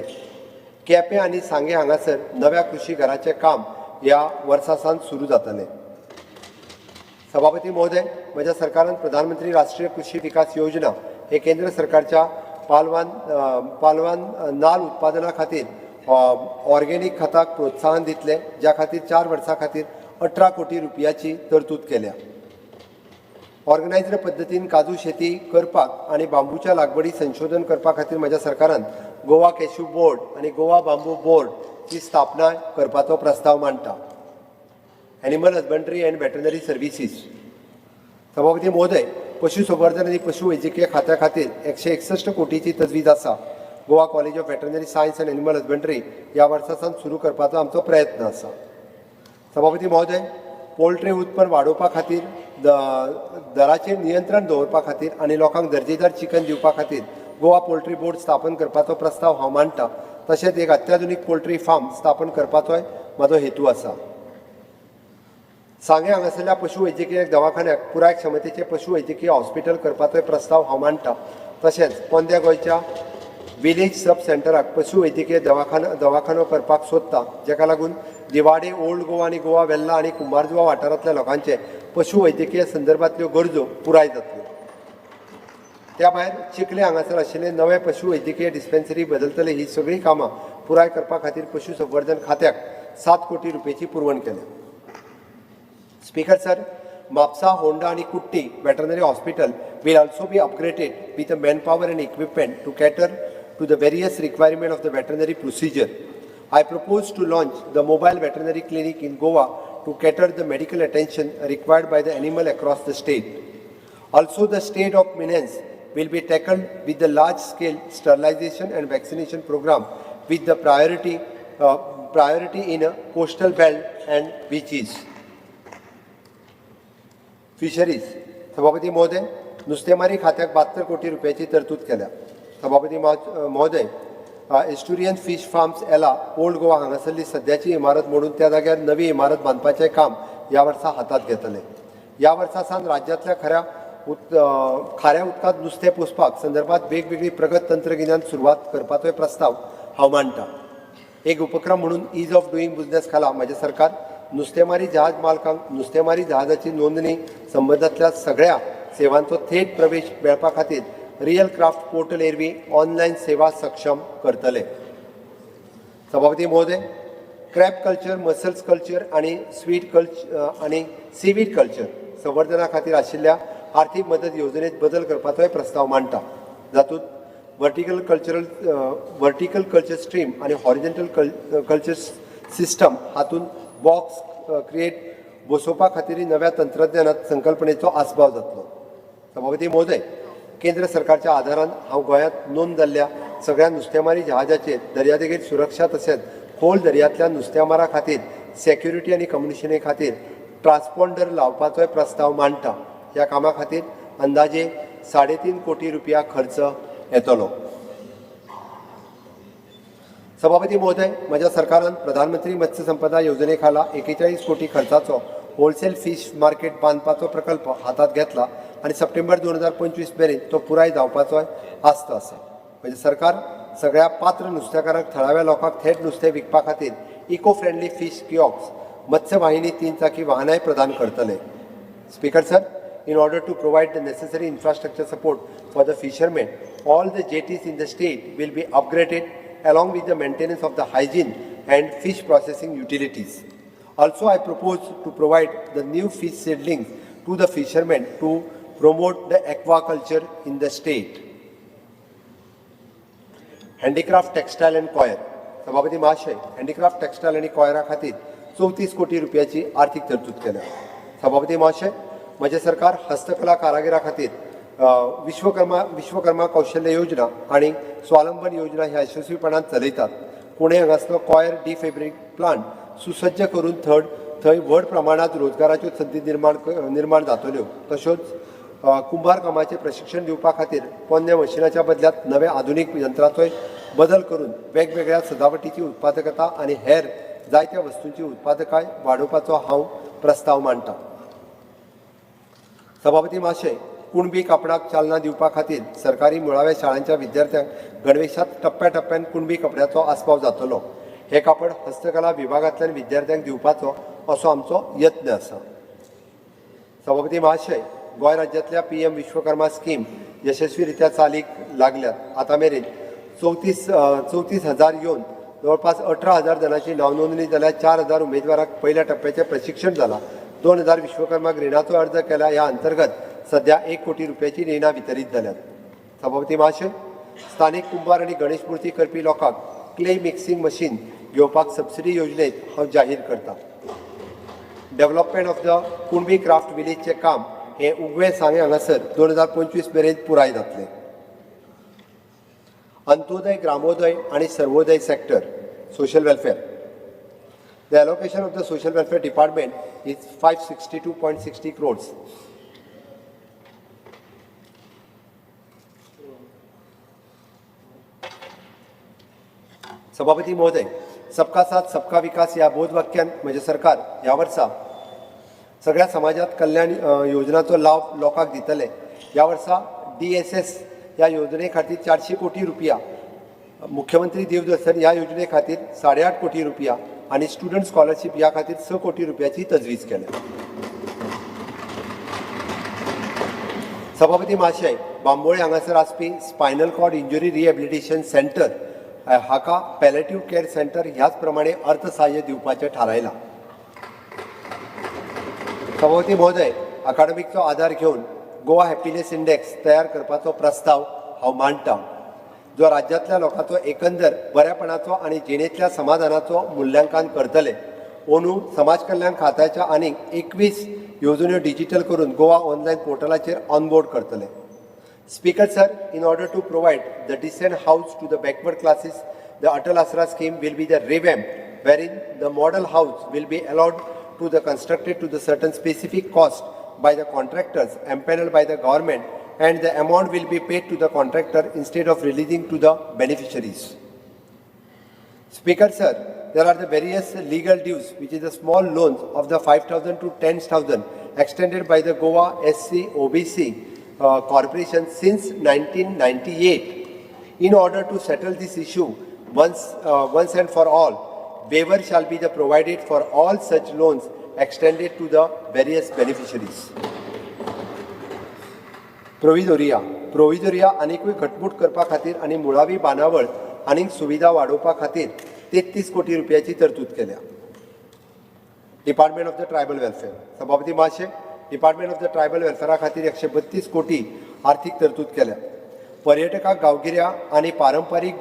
केपें आनी सांगे हांगासर नव्या कृषी घराचें काम ह्या वर्सा सावन सुरू जातलें. सभापती महोदय, म्हज्या सरकारान प्रधानमंत्री राष्ट्रीय कृषी विकास योजना हे केंद्र सरकारच्या पालवान नाल उत्पादना खातीर ऑर्गेनीक खताक प्रोत्साहन दितले, ज्या खातीर 4 वर्सां खातीर 18 कोटी रुपयाची तरतूद केल्या. ऑर्गनायज्ड पद्दतीन काजू शेती करपाक आनी बांबूच्या लागवडी संशोधन करपा खातीर म्हज्या सरकारान गोवा कॅश्यू बोर्ड आनी गोवा बांबू बोर्डची स्थापना करपाचो प्रस्ताव मांडटा. Animal husbandry and veterinary services. सभापती महोदय, पशुसंवर्धन आनी पशुवैजकीय खात्या खातीर 161 कोटीची तजवीज आसा. Goa college of veterinary science and animal husbandry ह्या वर्सा सावन सुरू करपाचो आमचो प्रयत्न आसा. सभापती महोदय, पोल्ट्री उत्पन्न वाडोवपा खातीर दराचेर नियंत्रण दवरपा खातीर आनी लोकांक दर्जेदार चिकन दिवपा खातीर गोवा पोल्ट्री बोर्ड स्थापन करपाचो प्रस्ताव हांव मांडटा. तशेंच एक अत्याधुनीक पोल्ट्री फार्म स्थापन करपाचोय म्हाजो हेतू आसा. सांगे हांगासरल्या पशुवैजकीय दवाखान्याक पुराय क्षमतेचे पशुवैजकीय हॉस्पिटल करपाचोय प्रस्ताव हांव मांडटा. तशेंच पोंद्या गोंयच्या विलेज सब सेंटराक पशुवैजकीय दवाखानो करपाक सोदता, जाका लागून दिवाडे, ओल्ड गोवा आनी गोवा वेल्ला आनी कुंभारजुवा वाठारांतल्या लोकांचे पशुवैजकीय संदर्भांतल्यो गरजो पुराय जातल्यो. त्या भायर चिखले हांगासर आशिल्ले नवे पशुवैजकीय डिस्पेन्सरी बदलतले. ही सगळीं कामां पुराय करपा खातीर पशुसंवर्धन खात्याक 7 कोटी रुपयाची पुरवण केल्या. Speaker sir, Mapsa, Honda and Kutti Veterinary Hospital will also be upgraded with the manpower and equipment to cater to the various requirements of the veterinary procedure. I propose to launch the mobile veterinary clinic in Goa to cater the medical attention required by the animal across the state. Also, the state of Minens will be tackled with the large-scale sterilization and vaccination program with the priority in a coastal belt and beaches. Fisheries सभापती महोदय, नुस्तेमारी खात्याक 72 कोटी रुपयाची तरतूद केल्या. सभापती महोदय, एस्टुरियन फिश फार्म्स एला ओल्ड गोवा हांगासरली सद्याची इमारत मोडून त्या जाग्यार नवी इमारत बांदपाचें काम ह्या वर्सा हातात घेतले. ह्या वर्सा सावन राज्यांतल्या खाऱ्या उदकांत नुस्तें पोसपाक संदर्भात वेगवेगळी प्रगत तंत्रगिन्यान सुरवात करपाचो प्रस्ताव हांव मांडटा. एक उपक्रम म्हणून ईज ऑफ डुईंग बिझनेस खाला म्हजें सरकार नुस्तेमारी जहाज मालकांक नुस्तेमारी जहाजाची नोंदणी संबंधातल्या सगळ्या सेवांचो थेट प्रवेश मेळपा खातीर रियल क्राफ्ट पोर्टल एरवी ऑनलायन सेवा सक्षम करतले. सभापती महोदय, क्रॅब कल्चर, मसल्स कल्चर आणि सीवीड कल्चर संवर्धना खातीर आशिल्ल्या आर्थीक मदत येवजणेत बदल करपाचोय प्रस्ताव मांडटा. जातूंत वर्टिकल कल्चर स्ट्रीम आणि हॉरिझॉन्टल कल्चर सिस्टम हातूंत बॉक्स क्रिएट बसोवपा खातीर नव्या तंत्रज्ञानात संकल्पनेचो आस्पाव जातलो. सभापती महोदय, केंद्र सरकारच्या आदारान हांव गोंयांत नोंद जाल्ल्या सगळ्या नुस्तेमारी जहाजाचेर दर्यादेगेर सुरक्षा तशेंच खोल दर्यांतल्या नुस्तेमारा खातीर सेक्युरिटी आनी कम्युनिकेशने खातीर ट्रान्सपॉन्डर लावपाचोय प्रस्ताव मांडटा. ह्या कामा खातीर अंदाजे 3.5 कोटी रुपया खर्च येतलो. सभापती महोदय, म्हज्या सरकारान प्रधानमंत्री मत्स्य संपदा येवजणे खाला 41 कोटी खर्चाचो होलसेल फिश मार्केट बांदपाचो प्रकल्प हातात घेतला आणि सप्टेंबर 2025 मेरेन तो पुराय जावपाचो आस्त आसा. म्हजें सरकार सगळ्या पात्र नुस्तेकारांक थळाव्या लोकांक थेट नुस्तें विकपा खातीर इको फ्रेंडली फिश किऑक्स मत्स्य वाहिनी 3 चाकी वाहनाय प्रदान करतले. Speaker sir, in order to provide the necessary infrastructure support for the fishermen, all the jetties in the state will be upgraded along with the maintenance of the hygiene and fish processing utilities. Also, I propose to provide the new fish seedlings to the fishermen to promote the aquaculture in the state. Handicraft, textile and coir. सभापती महाशय, handicraft, textile आणि कॉयरा खातीर 34 कोटी रुपयाची आर्थिक तरतूद केल्या. सभापती महाशय, म्हजें सरकार हस्तकला कारागिरां खातीर विश्वकर्मा कौशल्य योजना आणि स्वावलंबन योजना ह्या यशस्वीपणान चलयतात. पुणे हांगासलो कॉयर डी फॅब्रिक प्लांट सुसज्ज करून थंय व्हड प्रमाणात रोजगाराच्यो संदी निर्माण जातल्यो. तशेंच कुंभार कामाचें प्रशिक्षण दिवपा खातीर पोन्ने मशिनाच्या बदल्यांत नव्या आधुनीक यंत्राचोय बदल करून वेगवेगळ्या सजावटीची उत्पादकता आनी हेर जायत्या वस्तूंची उत्पादकाय वाडोवपाचो हांव प्रस्ताव मांडटां. सभापती महाशय, कुणबी कापडाक चालना दिवपा खातीर सरकारी मुळाव्या शाळांच्या विद्यार्थ्यांक गणवेशांत टप्प्याटप्प्यान कुणबी कपड्याचो आस्पाव जातलो. हे कापड हस्तकला विभागांतल्यान विद्यार्थ्यांक दिवपाचो असो आमचो यत्न आसा. सभापती महाशय, गोंय राज्यांतल्या PM विश्वकर्मा स्कीम यशस्वीरित्या चालीक लागल्यात. आतां मेरेन 34,000 येवन जवळपास 18,000 जणांची नावनोंदणी जाल्यार 4,000 उमेदवारांक पहिल्या टप्प्याचें प्रशिक्षण जालां. 2,000 विश्वकर्माक रिणाचो अर्ज केला. ह्या अंतर्गत सध्या 1 कोटी रुपयाची रिणां वितरीत जाल्यात. सभापती महाशय, स्थानीक कुंभार आणि गणेश मूर्ती करपी लोकांक क्ले मिक्सिंग मशीन घेवपाक सबसिडी योजनेत हांव जाहीर करता. Development of the Kunbi craft विलेजचें काम हे उगवे सांगे हांगासर 2025 मेरेन पुराय जातलें. अंत्योदय, ग्रामोदय आणि Sarvodaya sector social welfare. The allocation of the social welfare department is 562.60 crores. सभापती महोदय, सबका साथ सबका विकास या बोधवाक्यान म्हजें सरकार ह्या वर्सा सगळ्या समाजात कल्याण योजनाचो लाभ लोकांक दितले. ह्या वर्सा DSS ह्या योजने खातीर 400 कोटी रुपया, मुख्यमंत्री देवदर्शन ह्या योजने खातीर 8.5 कोटी रुपया आणि स्टुडंट स्कॉलरशिप ह्या खातीर 6 कोटी रुपयाची तजवीज केल्या. सभापती महाशय, बांबोळे हांगासर आसपी spinal cord injury rehabilitation centre हाका पॅलेटिव्ह केअर सेंटर ह्याच प्रमाणे अर्थसहाय्य दिवपाचें थारायलां. सभापती महोदय, अकाडमीकचो आधार घेवन गोवा हॅपिनेस इंडेक्स तयार करपाचो प्रस्ताव हांव मांडटां, जो राज्यांतल्या लोकांचो एकंदर बऱ्यापणाचो आनी जिणेंतल्या समाधानाचो मुल्यांकन करतले. अंदू समाज कल्याण खात्याच्या आनीक 21 येवजण्यो डिजिटल करून गोवा ऑनलायन पोर्टलाचेर ऑनबोर्ड करतले. Speaker sir, in order to provide the decent house to the backward classes, the Atal Asra scheme will be the revamp, wherein the model house will be allowed to the constructed to the certain specific cost by the contractors empaneled by the government, and the amount will be paid to the contractor instead of releasing to the beneficiaries. Speaker sir, there are the various legal dues, which is the small loans of the 5,000 to 10,000 extended by the Goa SC OBC Corporation since 1998. In order to settle this issue once and for all, waiver shall be provided for all such loans extended to the various beneficiaries. प्रोविजोरिया आनीकूय घटमूट करपा खातीर आनी मुळावी बांदावळ आनीक सुविधा वाडोवपा खातीर 33 कोटी रुपयाची तरतूद केल्या. Department of the tribal welfare सभापती महाशय, डिपार्टमेंट ऑफ द ट्रायबल वेलफेअरा खातीर 132 कोटी आर्थीक तरतूद केल्या. पर्यटकांक गांवगिऱ्या आनी पारंपारीक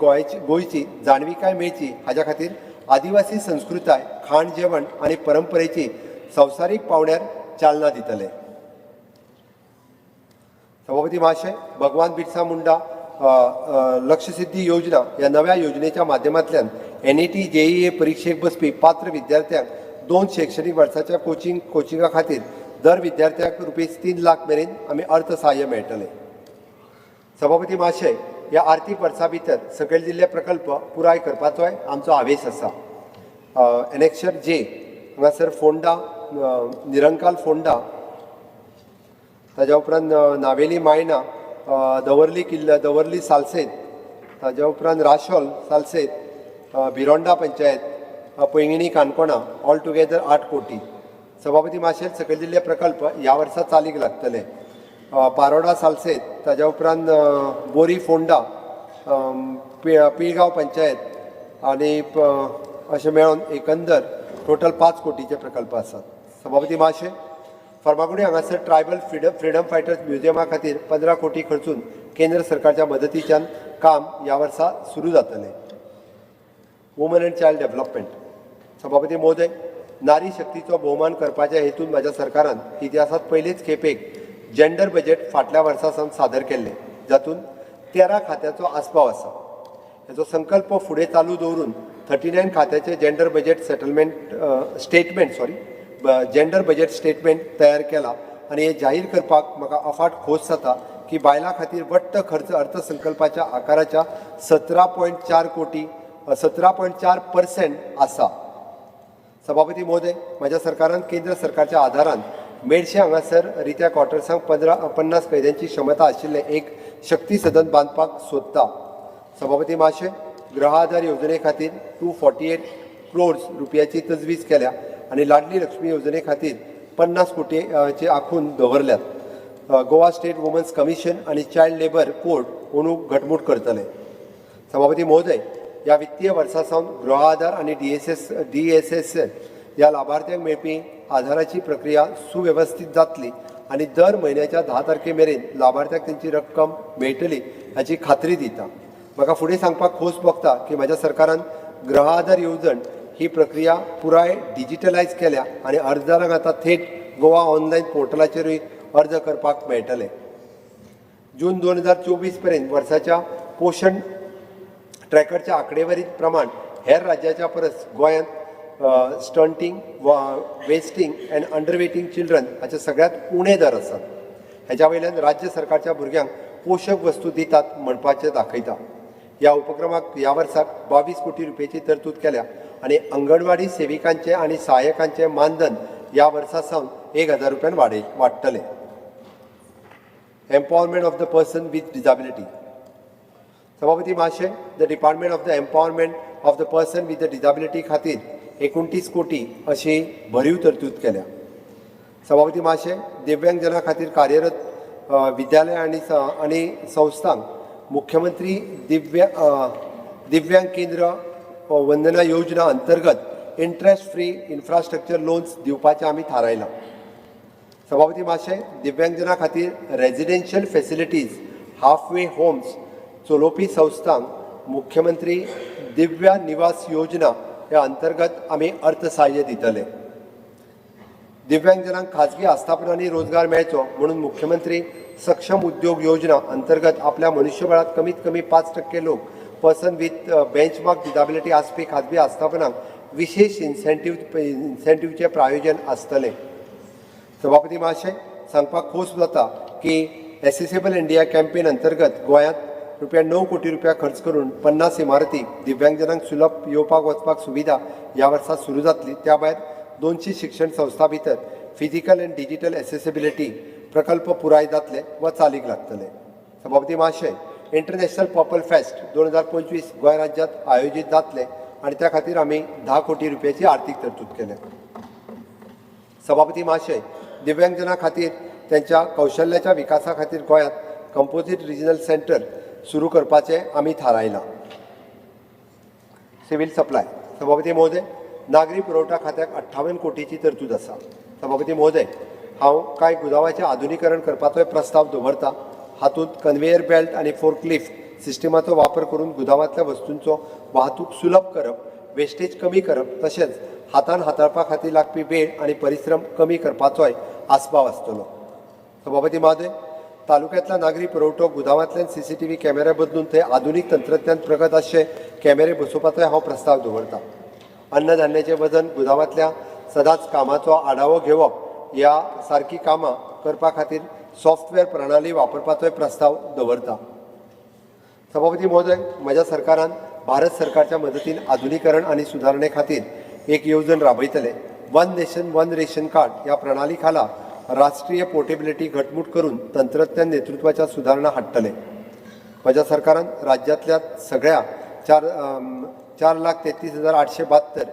गोंयची जाणविकाय मेळची हाच्या खातीर आदिवासी संस्कृताय, खाण जेवण आनी परंपरेची संवसारीक पावंड्यार चालना दितले. सभापती महाशय, भगवान बिरसा मुंडा लक्ष्यसिद्धी योजना ह्या नव्या योजनेच्या माध्यमांतल्यान NET JEE परीक्षेक बसपी पात्र विद्यार्थ्यांक 2 शैक्षणिक वर्साच्या कोचिंगा खातीर दर विद्यार्थ्याक ₹3 लाख मेरेन आमी अर्थसहाय्य मेळटले. सभापती महाशय, ह्या आर्थीक वर्सा भितर सकयल दिल्ले प्रकल्प पुराय करपाचोय आमचो आवेश आसा. एनेक्शर जे हांगासर फोंडा, निरंकाल फोंडा, ताज्या उपरांत नावेली मायना, दवर्ली सालसेत, ताज्या उपरांत राशोल सालसेत, भिरोंडा पंचायत, पैंगिणी काणकोणा, ऑल टुगेदर 8 कोटी. सभापती महाशय, सकयल दिल्ले प्रकल्प ह्या वर्सा चालीक लागतले. पारोडा सालसेत, ताज्या उपरांत बोरी फोंडा, पिळगांव पंचायत आनी अशें मेळोन एकंदर टोटल 5 कोटीचे प्रकल्प आसात. सभापती महाशय, फर्मागुडी हांगासर ट्रायबल फ्रीडम फायटर्स म्युझियमा खातीर 15 कोटी खर्चून केंद्र सरकारच्या मदतीच्यान काम ह्या वर्सा सुरू जातलें. वुमन अँड चायल्ड डेव्हलपमेंट सभापती महोदय, नारी शक्तीचो भोवमान करपाच्या हेतून म्हाज्या सरकारान इतिहासांत पयलेच खेपेक जेंडर बजेट फाटल्या वर्सा सावन सादर केल्लें, जातून 13 खात्याचो आस्पाव आसा. हेचो संकल्प फुडें चालू दवरून 39 खात्याचे gender budget gender budget statement तयार केला आनी हे जाहीर करपाक म्हाका अफाट खोस जाता की बायलां खातीर वट्ट खर्च अर्थसंकल्पाच्या आकाराच्या 17.4% आसा. सभापती महोदय, म्हाज्या सरकारान केंद्र सरकारच्या आदारान मेडशे हांगासर रित्या क्वॉर्टर्सांक 50 कैद्यांची क्षमता आशिल्लें एक शक्ती सदन बांदपाक सोदता. सभापती महाशय, गृह आधार येवजणे खातीर 248 crores रुपयाची तजवीज केल्या आनी लाडली लक्ष्मी येवजणे खातीर 50 कोटीचे आखून दवरल्यात. गोवा स्टेट वुमन्स कमिशन आनी चायल्ड लेबर कोड अंदू घटमूट करतले. सभापती महोदय, ह्या वित्तीय वर्सा सावन गृह आधार आनी DSS ह्या लाभार्थ्यांक मेळपी आधाराची प्रक्रिया सुवेवस्थीत जातली आनी दर म्हयन्याच्या 10 तारखे मेरेन लाभार्थ्याक तांची रक्कम मेळटली हाची खात्री दिता. म्हाका फुडें सांगपाक खोस भोगता की म्हाज्या सरकारान गृह आधार येवजण ही प्रक्रिया पुराय डिजिटलायज केल्या आनी अर्जदारांक आतां थेट गोवा ऑनलायन पोर्टलाचेरूय अर्ज करपाक मेळटले. जून 2024 पर्यंत वर्साच्या पोषण ट्रॅकरच्या आंकडेवारी प्रमाण हेर राज्याच्या परस गोंयांत स्टंटिंग, वेस्टिंग अँड अंडरवेटिंग चिल्ड्रन हाचे सगळ्यांत उणे दर आसात. हेच्या वयल्यान राज्य सरकारच्या भुरग्यांक पोषक वस्तू दितात म्हणपाचें दाखयता. ह्या उपक्रमाक ह्या वर्साक 22 कोटी रुपयाची तरतूद केल्या आनी अंगणवाडी सेविकांचे आनी सहाय्यकांचे मानधन ह्या वर्सा सावन 1000 रुपयान वाडटले. Empowerment of the person with disability सभापती महाशय, the department of the empowerment of the person with the disability खातीर 29 कोटी अशी भरीव तरतूद केल्या. सभापती महाशय, दिव्यांगजनां खातीर कार्यरत विद्यालय आनी संस्थांक मुख्यमंत्री दिव्यांग केंद्र वंदना योजना अंतर्गत इंट्रेस्ट फ्री इन्फ्रास्ट्रक्चर लोन्स दिवपाचें आमी थारायलां. सभापती महाशय, दिव्यांगजनां खातीर रेजिडेन्शियल फेसिलिटीज हाफवे होम्स चलोवपी संस्थांक मुख्यमंत्री दिव्या निवास योजना ह्या अंतर्गत आमी अर्थसहाय्य दितले. दिव्यांगजनांक खाजगी आस्थापनांनी रोजगार मेळचो म्हणून मुख्यमंत्री सक्षम उद्योग योजना अंतर्गत आपल्या मनुष्यबळात कमीत कमी 5% लोक पर्सन विथ बेंचमार्क डिसेबिलिटी आसपी खाजगी आस्थापनांक विशेष इन्सेंटिव्हचे प्रायोजन आसतलें. सभापती महाशय, सांगपाक खोस जाता की एसेसेबल इंडिया कॅम्पेन अंतर्गत गोंयांत ₹9 कोटी खर्च करून 50 इमारती दिव्यांगजनांक सुलभ येवपाक वचपाक सुविधा ह्या वर्सा सुरू जातली. त्या भायर 200 शिक्षण संस्था भितर फिजिकल एंड डिजिटल एसेसिबिलिटी प्रकल्प पुराय जातले व चालीक लागतले. सभापती महाशय, इंटरनॅशनल पर्पल फेस्ट 2025 गोंय राज्यांत आयोजीत जातले आणि त्या खातीर आमी 10 कोटी आर्थीक तरतूद केल्या. सभापती महाशय, दिव्यांगजनां खातीर त्यांच्या कौशल्याच्या विकासा खातीर गोंयांत कंपोजीट रिजनल सेंटर सुरू करपाचें आमी थारायलां. Civil supply. सभापती महोदय, नागरी पुरवठा खात्याक 58 कोटीची तरतूद आसा. सभापती महोदय, हांव कांय गुदावांचें आधुनीकरण करपाचोय प्रस्ताव दवरतां. हातूंत कन्वेयर बेल्ट आनी फोर्कलिफ्ट सिस्टमाचो वापर करून गुदावांतल्या वस्तूंचो वाहतूक सुलभ करप, वेस्टेज कमी करप तशेंच हातान हाताळपा खातीर लागपी वेळ आनी परिश्रम कमी करपाचोय आस्पाव आसतलो. सभापती महोदय, तालुक्यांतल्या नागरी पुरवठो गुदावांतल्यान CCTV कॅमेरे बदलून थंय आधुनीक तंत्रज्ञान प्रगत अशे कॅमेरे बसोवपाचोय हांव प्रस्ताव दवरतां. अन्नधान्याचें वजन गुदावांतल्या सदांच कामाचो आढावो घेवप ह्या सारकी कामां करपा खातीर सॉफ्टवेअर प्रणाली वापरपाचोय प्रस्ताव दवरतां. सभापती महोदय, म्हज्या सरकारान भारत सरकारच्या मदतीन आधुनीकरण आनी सुदारणे खातीर एक येवजण राबयतले. One nation one ration card ह्या प्रणाली खाला राष्ट्रीय पोर्टेबिलिटी घटमूट करून तंत्रज्ञान नेतृत्वाच्या सुधारणा हाडटले. म्हज्या सरकारान राज्यांतल्या सगळ्या 4,33,872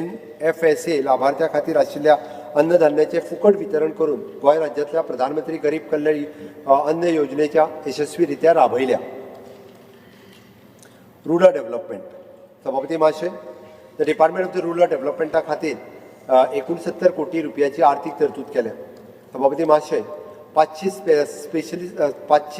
NFSA लाभार्थ्यां खातीर आशिल्ल्या अन्नधान्याचें फुकट वितरण करून गोंय राज्यांतल्या प्रधानमंत्री गरीब कल्याण अन्न योजनेच्या यशस्वी रित्या राबयल्या. Rural development. सभापती महाशय, the department of the rural डेव्हलपमेंटा खातीर 69 कोटी आर्थीक तरतूद केल्या. सभापती महाशय, 500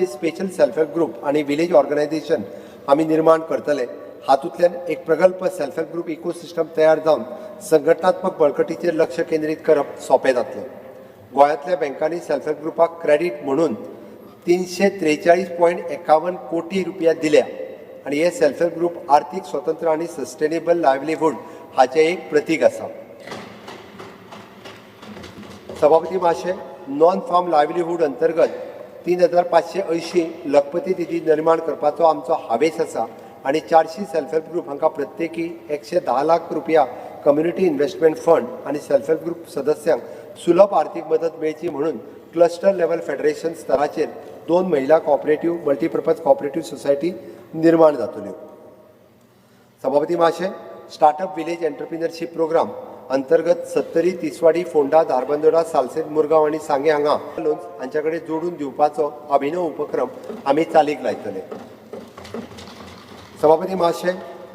स्पेशल सेल्फ हेल्प ग्रुप आणि विलेज ऑर्गनायझेशन आमी निर्माण करतले. हातूंतल्यान एक प्रकल्प सेल्फ हेल्प ग्रुप इकोसिस्टम तयार जावन संघटनात्मक बळकटीचेर लक्ष केंद्रीत करप सोपें जातलें. गोंयांतल्या बँकांनी सेल्फ हेल्प ग्रुपाक क्रेडीट म्हणून 343.51 कोटी दिल्या आणि हे सेल्फ हेल्प ग्रुप आर्थीक स्वतंत्र आणि सस्टेनेबल लायव्हलीहूड हाचें एक प्रतीक आसा. सभापती महाशय, नॉन फार्म लायव्हलीहूड अंतर्गत 3,580 लखपती निधी निर्माण करपाचो आमचो हावेस आसा आणि 400 सेल्फ हेल्प ग्रुप हांकां प्रत्येकी 110 लाख कम्युनिटी इन्व्हेस्टमेंट फंड आणि सेल्फ हेल्प ग्रुप सदस्यांक सुलभ आर्थीक मदत मेळची म्हणून क्लस्टर लेवल फेडरेशन स्तराचेर 2 महिला कॉपरेटिव्ह मल्टीपर्पज कॉपरेटिव्ह सोसायटी निर्माण जातल्यो. सभापती महाशय, स्टार्टअप विलेज एंटरप्रिनरशिप प्रोग्राम अंतर्गत 70 तिसवाडी, फोंडा, धारबांदोडा, सालसेत, मुरगांव आणि सांगे हांगा लोन्स हांच्या कडेन जोडून दिवपाचो अभिनव उपक्रम आमी चालीक लायतले. सभापती महाशय,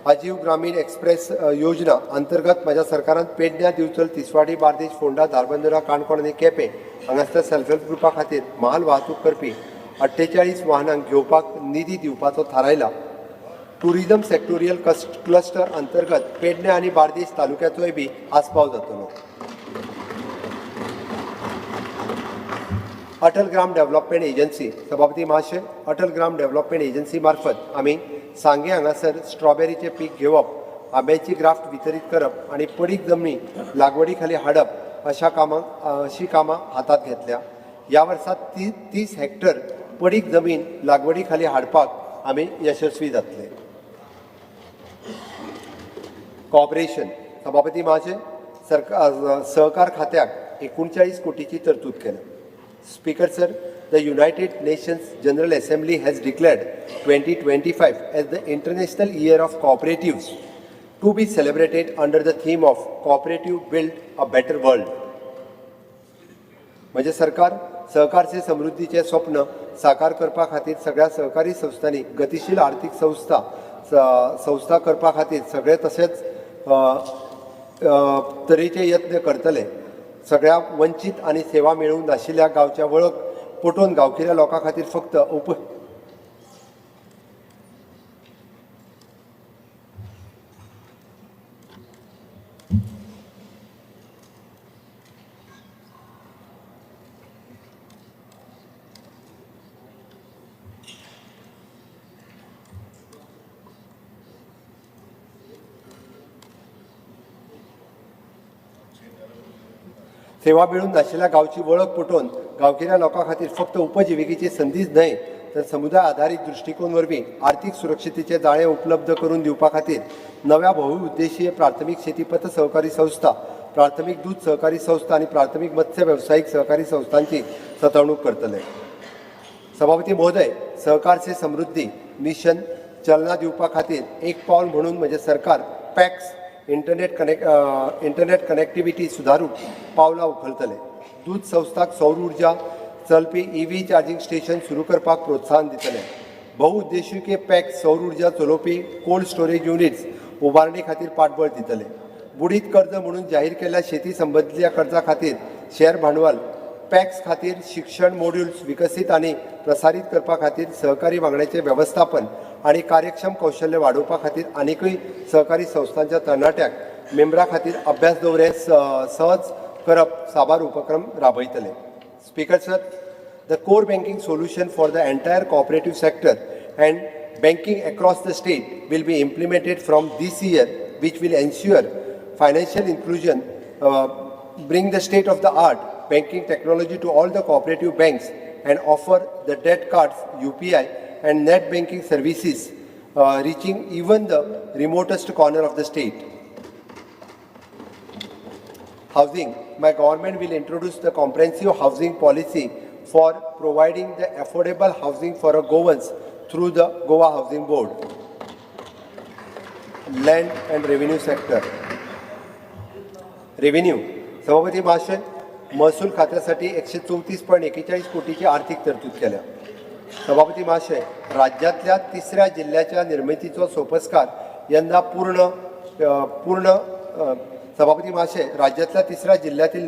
आजीव ग्रामीण एक्सप्रेस योजना अंतर्गत म्हज्या सरकारान पेडण्यां, दिवचल, तिसवाडी, बार्देश, फोंडा, धारबांदोडा, काणकोण आनी केपें हांगासर सेल्फ हेल्प ग्रुपा खातीर म्हाल वाहतूक करपी 48 वाहनांक घेवपाक निधी दिवपाचो थारायला. टुरिझम सेक्टोरियल क्लस्टर अंतर्गत पेडण्यां आनी बार्देश तालुक्याचोय बी आस्पाव जातलो. अटल ग्राम डेव्हलपमेंट एजन्सी. सभापती महाशय, अटल ग्राम डेव्हलपमेंट एजन्सी मार्फत आमी सांगे हांगासर स्ट्रॉबेरीचे पीक घेवप, आंब्याची ग्राफ्ट वितरीत करप आणि पडीक जमनी लागवडी खाली हाडप अशी कामां हातात घेतल्या. ह्या वर्सा 30 हेक्टर पडीक जमीन लागवडी खाली हाडपाक आमी यशस्वी जातले. कॉर्पोरेशन. सभापती महाशय, सहकार खात्याक 39 कोटीची तरतूद केल्या. Speaker sir, the United Nations General Assembly has declared 2025 as the International Year of Cooperatives to be celebrated under the theme of Cooperative Build a Better World. म्हणजे सरकार सहकारचे समृद्धीचे स्वप्न साकार करपा खातीर सगळ्या सहकारी संस्थांनी गतिशील आर्थिक संस्था करपा खातीर सगळे तशेंच तरेचे यत्न करतले. सगळ्या वंचित आणि सेवा मेळूंक नाशिल्ल्या गांवच्या वळख पटोवन गांवगिऱ्या लोकां खातीर फक्त सेवा मिळून नाशिल्ल्या गांवची वळख पटोवन गांवगिऱ्या लोकां खातीर फक्त उपजिविकेची संदीच न्हय तर समुदाय आधारीत दृश्टिकोन वरवीं आर्थीक सुरक्षिततेचें जाळें उपलब्ध करून दिवपा खातीर नव्या बहुउद्देशीय प्राथमीक शेती पत सहकारी संस्था, प्राथमीक दूध सहकारी संस्था आनी प्राथमीक मत्स्य वेवसायीक सहकारी संस्थांची सतवणूक करतले. सभापती महोदय, सहकार से समृद्धी मिशन चलना दिवपा खातीर एक पावल म्हणून म्हणजे सरकार पॅक्स इंटरनेट कनेक्टिविटी सुधारूंक पावलां उखलतले. दूध संस्थाक सौर उर्जा चलपी EV चार्जिंग स्टेशन सुरू करपाक प्रोत्साहन दितले. बहुउद्देशीय पॅक्स सौर उर्जा चलोवपी कोल्ड स्टोरेज युनिट्स उबारणी खातीर पाठबळ दितले. बुडीत कर्ज म्हणून जाहीर केल्ल्या शेती संबंधित कर्जा खातीर शेअर भांडवल पॅक्स खातीर शिक्षण मॉड्यूल्स विकसीत आनी प्रसारीत करपा खातीर सहकारी वांगड्याचें वेवस्थापन आनी कार्यक्षम कौशल्य वाडोवपा खातीर आनीकूय सहकारी संस्थांच्या तरणाट्याक मेंबरां खातीर अभ्यास दौरे सहज करप साबार उपक्रम राबयतले. Speaker sir, the core banking solution for the entire cooperative sector and banking across the state will be implemented from this year, which will ensure financial inclusion, bring the state of the art banking technology to all the cooperative banks and offer the debt cards, UPI and net banking services reaching even the remotest corner of the state. Housing, my government will introduce the comprehensive housing policy for providing the affordable housing for Goans through the Goa Housing Board. Land and revenue sector. Revenue, सभापती महाशय, महसूल खात्यासाठी 134.41 कोटीची आर्थिक तरतूद केल्या. सभापती महाशय, राज्यातल्या तिसऱ्या जिल्ह्याच्या निर्मितीचो सोपस्कार यंदा सभापती महाशय, राज्यातल्या तिसऱ्या जिल्ह्यातील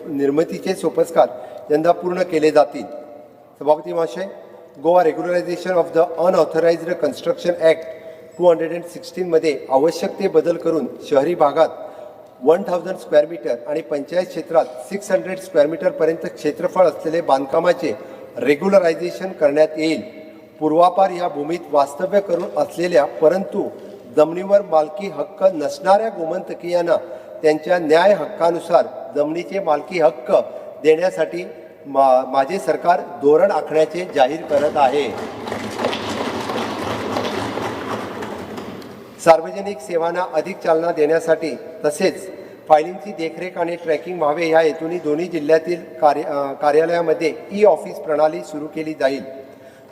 निर्मितीचे सोपस्कार यंदा पूर्ण केले जातील. सभापती महाशय, Goa regularisation of the unauthorised construction act 216 मध्ये आवश्यक ते बदल करून शहरी भागात 1000 स्क्वेअर मीटर आणि पंचायत क्षेत्रात 600 स्क्वेअर मीटर पर्यंत क्षेत्रफळ असलेले बांधकामाचे रेग्युलरायझेशन करण्यात येईल. पूर्वापार या भूमीत वास्तव्य करून असलेल्या परंतु जमिनीवर मालकी हक्क नसणाऱ्या गोमंतकीयांना त्यांच्या न्याय हक्कानुसार जमिनीचे मालकी हक्क देण्यासाठी माझे सरकार धोरण आखण्याचे जाहीर करत आहे. सार्वजनिक सेवांना अधिक चालना देण्यासाठी तसेच फायलिंगची देखरेख आणि ट्रॅकिंग व्हावे या हेतूने दोन्ही जिल्ह्यातील कार्यालयामध्ये ई-ऑफिस प्रणाली सुरू केली जाईल.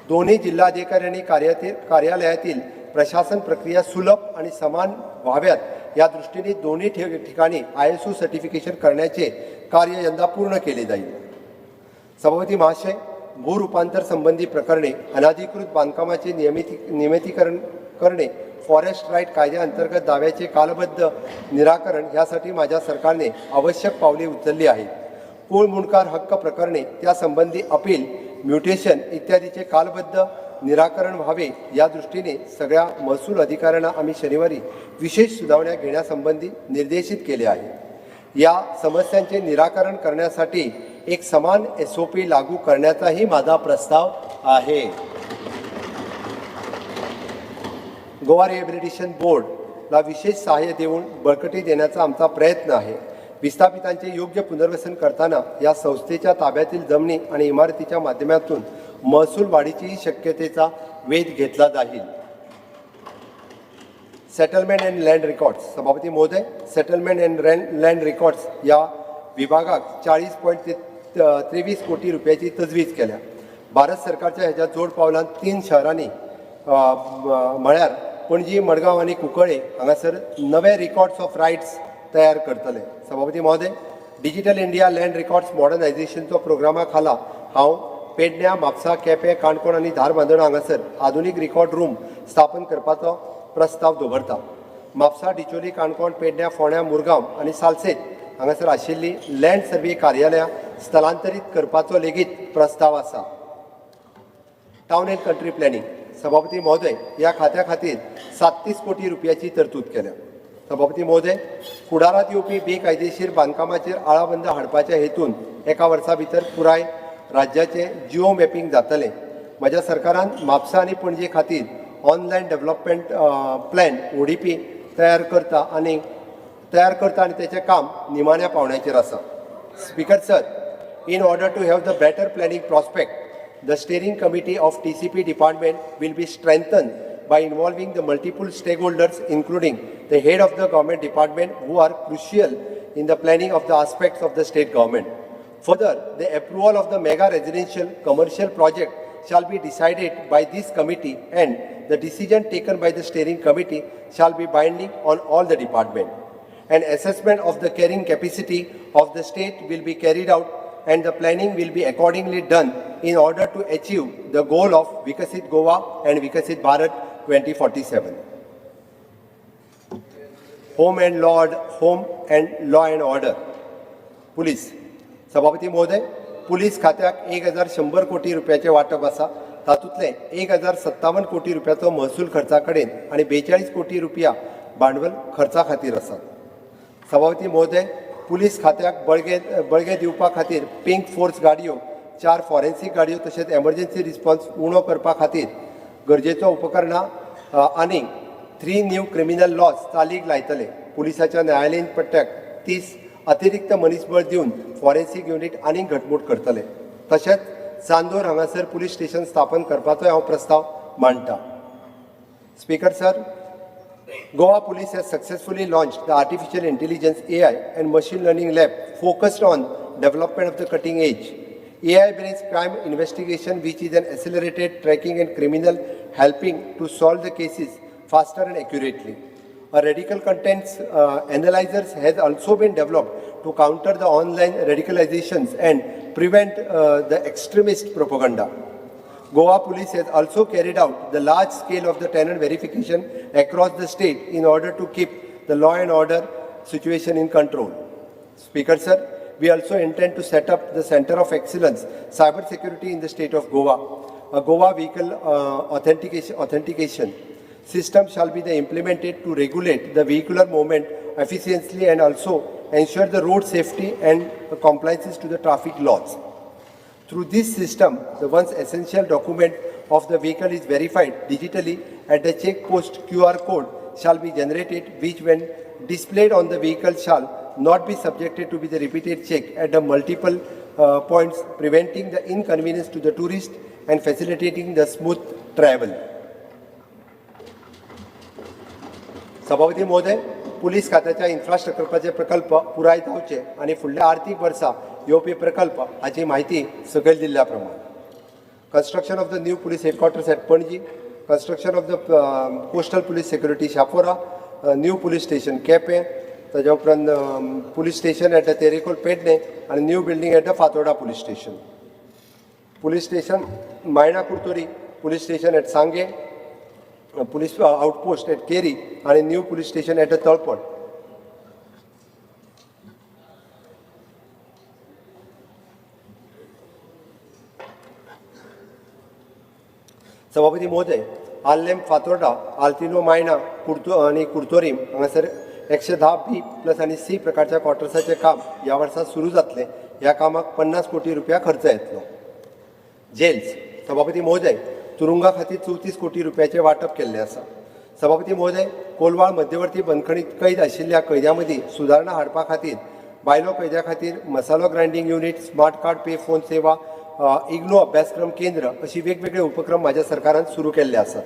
दोन्ही जिल्हाधिकाऱ्यांनी कार्यालयातील प्रशासन प्रक्रिया सुलभ आणि समान व्हाव्यात या दृष्टीने दोन्ही ठिकाणी ISO सर्टिफिकेशन करण्याचे कार्य यंदा पूर्ण केले जाईल. सभापती महाशय, भूरूपांतर संबंधी प्रकरणे, अनधिकृत बांधकामाचे नियमितीकरण करणे, फॉरेस्ट राईट कायद्याअंतर्गत दाव्याचे कालबद्ध निराकरण यासाठी माझ्या सरकारने आवश्यक पावले उचलली आहेत. कुळ मुणकार हक्क प्रकरणे, त्यासंबंधी अपील, म्युटेशन इत्यादीचे कालबद्ध निराकरण व्हावे या दृष्टीने सगळ्या महसूल अधिकाऱ्यांना आम्ही शनिवारी विशेष सुधारणा घेण्यासंबंधी निर्देशित केले आहे. या समस्यांचे निराकरण करण्यासाठी एक समान SOP लागू करण्याचाही माझा प्रस्ताव आहे. गोवा रिहॅबिलिटेशन बोर्डला विशेष सहाय्य देऊन बळकटी देण्याचा आमचा प्रयत्न आहे. विस्थापितांचे योग्य पुनर्वसन करताना या संस्थेच्या ताब्यातील जमिनी आणि इमारतीच्या माध्यमातून महसूल वाढीची शक्यतेचा वेध घेतला जाईल. Settlement and land records. सभापती महोदय, सेटलमेंट अँड लँड रेकॉर्ड्स या विभागाक 40.23 कोटी रुपयाची तजवीज केल्या. भारत सरकारच्या ह्याच्या जोड पावलांत 3 शहरांनी म्हळ्यार पणजी, मडगांव आणि कुंकळे हांगासर नवे रेकॉर्ड्स ऑफ रायट्स तयार करतले. सभापती महोदय, डिजिटल इंडिया लँड रेकॉर्ड्स मॉडर्नायझेशनचो प्रोग्रामा खाला हांव पेडण्या, म्हापसा, केपें, काणकोण आणि धारबांदोडा हांगासर आधुनीक रेकॉर्ड रूम स्थापन करपाचो प्रस्ताव दवरता. म्हापसा, डिचोली, काणकोण, पेडण्या, फोंड्या, मुरगांव आणि सालसेत हांगासर आशिल्ली लँड सर्वे कार्यालयां स्थलांतरीत करपाचो लेगीत प्रस्ताव आसा. टावन एंड कंट्री प्लॅनिंग सभापती महोदय, ह्या खात्या खातीर 37 कोटी रुपयाची तरतूद केल्या. सभापती महोदय, फुडारात येवपी बेकायदेशीर बांदकामाचेर आळाबंद हाडपाच्या हेतून एका वर्सा भितर पुराय राज्याचे जिओ मॅपिंग जातलें. म्हज्या सरकारान म्हापसा आनी पणजे खातीर ऑनलायन डेव्हलपमेंट प्लॅन ODP तयार करता आनी तेचें काम निमाण्या पावण्याचेर आसा. Speaker sir, in order to have the better planning prospect, the steering committee of TCP department will be strengthened by involving the multiple stakeholders, including the head of the government department, who are crucial in the planning of the aspects of the state government. Further, the approval of the mega residential commercial project shall be decided by this committee, and the decision taken by the steering committee shall be binding on all the department. An assessment of the carrying capacity of the state will be carried out, and the planning will be accordingly done in order to achieve the goal of Vikasit Goa and Vikasit Bharat 2047. Home and law and order. Police. सभापती महोदय, police खात्याक 1100 कोटी रुपयाचे वाटप आसा. तातूंतले 1057 कोटी रुपयाचो महसूल खर्चा कडेन आनी 42 कोटी रुपया भांडवल खर्चा खातीर आसा. सभापती महोदय, पुलीस खात्याक बळगे दिवपा खातीर पिंक फोर्स गाडयो, 4 फॉरेन्सीक गाडयो तशेंच एमर्जन्सी रिस्पॉन्स उणो करपा खातीर गरजेचो उपकरणां आनी 3 न्यू क्रिमिनल लॉज चालीक लायतले. पुलिसाच्या न्यायालयीन पट्ट्याक 30 अतिरिक्त मनीसबळ दिवन फॉरेन्सीक युनिट आनीक घटमूट करतले. तशेंच चांदोर हांगासर पुलीस स्टेशन स्थापन करपाचोय हांव प्रस्ताव मांडटां. Speaker sir, Goa Police has successfully launched the Artificial Intelligence AI and Machine Learning Lab focused on development of the cutting edge. AI-based crime investigation, which is an accelerated tracking and criminal helping to solve the cases faster and accurately. A radical contents analyzer has also been developed to counter the online radicalizations and prevent the extremist propaganda. Goa Police has also carried out the large scale of the tenant verification across the state in order to keep the law and order situation in control. Speaker sir, we also intend to set up the Center of Excellence Cyber Security in the state of Goa. A Goa vehicle authentication system shall be implemented to regulate the vehicular movement efficiently and also ensure the road safety and compliances to the traffic laws. Through this system, the once essential document of the vehicle is verified digitally at the check post. QR code shall be generated, which when displayed on the vehicle shall not be subjected to be the repeated check at the multiple points, preventing the inconvenience to the tourist and facilitating the smooth travel. सभापती महोदय, police खात्याच्या इन्फ्रास्ट्रक्चरचे प्रकल्प पुराय जावचे आणि फुडल्या आर्थीक वर्सा येवपी प्रकल्प हाची माहिती सकयल दिल्ल्या प्रमाण construction of the new police headquarters at Panaji, construction of the coastal police security Chapora, new police station Quepem, ताजे उपरांत police station at the Terekhol Pernem आनी new building at the Fatorda police station Maina Curtorim, police station at Sanguem, police outpost at Keri आणि new police station at the Talpona. सभापती महोदय, आल्लेम फातोर्डा, आल्तिनो मायणा आणि कुर्तोरीम हांगासर 110B+ आणि C प्रकारच्या क्वार्टर्साचे काम ह्या वर्सा सुरू जातले. ह्या कामाक 50 कोटी रुपया खर्च येतलो. जेल्स. सभापती महोदय, तुरुंगा खातीर 34 कोटी रुपयाचे वाटप केल्ले आसा. सभापती महोदय, कोलवाळ मध्यवर्ती बंदखणीत कैद आशिल्ल्या कैद्यां मदीं सुदारणा हाडपा खातीर बायलो कैद्यां खातीर मसालो ग्राइंडिंग युनिट, स्मार्ट कार्ड पे फोन सेवा, इग्नो अभ्यासक्रम केंद्र अशी वेगवेगळे उपक्रम माझ्या सरकारान सुरू केल्ले आसात.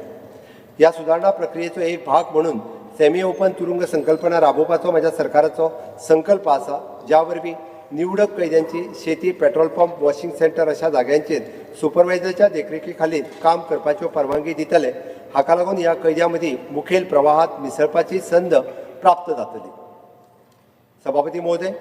ह्या सुदारणा प्रक्रियेचो एक भाग म्हणून सेमी ओपन तुरुंग संकल्पना राबोवपाचो माझ्या सरकाराचो संकल्प आसा, ज्या वरवीं निवडक कैद्यांची शेती, पेट्रोल पंप, वॉशिंग सेंटर अशा जाग्यांचेर सुपरवायझरच्या देखरेखी खाली काम करपाची परवानगी दितले. हाका लागून ह्या कैद्यां मदीं मुखेल प्रवाहात मिसळपाची संद प्राप्त जातली. सभापती महोदय,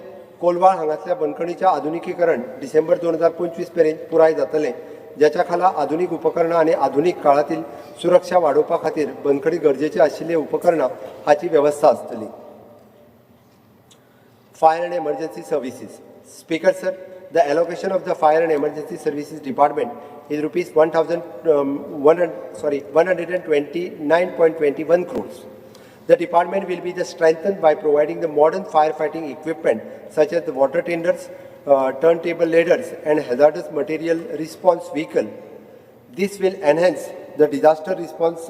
कोलवाळ हांगासल्या बंदखणीच्या आधुनिकीकरण डिसेंबर 2025 पर्यंत पुराय जातले, ज्याच्या खाला आधुनिक उपकरणां आणि आधुनिक काळातील सुरक्षा वाडोवपा खातीर बंदखणी गरजेचे आशिल्ले उपकरणां हाची व्यवस्था आसतली. Fire and Emergency Services. Speaker, sir, the allocation of the Fire and Emergency Services Department is rupees 129.21 crores. The department will be strengthened by providing the modern firefighting equipment such as the water tenders, turntable ladders and hazardous material response vehicle. This will enhance the disaster response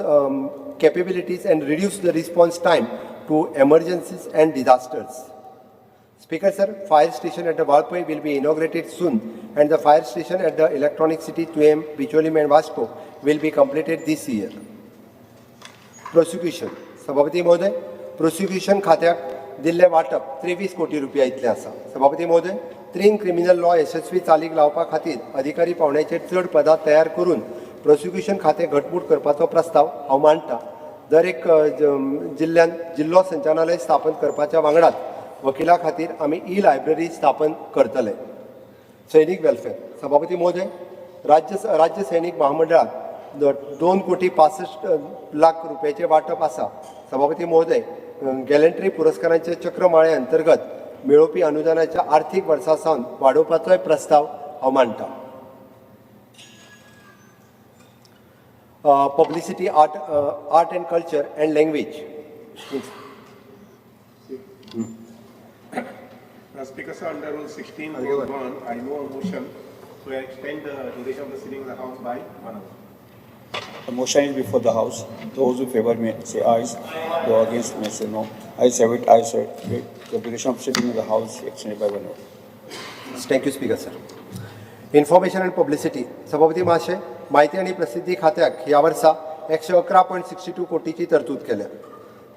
capabilities and reduce the response time to emergencies and disasters. Speaker, sir, fire station at the Valpai will be inaugurated soon and the fire station at the Electronic City 2M, Bicholim and Vasco will be completed this year. Prosecution. सभापती महोदय, prosecution खात्याक दिल्ले वाटप 23 कोटी रुपया इतले आसा. सभापती महोदय, 3 क्रिमिनल लॉ यशस्वी चालीक लावपा खातीर अधिकारी पावण्याचेर चड पदां तयार करून प्रोसिक्युशन खातें घटमूट करपाचो प्रस्ताव हांव मांडटां. दर एक जिल्ल्यांत जिल्लो संचालनालय स्थापन करपाच्या वांगडाच वकिला खातीर आमी ई-लायब्ररी स्थापन करतले. सैनीक वेलफेअर. सभापती महोदय, राज्य सैनीक महामंडळाक 2,65 लाख रुपयाचे वाटप आसा. सभापती महोदय, गॅलंट्री पुरस्कारांचे चक्रमाळे अंतर्गत मेळोवपी अनुदानाच्या आर्थीक वर्सा सावन वाडोवपाचोय प्रस्ताव हांव मांडटां. Publicity, art and culture and language. Speaker, sir, under Rule 16, Clause 1, I move a motion to extend the duration of the sitting of the House by 1 hour. The motion is before the House. Those who favor may say ayes. Those against may say no. Ayes have it. Ayes have it. The duration of sitting in the House extended by 1 hour. Thank you, Speaker, sir. Information and publicity. सभापती महाशय, माहिती आणि प्रसिद्धी खात्याक ह्या वर्सा 111.62 कोटीची तरतूद केल्या.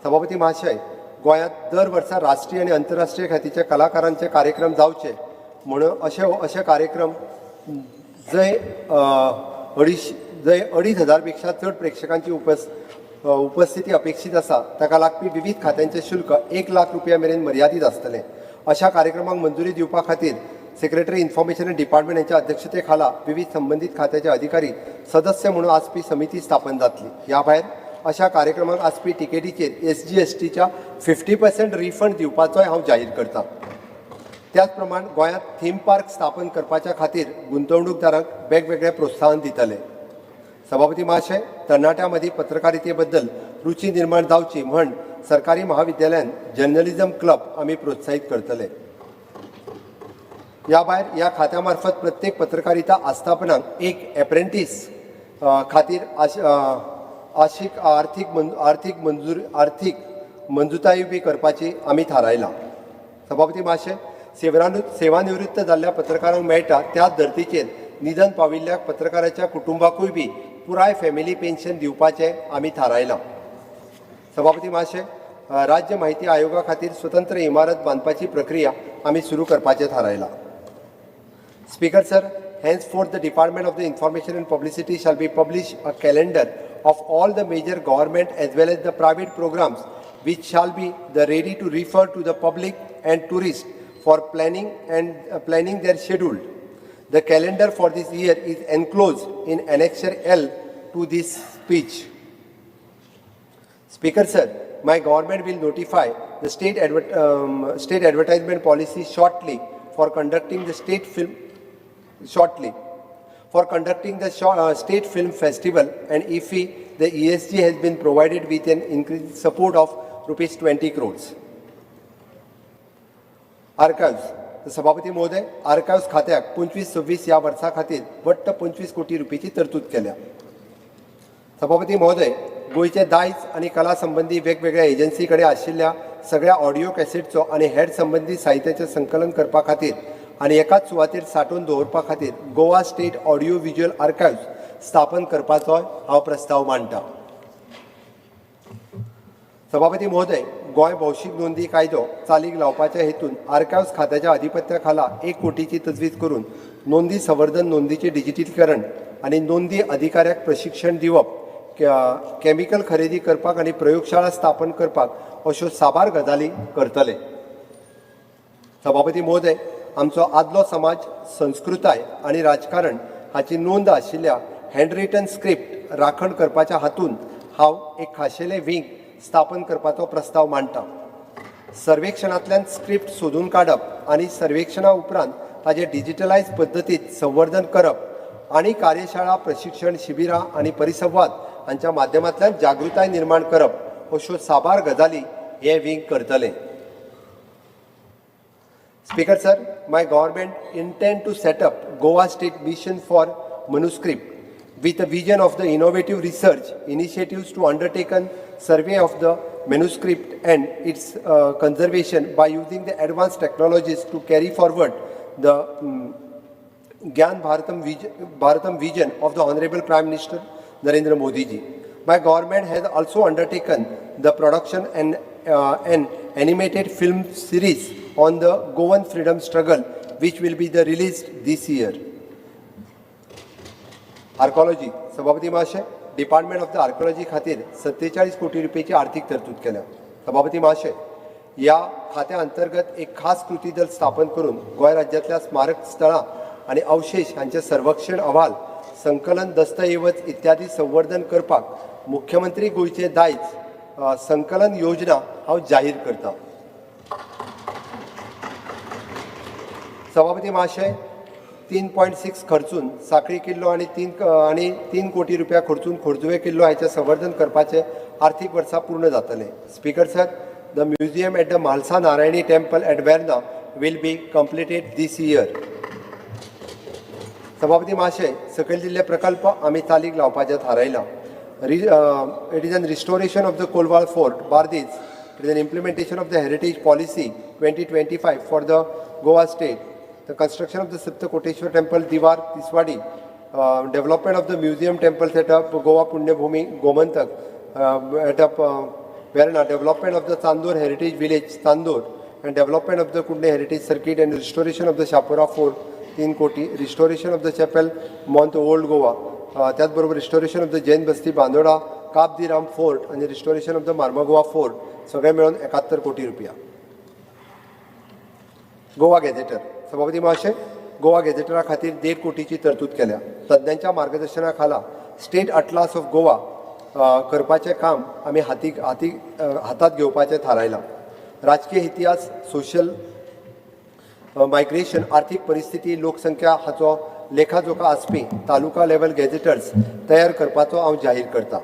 सभापती महाशय, गोंयांत दर वर्सा राष्ट्रीय आणि आंतरराष्ट्रीय ख्यातीचे कलाकारांचे कार्यक्रम जावचे म्हणून अशे कार्यक्रम जंय 2,500 पेक्षा चड प्रेक्षकांची उपस्थिती अपेक्षित आसा, ताका लागपी विविध खात्यांचे शुल्क 1 लाख रुपया मेरेन मर्यादित आसतलें. अशा कार्यक्रमांक मंजुरी दिवपा खातीर सेक्रेटरी इन्फॉर्मेशन एंड डिपार्टमेंट यांच्या अध्यक्षतेखाला विविध संबंधित खात्याचे अधिकारी सदस्य म्हणून आसपी समिती स्थापन जातली. ह्या भायर अशा कार्यक्रमांक आसपी तिकेटीचेर SGSTच्या 50% रिफंड दिवपाचोय हांव जाहीर करतां. त्याच प्रमाण गोंयांत थीम पार्क स्थापन करपाच्या खातीर गुंतवणूकदारांक वेगवेगळे प्रोत्साहन दितले. सभापती महाशय, तरणाट्यां मदीं पत्रकारिते बद्दल रुची निर्माण जावची म्हण सरकारी महाविद्यालयांत जर्नलिझम क्लब आमी प्रोत्साहीत करतले. ह्या भायर ह्या खात्या मार्फत प्रत्येक पत्रकारिता आस्थापनाक एक एप्रेंटीस खातीर आर्थीक मंजुताय बी करपाची आमी थारायला. सभापती महाशय, सेवानिवृत्त जाल्ल्या पत्रकारांक मेळटा त्याच धर्तीचेर निधन पाविल्ल्या पत्रकाराच्या कुटुंबाकूय बी पुराय फॅमिली पेन्शन दिवपाचें आमी थारायलां. सभापती महाशय, राज्य माहिती आयोगा खातीर स्वतंत्र इमारत बांदपाची प्रक्रिया आमी सुरू करपाचें थारायलां. Speaker, sir, henceforth the Department of the Information and Publicity shall be publish a calendar of all the major government as well as the private programs which shall be ready to refer to the public and tourists for planning their schedule. The calendar for this year is enclosed in Annexure L to this speech. Speaker, sir, my government will notify the state advertisement policy shortly for conducting the state film state film festival, and IFFI, the ESG has been provided with an increased support of rupees 20 crores. Archives. सभापती महोदय, archives खात्याक 25-26 ह्या वर्सा खातीर वट्ट 25 कोटी रुपयाची तरतूद केल्या. सभापती महोदय, गोंयचे दायज आनी कला संबंधी वेगवेगळ्या एजन्सी कडेन आशिल्ल्या सगळ्या ऑडिओ कॅसेटचो आनी हेर संबंधी साहित्याचें संकलन करपा खातीर आनी एकाच सुवातेर सांठोवन दवरपा खातीर Goa state audio visual archives स्थापन करपाचो हांव प्रस्ताव मांडटां. सभापती महोदय, गोंय भौशीक नोंदी कायदो चालीक लावपाच्या हेतून आर्काइव्स खात्याच्या अधिपत्या खाला 1 कोटीची तजवीज करून नोंदी संवर्धन, नोंदीचे डिजिटलीकरण आनी नोंदी अधिकाऱ्याक प्रशिक्षण दिवप, केमिकल खरेदी करपाक आनी प्रयोगशाळा स्थापन करपाक अश्यो साबार गजाली करतले. सभापती महोदय, आमचो आदलो समाज, संस्कृताय आनी राजकारण हाची नोंद आशिल्ल्या हँडरिटन स्क्रिप्ट राखण करपाच्या हातून हांव एक खाशेलें विंग स्थापन करपाचो प्रस्ताव मांडटां. सर्वेक्षणांतल्यान स्क्रिप्ट सोदून काडप आनी सर्वेक्षणा उपरांत ताजे डिजिटलायज पद्दतीत संवर्धन करप आनी कार्यशाळा प्रशिक्षण शिबिरां आनी परिसंवाद हांच्या माध्यमांतल्यान जागृताय निर्माण करप अश्यो साबार गजाली हे विंग करतले. Speaker sir, my government intend to set up Goa State Mission for Manuscript with a vision of the innovative research initiatives to undertaken survey of the manuscript and its conservation by using the advanced technologies to carry forward the Gyan Bharatam vision of the Honorable Prime Minister Narendra Modi ji. My government has also undertaken the production and an animated film series on the Goan freedom struggle, which will be the released this year. Archaeology, सभापती महाशय, department of the archaeology खातीर 47 कोटी रुपयाची आर्थिक तरतूद केल्या. सभापती महाशय, या खात्या अंतर्गत एक खास कृती दल स्थापन करून गोंय राज्यांतल्या स्मारक स्थळां आनी अवशेष हांचे सर्वेक्षण अहवाल, संकलन दस्तऐवज इत्यादी संवर्धन करपाक मुख्यमंत्री गोंयचे दायज संकलन योजना हांव जाहीर करता. सभापती महाशय, 3.6 खर्चून साखळी किल्लो आणि 3 कोटी रुपया खर्चून खोर्जुवे किल्लो हाचे संवर्धन करपाचे आर्थिक वर्सा पूर्ण जातले. Speaker sir, the museum at the Mhalsa Narayani temple at Verna will be completed this year. सभापती महाशय, सकयल दिल्ले प्रकल्प आमी चालीक लावपाचे थारायला. It is an restoration of the Colvale fort, Bardez. It is an implementation of the heritage policy 2025 for the Goa state. The construction of the Saptakoteshwar temple, Diwar, Tiswadi, development of the museum temple setup, Goa Punya Bhumi, Gomantak, Verna, development of the Tandur heritage village, Tandur, and development of the Kundne heritage circuit and restoration of the Shapura fort, 3 koti, restoration of the chapel, Mount Old Goa, त्याचबरोबर restoration of the Jain Basti Bandoda, Kap Di Ram fort and the restoration of the Marmagoa fort, सगळे मिळून 71 कोटी रुपया. Goa gazetteer, सभापती महाशय, गोवा गॅझेटरा खातीर 1.5 कोटीची तरतूद केल्या. तज्ञांच्या मार्गदर्शना खाला स्टेट अटलास ऑफ गोवा करपाचें काम आमी हातात घेवपाचें थारायलां. राजकीय इतिहास, सोशल मायग्रेशन, आर्थीक परिस्थिती, लोकसंख्या हाचो लेखाजोखा आसपी तालुका लेवल गॅझेटर्स तयार करपाचो हांव जाहीर करतां.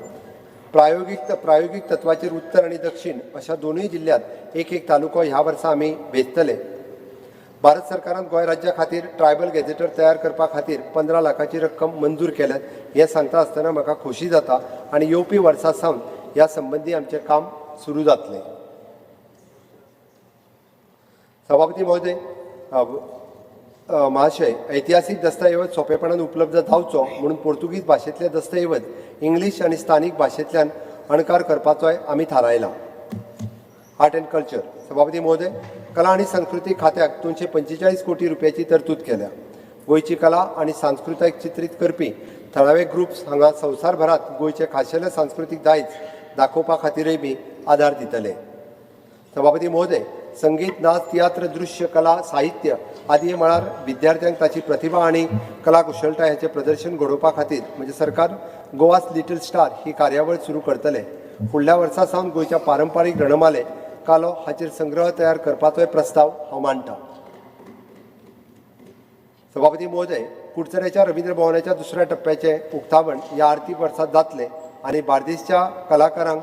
प्रायोगीक तत्वाचेर उत्तर आनी दक्षिण अशा दोनूय जिल्ल्यांत एक तालुको ह्या वर्सा आमी वेंचतले. भारत सरकारान गोंय राज्या खातीर ट्रायबल गॅझेटर तयार करपा खातीर 15 लाखाची रक्कम मंजूर केल्यात. हें सांगता आसतना म्हाका खोशी जाता आनी येवपी वर्सा सावन ह्या संबंदी आमचें काम सुरू जातलें. सभापती महोदय, महाशय, ऐतिहासीक दस्तऐवज सोंपेपणान उपलब्ध जावचो म्हणून पोर्तुगीज भाशेंतले दस्तऐवज इंग्लीश आनी स्थानीक भाशेंतल्यान अणकार करपाचोय आमी थारायला. आर्ट एंड कल्चर, सभापती महोदय, कला आणि संस्कृती खात्याक 245 कोटी रुपयाची तरतूद केल्या. गोंयची कला आणि सांस्कृतिक चित्रीत करपी थळावे ग्रुप्स हांगा संवसारभरात गोंयचे खाशेले सांस्कृतिक दायज दाखोवपा खातीरय बी आदार दितले. सभापती महोदय, संगीत, नाच, तियात्र, दृश्य, कला, साहित्य आदी मळार विद्यार्थ्यांक ताची प्रतिभा आणि कला कुशळटाय हाचें प्रदर्शन घडोवपा खातीर म्हणजे सरकार गोवास लिटल स्टार ही कार्यावळ सुरू करतले. फुडल्या वर्सा सावन गोंयच्या पारंपारीक रणमाले, कालो हाचेर संग्रह तयार करपाचोय प्रस्ताव हांव मांडटां. सभापती महोदय, कुडचड्याच्या रवींद्र भवनाच्या दुसऱ्या टप्प्याचे उक्तावण ह्या आर्थीक वर्सांत जातले आनी बार्देसच्या कलाकारांक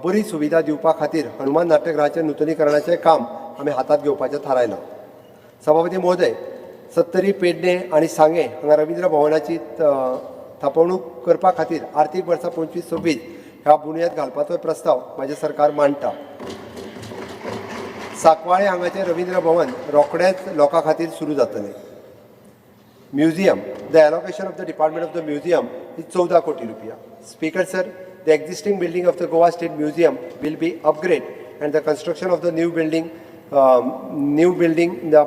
बरी सुविधा दिवपा खातीर हनुमान नाट्यगृहाचे नूतनीकरणाचें काम आमी हातात घेवपाचें थारायलां. सभापती महोदय, सत्तरी, पेडणे आनी सांगे हांगा रवींद्र भवनाची थापणूक करपा खातीर आर्थीक वर्सा 25-26 ह्या बुनयाद घालपाचो प्रस्ताव म्हाजें सरकार मांडटा. साकवाळे हांगाचें रवींद्र भवन रोखडेंच लोकां खातीर सुरू जातलें. Museum, the allocation of the department of the museum is 14 कोटी रुपया. Speaker sir, the existing building of the Goa state museum will be upgrade and the construction of the new building the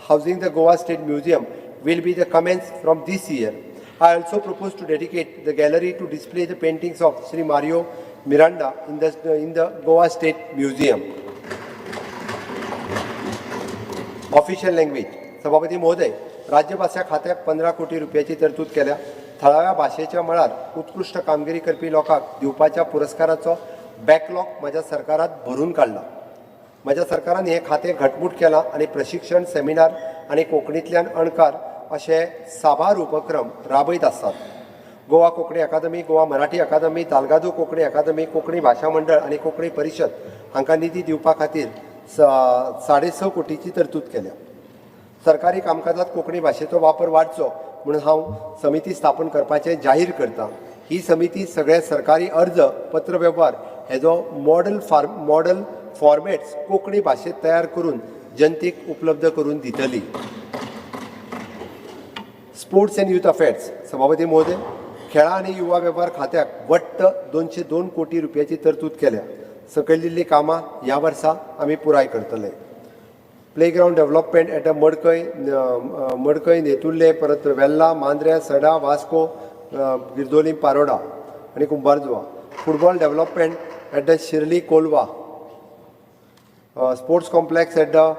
housing the Goa state museum will be the commence from this year. I also propose to dedicate the gallery to display the paintings of Sri Mario Miranda in the Goa State Museum. Official language, सभापती महोदय, राज्यभाषा खात्याक 15 कोटी रुपयाची तरतूद केल्या. थळाव्या भाशेच्या मळार उत्कृष्ट कामगिरी करपी लोकांक दिवपाच्या पुरस्काराचो बॅकलॉग माझ्या सरकारात भरून काढला. म्हज्या सरकारान हें खातें घटमूट केलां आनी प्रशिक्षण सेमिनार आनी कोंकणींतल्यान अणकार अशे साबार उपक्रम राबयत आसात. गोवा कोंकणी अकादमी, गोवा मराठी अकादमी, तालगादो कोंकणी अकादमी, कोंकणी भाशा मंडळ आनी कोंकणी परिशद हांकां निधी दिवपा खातीर 6.5 कोटीची तरतूद केल्या. सरकारी कामकाजात कोंकणी भाशेचो वापर वाडचो म्हणून हांव समिती स्थापन करपाचें जाहीर करतां. ही समिती सगळे सरकारी अर्ज पत्र वेव्हार हेजो मॉडल फॉर्मेट्स कोंकणी भाशेंत तयार करून जनतेक उपलब्ध करून दितली. स्पोर्ट्स एंड यूथ अफेर्स सभापती महोदय, खेळा आनी युवा वेव्हार खात्याक वट्ट 202 कोटी रुपयाची तरतूद केल्या. सकयल्ली कामां ह्या वर्सा आमी पुराय करतले. प्लेग्राउंड डेव्हलपमेंट एट मडकय, नेतुर्ले, परत वेल्ला, मांद्र्या, सडा, वास्को, गिरदोलीम, पारोडा आनी Cumbarjua. Football development at the Shirli, Colva. Sports complex at the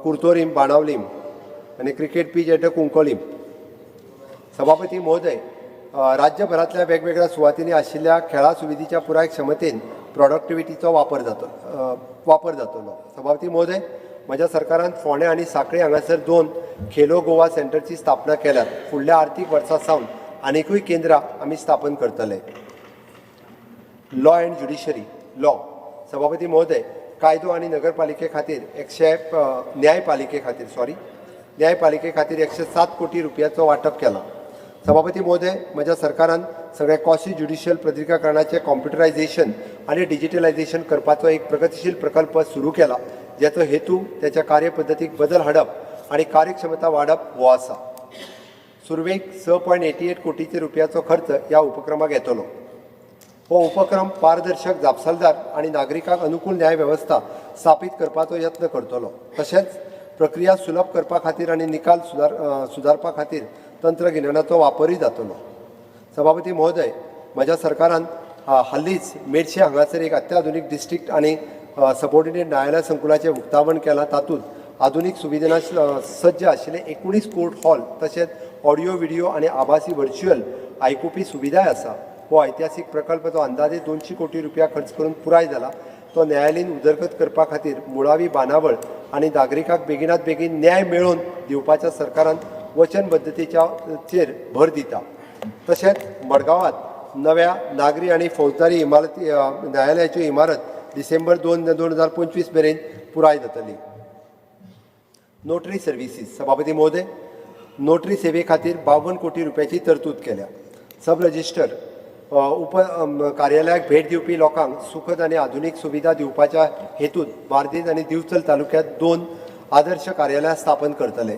Curtorim, Benaulim आनी cricket pitch at the Cuncolim. सभापती महोदय, राज्यभरांतल्या वेगवेगळ्या सुवातींनी आशिल्ल्या खेळा सुविधेच्या पुराय क्षमतेन प्रॉडक्टिविटीचो वापर जातलो. सभापती महोदय, म्हज्या सरकारान फोंडें आनी सांखळी हांगासर 2 खेलो गोवा सेंटरची स्थापना केल्यात. फुडल्या आर्थीक वर्सा सावन आनीकूय केंद्रां आमी स्थापन करतले. Law end judiciary law. सभापती महोदय, कायदो आनी नगरपालिके खातीर न्यायपालिके खातीर 107 कोटी रुपयाचो वांटप केलां. सभापती महोदय, म्हज्या सरकारान सगळे कॉसी ज्युडिशियल प्रधिकरणाचे कॉम्प्युटरायझेशन आनी डिजिटलायझेशन करपाचो एक प्रगतीशील प्रकल्प सुरू केला, ज्याचो हेतू त्याच्या कार्यपद्दतीक बदल हाडप आनी कार्यक्षमता वाडप हो आसा. सुरवेक 6.88 कोटीचे रुपयाचो खर्च ह्या उपक्रमाक येतलो. हो उपक्रम पारदर्शक, जापसालदार आनी नागरिकांक अनुकूल न्याय वेवस्था स्थापीत करपाचो यत्न करतलो. तशेंच प्रक्रिया सुलभ करपा खातीर आनी निकाल सुदारपा खातीर तंत्रगिन्यानाचो वापरूय जातलो. सभापती महोदय, म्हज्या सरकारान हालींच मेडशे हांगासर एक अत्याधुनीक डिस्ट्रिक्ट आनी सबऑर्डिनेट न्यायालय संकुलाचें उक्तावण केलां. तातूंत आधुनीक सुविधां सज्ज आशिल्ले 19 कोर्ट हॉल तशेंच ऑडिओ, व्हिडिओ आनी आभासी व्हर्च्युअल आयकुपी सुविधाय आसा. हो ऐतिहासीक प्रकल्प जो अंदाजे 200 कोटी रुपया खर्च करून पुराय जाला. तो न्यायालयीन उदरगत करपा खातीर मुळावी बांदावळ आनी नागरिकांक बेगिनात बेगीन न्याय मेळोवन दिवपाच्या सरकारान वचनबद्धतेचेर भर दिता. तशेंच मडगांवांत नव्या नागरी आनी फौजदारी न्यायालयाची इमारत डिसेंबर 2025 मेरेन पुराय जातली. Notary services. सभापती महोदय, नोटरी सेवे खातीर 52 कोटी रुपयाची तरतूद केल्या. सब रजिस्टर उप कार्यालयाक भेट दिवपी लोकांक सुखद आनी आधुनीक सुविधा दिवपाच्या हेतून बार्देस आनी दिवचल तालुक्यांत 2 आदर्श कार्यालयां स्थापन करतले.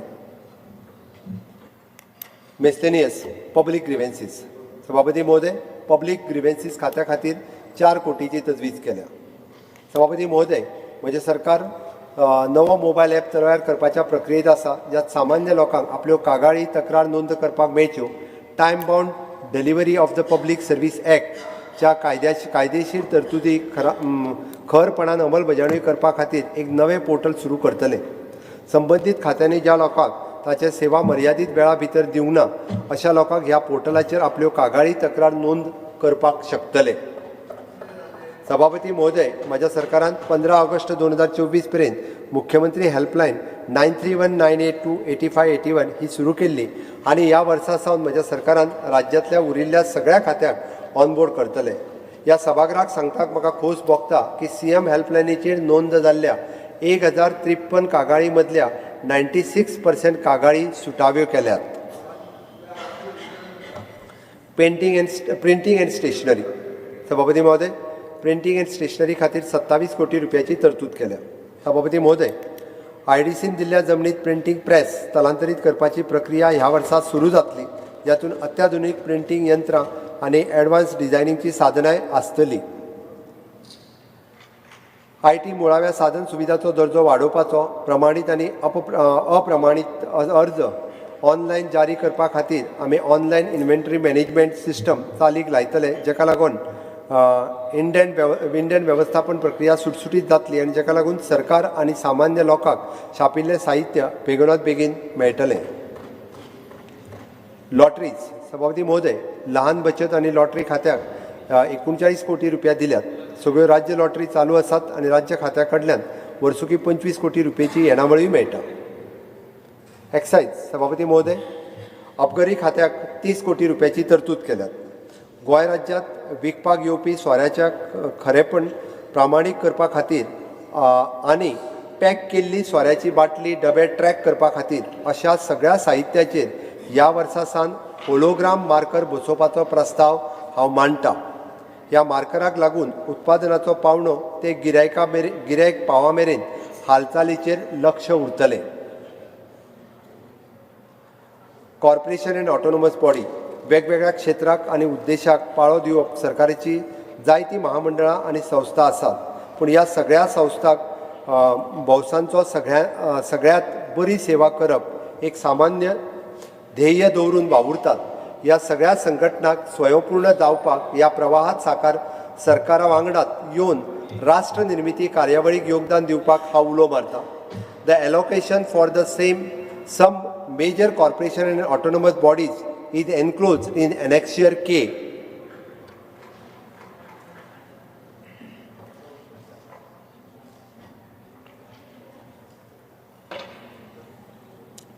मेस्टेनियस पब्लीक ग्रिव्हन्सीस. सभापती महोदय, पब्लीक ग्रिव्हन्सीस खात्या खातीर 4 कोटीची तजवीज केल्या. सभापती महोदय, म्हजें सरकार नवो मोबायल ॲप तयार करपाच्या प्रक्रियेत आसा, ज्यात सामान्य लोकांक आपल्यो कागाळी तक्रार नोंद करपाक मेळच्यो. Time bound delivery of the public service ॲक्टच्या कायदेशीर तरतुदी खरपणान अंमलबजावणी करपा खातीर एक नवें पोर्टल सुरू करतले. संबंदीत खात्यांनी ज्या लोकांक ताचे सेवा मर्यादीत वेळा भितर दिवंक ना अशा लोकांक ह्या पोर्टलाचेर आपल्यो कागाळी तक्रार नोंद करपाक शकतले. सभापती महोदय, म्हज्या सरकारान 15 ऑगस्ट 2024 मेरेन मुख्यमंत्री हेल्पलायन 9319828581 ही सुरू केल्ली आनी ह्या वर्सा सावन म्हज्या सरकारान राज्यांतल्या उरिल्ल्या सगळ्या खात्यांक ऑनबोर्ड करतले. ह्या सभागृहाक सांगपाक म्हाका खोस भोगता की सीएम हेल्पलायनीचेर नोंद जाल्ल्या 1053 कागाळी मदल्या 96% कागाळी सुटाव्यो केल्यात. Printing and stationery. सभापती महोदय, प्रिंटींग एंड स्टेशनरी खातीर 27 कोटी रुपयाची तरतूद केल्या. सभापती महोदय, आयडीसीन दिल्ल्या जमनीत प्रिंटींग प्रेस स्थलांतरीत करपाची प्रक्रिया ह्या वर्सा सुरू जातली, ज्यातून अत्याधुनीक प्रिंटींग यंत्रां आनी एडवान्स डिझायनिंगची साधनांय आसतली. IT मुळाव्या साधन सुविधांचो दर्जो वाडोवपाचो, प्रमाणीत आनी अप्रमाणीत अर्ज ऑनलायन जारी करपा खातीर आमी ऑनलायन इन्व्हेंटरी मॅनेजमेंट सिस्टम चालीक लायतले, जेका लागून विंडेन वेवस्थापन प्रक्रिया सुटसुटीत जातली आनी जेका लागून सरकार आनी सामान्य लोकांक छापिल्लें साहित्य बेगिनात बेगीन मेळटलें. लॉटरीज. सभापती महोदय, लहान बचत आनी लॉटरी खात्याक 39 कोटी रुपया दिल्यात. सगळ्यो राज्य लॉटरी चालू आसात आनी राज्य खात्या कडल्यान वर्सुकी 25 कोटी रुपयाची येणावळी मेळटा. एक्सायज सभापती महोदय, अबकारी खात्याक 30 कोटी रुपयाची तरतूद केल्यात. गोंय राज्यांत विकपाक येवपी सोऱ्याच्या खरेपण प्रामाणीक करपा खातीर आनी पॅक केल्ली सोऱ्याची बाटली डबे ट्रॅक करपा खातीर अशा सगळ्या साहित्याचेर ह्या वर्सा सावन होलोग्राम मार्कर बसोवपाचो प्रस्ताव हांव मांडटां. ह्या मार्कराक लागून उत्पादनाचो पावंडो ते गिरायक पावा मेरेन हालचालीचेर लक्ष उरतलें. कॉर्पोरेशन एंड ऑटोनॉमस बॉडी वेगवेगळ्या क्षेत्राक आनी उद्देशाक पाळो दिवप सरकाराची जायती महामंडळां आनी संस्था आसात, पूण ह्या सगळ्या संस्थांक भौसांचो सगळ्यांत बरी सेवा करप एक सामान्य ध्येय दवरून वावुरतात. ह्या सगळ्या संघटनाक स्वयंपूर्ण जावपाक ह्या प्रवाहात सरकारा वांगडात येवन राष्ट्र निर्मिती कार्यावळीक योगदान दिवपाक हांव उलो मारतां. The allocation for the some major corporation and autonomous bodies is enclosed in Annexure K.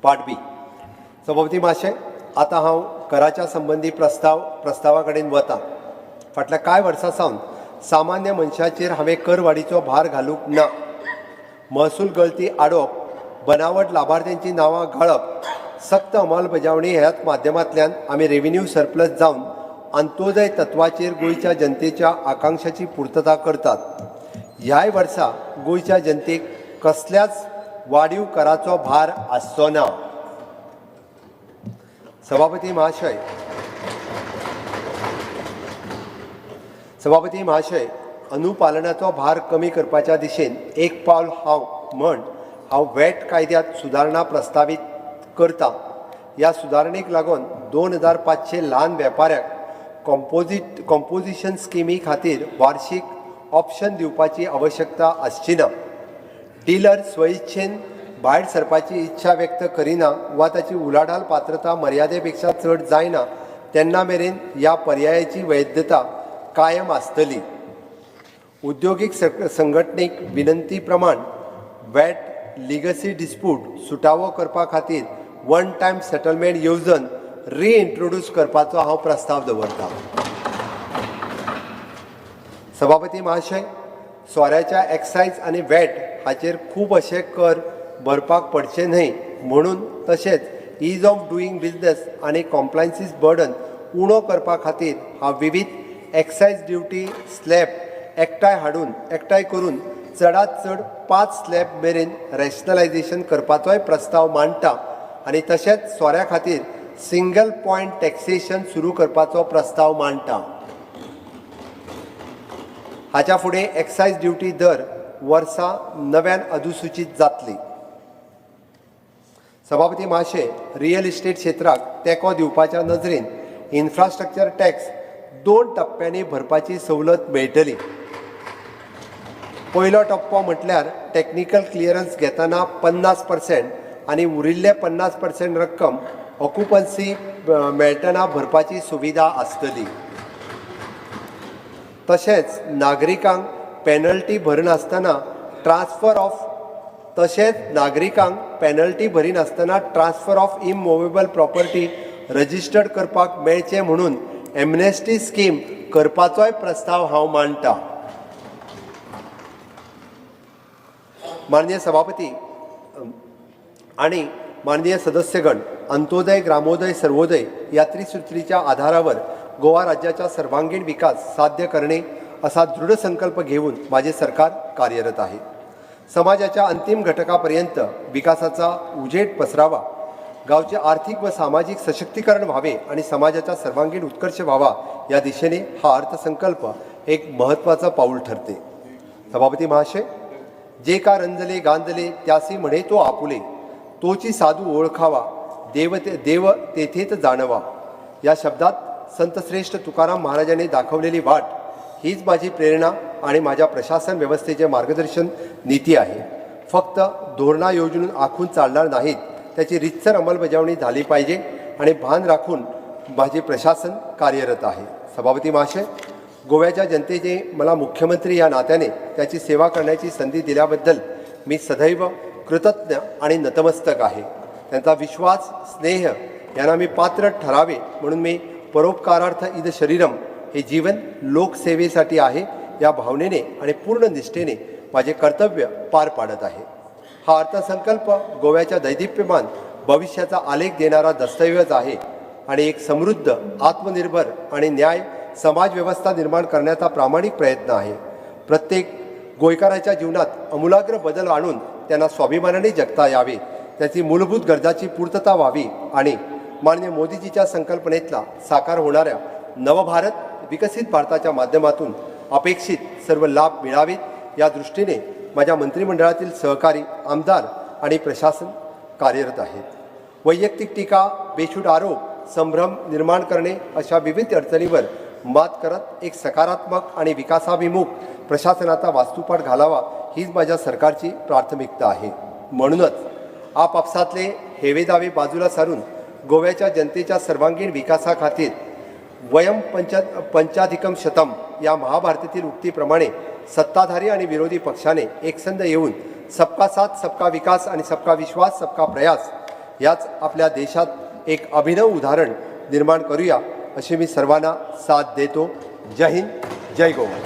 Part B. सभापती महाशय, आता हांव कराच्या संबंधी प्रस्तावा कडेन वतां. फाटल्या कांय वर्सां सावन सामान्य मनशाचेर हांवें करवाडीचो भार घालूंक ना. महसूल गळती आडोवप, बनावट लाभार्थ्यांची नांवां घालप, सक्त अंमलबजावणी ह्याच माध्यमांतल्यान आमी रेव्हेन्यू सरप्लस जावन अंत्योदय तत्वाचेर गोंयच्या जनतेच्या आकांक्षाची पूर्तता करतात. ह्याय वर्सा गोंयच्या जनतेक कसल्याच वाडीव कराचो भार आसचो ना. सभापती महाशय, अनुपालनाचो भार कमी करपाच्या दिशेन एक पावल हांव वॅट कायद्यांत सुदारणा प्रस्तावीत करता. ह्या सुदारणेक लागून 2500 ल्हान वेपाऱ्यांक कॉम्पोजिशन स्किमी खातीर वार्षिक ऑप्शन दिवपाची आवश्यकता आसची ना. डीलर स्वइच्छेन भायर सरपाची इच्छा व्यक्त करिना वा ताची उलाढाल पात्रता मर्यादे पेक्षा चड जायना तेन्ना मेरेन ह्या पर्यायाची वैधता कायम आसतली. उद्योगीक संघटनेक विनंती प्रमाण वॅट लिगसी डिस्प्यूट सुटावो करपा खातीर वन टायम सेटलमेंट येवजण रिइंट्रोड्यूस करपाचो हांव प्रस्ताव दवरतां. सभापती महाशय, सोऱ्याच्या एक्सायज आनी वॅट हाचेर खूब अशे कर भरपाक पडचे न्हय म्हणून, तशेंच ईज ऑफ डुईंग बिजनेस आनी कॉम्प्लायन्सीस बर्डन उणो करपा खातीर हांव विविध एक्सायज ड्युटी स्लॅब एकठांय करून चडांत चड 5 स्लॅब मेरेन रॅशनलायझेशन करपाचोय प्रस्ताव मांडटा आनी तशेंच सोऱ्या खातीर सिंगल पॉयंट टॅक्सेशन सुरू करपाचो प्रस्ताव मांडटा. हाच्या फुडें एक्सायज ड्युटी दर वर्सा नव्यान अधिसूचीत जातली. सभापती महाशय, रियल इस्टेट क्षेत्राक तेंको दिवपाच्या नजरेन इन्फ्रास्ट्रक्चर टॅक्स 2 टप्प्यांनी भरपाची सवलत मेळटली. पयलो टप्पो म्हटल्यार टॅक्निकल क्लियरन्स घेतना 50% आनी उरिल्ले 50% रक्कम ऑक्युपन्सी मेळटना भरपाची सुविधा आसतली. तशेंच नागरिकांक पेनल्टी भरिनासतना transfer of immovable property registered करपाक मेळचे म्हणून एमनेस्टी स्कीम करपाचोय प्रस्ताव हांव मांडटां. माननीय सभापती आणि माननीय सदस्यगण, अंत्योदय, ग्रामोदय, सर्वोदय या त्रिसूत्रीच्या आधारावर गोवा राज्याचा सर्वांगीण विकास साध्य करणे असा दृढ संकल्प घेऊन माझे सरकार कार्यरत आहे. समाजाच्या अंतिम घटकापर्यंत विकासाचा उजेड पसरावा, गावचे आर्थिक व सामाजिक सशक्तीकरण व्हावे आणि समाजाचा सर्वांगीण उत्कर्ष व्हावा या दिशेने हा अर्थसंकल्प एक महत्त्वाचा पाऊल ठरते. सभापती महाशय, जे का रंजले गांजले त्यासी म्हणे तो आपुले, तोची साधू ओळखावा, देव तेथेच जाणवा या शब्दात संत श्रेष्ठ तुकाराम महाराजांनी दाखवलेली वाट हीच माझी प्रेरणा आणि माझ्या प्रशासन व्यवस्थेचे मार्गदर्शन नीती आहे. फक्त धोरणा योजून आखून चालणार नाहीत, त्याची रितसर अंमलबजावणी झाली पाहिजे आणि भान राखून माझे प्रशासन कार्यरत आहे. सभापती महाशय, गोव्याच्या जनतेचे मला मुख्यमंत्री या नात्याने त्याची सेवा करण्याची संधी दिल्याबद्दल मी सदैव कृतज्ञ आणि नतमस्तक आहे. त्यांचा विश्वास स्नेह यांना मी पात्र ठरावे म्हणून मी परोपकारार्थ इद शरीरम हे जीवन लोकसेवेसाठी आहे या भावनेने आणि पूर्ण निष्ठेने माझे कर्तव्य पार पाडत आहे. हा अर्थसंकल्प गोव्याच्या दैदिप्यमान भविष्याचा आलेख देणारा दस्तऐवज आहे आणि एक समृद्ध, आत्मनिर्भर आणि न्याय समाजव्यवस्था निर्माण करण्याचा प्रामाणिक प्रयत्न आहे. प्रत्येक गोयकाराच्या जीवनात आमूलाग्र बदल आणून त्यांना स्वाभिमानाने जगता यावे, त्याची मूलभूत गरजाची पूर्तता व्हावी आणि माननीय मोदीजीच्या संकल्पनेतला साकार होणाऱ्या नवभारत, विकसित भारताच्या माध्यमातून अपेक्षित सर्व लाभ मिळावेत या दृष्टीने माझ्या मंत्रिमंडळातील सहकारी, आमदार आणि प्रशासन कार्यरत आहेत. वैयक्तिक टीका, बेशूट आरोप, संभ्रम निर्माण करणे अशा विविध अडचणीवर मात करत एक सकारात्मक आणि विकासाभिमुख प्रशासनाचा वास्तुपाठ घालावा हीच माझ्या सरकारची प्राथमिकता आहे. म्हणूनच आपापसातले हेवेदावे बाजूला सारून गोव्याच्या जनतेच्या सर्वांगीण विकासाखातीर वयम पंचाधिकम शतम या महाभारतातील उक्तीप्रमाणे सत्ताधारी आणि विरोधी पक्षाने एकसंध येऊन सबका साथ, सबका विकास आणि सबका विश्वास, सबका प्रयास याच आपल्या देशात एक अभिनव उदाहरण निर्माण करूया अशी मी सर्वांना साथ देतो. जय हिंद, जय गोवा.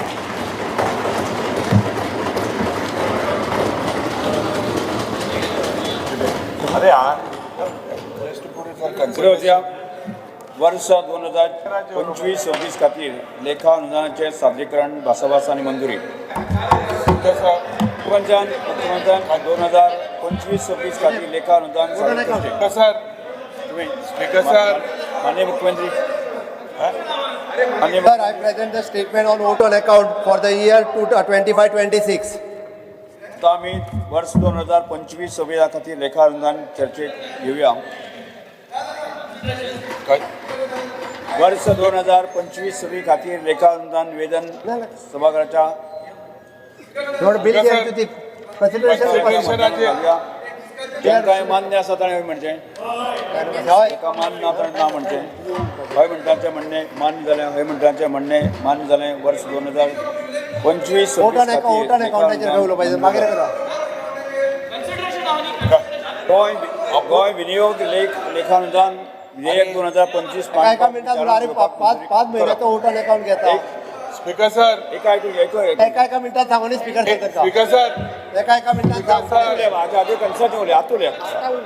पुढे वर्ष 2025-26 खातीर लेखा अनुदानाचे सादरीकरण भासाभास आणि मंजुरी. मुख्यमंत्र्यान 2025-26 खातीर लेखा अनुदान माननीय मुख्यमंत्री. Sir, I present the statement on vote on account for the year 25-26. आता आम्ही वर्ष 2025-26 खातीर लेखा अनुदान चर्चेत घेऊया. वर्ष 2025-26 खातीर लेखा अनुदान निवेदन सभागृहाच्या बिल काय मान्य आसा ताणें म्हणजे एका मान्य ना ताणें ना म्हणचे हय म्हणटाचें म्हणणें मान्य जालें, हय म्हणटाचें म्हणणें मान्य जालें. वर्ष 2025 गोंय विनियोग लेखानुदान विधेयक 2025 एका मिनिटात पाच महिन्याचं वोट ऑन अकाउंट घेता. स्पीकर सर, एका मिनिटात सांगून स्पीकर स्पीकर सर, एका मिनिटात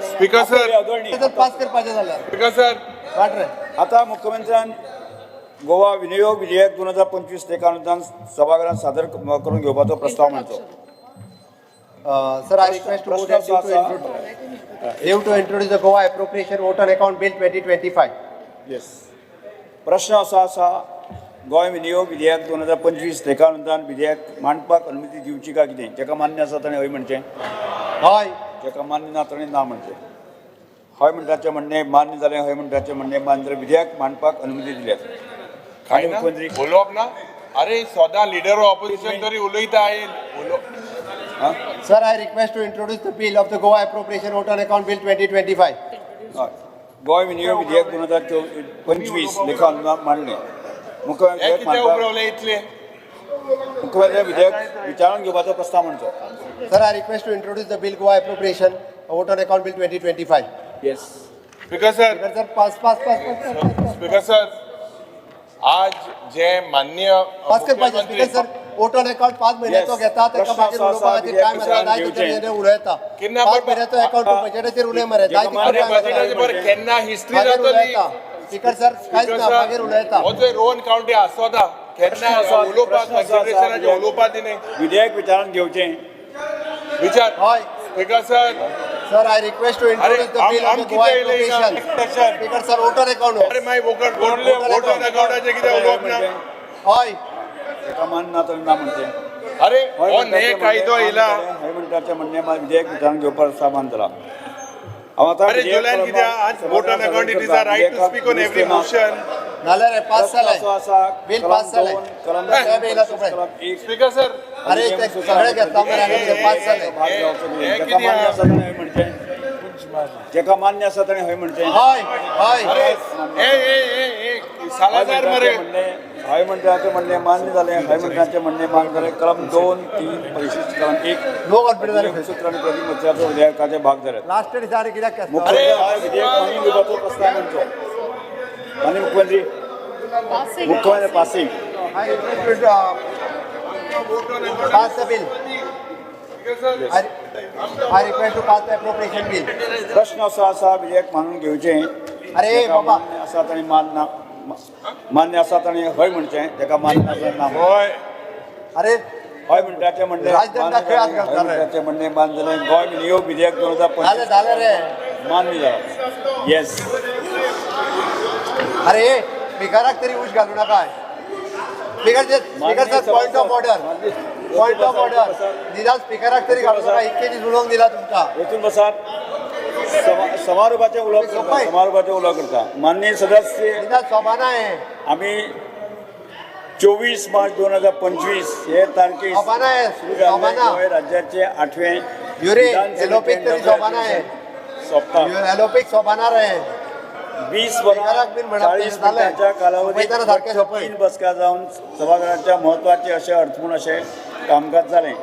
स्पीकर सर, पास करपाचें जाल्यार स्पीकर सर. वाट रे. आता मुख्यमंत्र्यान गोवा विनियोग विधेयक 2025 लेखानुदान सभागृहात सादर करून घेवपाचो प्रस्ताव मांडचो. Sir, I request to vote to introduce the Goa Appropriation Vote on Account Bill 2025. Yes. प्रश्न असो आसा, गोंय विनियोग विधेयक 2025 लेखानुदान विधेयक मांडपाक अनुमती दिवची काय कितें? जेका मान्य आसा ताणें हय म्हणचें, हय. जेका मान्य ना ताणें ना म्हणचें. हय म्हणटाचें म्हणणें मान्य जालें, हय म्हणटाचें म्हणणें मान्य जालें. विधेयक मांडपाक अनुमती दिल्यात. काय ना उलोवप ना. अरे सदां लिडर ऑफ ऑपोजिशन तरी उलयता Sir, I request to introduce the bill of the Goa Appropriation Vote on Account Bill 2025. Goa विनियोग विधेयक 2025 लेखानुदान मांडलें. मुख्यमंत्री विधेयक विचारून घेवपाचो प्रस्ताव मांडचो. Sir, I request to introduce the bill Goa Appropriation Vote on Account Bill 2025. Yes. Speaker sir, Sir, pass. Speaker sir, आज जे माननीय पास करपाचें. Speaker sir, vote on account 5 महिन्याचो घेता ताका मागीर उलोवपाचेर टायम आसता. 10 मिनिटांचेर उलयता. 5 महिन्याचो अकाउंट बजेटाचेर उलय मरे. 10 मिनिटांचेर केन्ना हिस्ट्री जातली. स्पीकर सर, कांयच ना, मागीर उलयता. हो जो रोहन काउंटी आसोता केन्ना उलोवपाक कन्सिडरेशनाचें उलोवपाक दिने. विधेयक विचारून घेवचें. विचार. हय. Speaker sir, Sir, I request to introduce the bill of the Goa Appropriation. Speaker, sir, vote on account. अरे माय वोट ऑन अकाउंटाचें कितें उलोवप ना. हय. जेका मान्य ना ताणें ना म्हणचें. अरे हो नये कायदो येयला. हय म्हणटाचें म्हणणें विधेयक विचारून घेवपाक प्रस्ताव मांडला. हांव आतां अरे जुलान कित्याक आज vote on account it is a right to speak on every motion. नाल्यार पास जालें. बिल पास जालें. स्पीकर सर, अरे ते सगळे घेतला मरे. पास जालें. जेका मान्य आसा ताणें हय म्हणचें. हय. ए सालाजार मरे. हायमंडळाचे म्हणणे मान्य झाले. हायमंडळाचे म्हणणे मान्य झाले. कलम 2, 3 परिशिष्ट कलम 1 नो कॉन्फिडन्स जाले सूत्र आणि प्रतिमताचो विधेयकाचे भाग झाले. लास्ट दिसार कित्याक केस मुख्यमंत्री विधेयक मान्य घेवपाचो प्रस्ताव मांडचो. माननीय मुख्यमंत्री passing pass the bill. I request to pass the appropriation bill. प्रश्न असो आसा विधेयक मानून घेवचें. अरे तेका बाबा. मान्य आसात आनी मान्य आसात आनी हय म्हणचें. तेका मान्य आसात ना हय. अरे हय म्हणटाचे म्हणणे राजदंडा खेळ आज घालता रे. म्हणटाचे म्हणणे मान्य जालें. गोंय विनियोग विधेयक 2025 झालं रे. मान्य जालां. येस. अरे स्पीकराक तरी उश घालू नका. स्पीकर पॉइंट ऑफ ऑर्डर निदान स्पीकराक तरी घालू नका. इतके दीस उलोवंक दिला तुमकां. वचून बसात. समारोपाचे उलोवप करता. समारोपाचे उलोवप करता. माननीय सदस्य निदान सोबाना आहे. आम्ही 24 मार्च 2025 हे तारखे सोबाना आहे. सोबाना गोंय राज्याचे 8वें युरे एलोपॅथ तरी सोबाना आहे. सोपता एलोपॅथ सोबाना रे. 20 वरां 40 मिनटांच्या कालावधीत सारकें सोपय. 3 बसका जावन सभागृहाच्या म्हत्वाचे अशें अर्थपूर्ण अशें कामकाज जालें.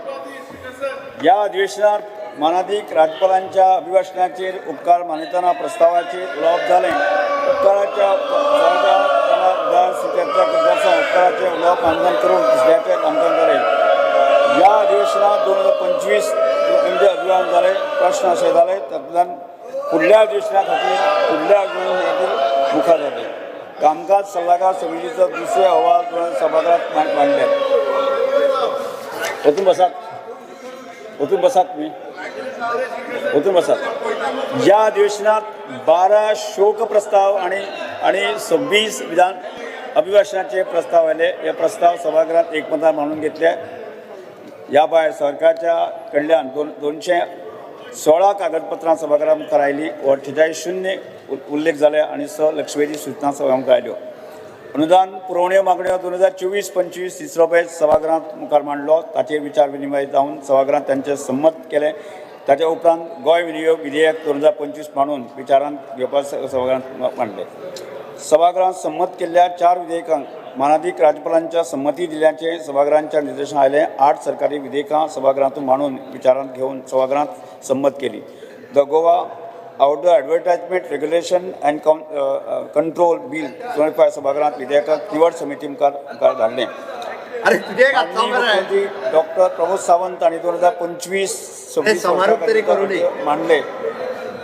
ह्या अधिवेशनात मानाधिक राज्यपालांच्या अभिभाशणाचेर उपकार मानितना प्रस्तावाचेर उलोवप जालें. उपकाराच्या उपकाराचें उलोवप मानधन करून दुसऱ्याचें कामकाज जालें. ह्या अधिवेशनात 2025 अभियान जालें. प्रश्न अशें जाले तातूंतल्यान फुडल्या अधिवेशना खातीर मुखार जाले. कामकाज सल्लागार समितीचो दुसरे अहवाल सभागृहात मांडले. वचून बसात तुम्ही. वचून बसात. ह्या अधिवेशनात 12 शोक प्रस्ताव आणि 26 विधान अभिभाशणाचे प्रस्ताव आले. हे प्रस्ताव सभागृहात एकमतान मानून घेतले. ह्या भायर सरकारच्या कडल्यान 216 कागदपत्रां सभागृहा मुखार आयली. 48 उल्लेख जाले आणि 6 लक्षवेधी सूचना सभा मुखार आयल्यो. अनुदान पुरवण्यो मागण्यो 2024-25 तिसरो बेच सभागृहांत मुखार मांडलो. ताचेर विचार विनिमय जावन सभागृहांत तांचे संमत केले. ताच्या उपरांत गोंय विनियोग विधेयक 2025 मांडून विचारांत घेवपाक सभागृहांत मांडले. सभागृहांत संमत केल्ल्या 4 विधेयकांक मानाधिक राज्यपालांच्या संमती दिल्याचे सभागृहांच्या निर्देशन आयले. 8 सरकारी विधेयकां सभागृहांतून मांडून विचारांत घेवन सभागृहांत संमत केली. The Goa outdoor advertisement regulation and control bill 25 सभागृहांत विधेयकाक निवड समिती मुखार धाडलें. अरे तुझे मुख्यमंत्री डॉक्टर प्रमोद सावंत आणि 2025-26 समारोप तरी करू नये. मांडले.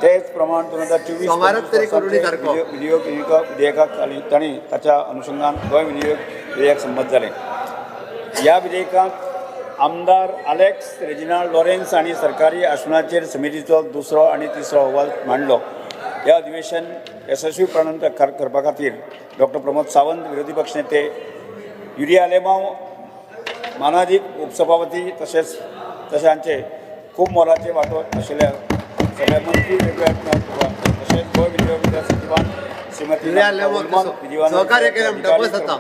तेच प्रमाण 2024 समारोप तरी करू नये सारको. विधेयकाक तांणी ताच्या अनुषंगान गोंय विनियोग विधेयक संमत जालें. ह्या विधेयकाक आमदार अलेक्स रेजिनाल्ड लॉरेन्स आणि सरकारी आश्वासनाचेर समितीचो दुसरो आणि तिसरो अहवाल मांडलो. ह्या अधिवेशन यशस्वीपणान करपा खातीर डॉक्टर प्रमोद सावंत विरोधी पक्षनेते, युरिया आलेमांव मानाधिक उपसभापती तशेंच हांचे खूब मोलाचे वांटो आशिल्ल्या सगळ्या मंत्री तशेंच गोंय विनियोग सचिवान श्रीमती सहकार्य केलें म्हणटा बस आता.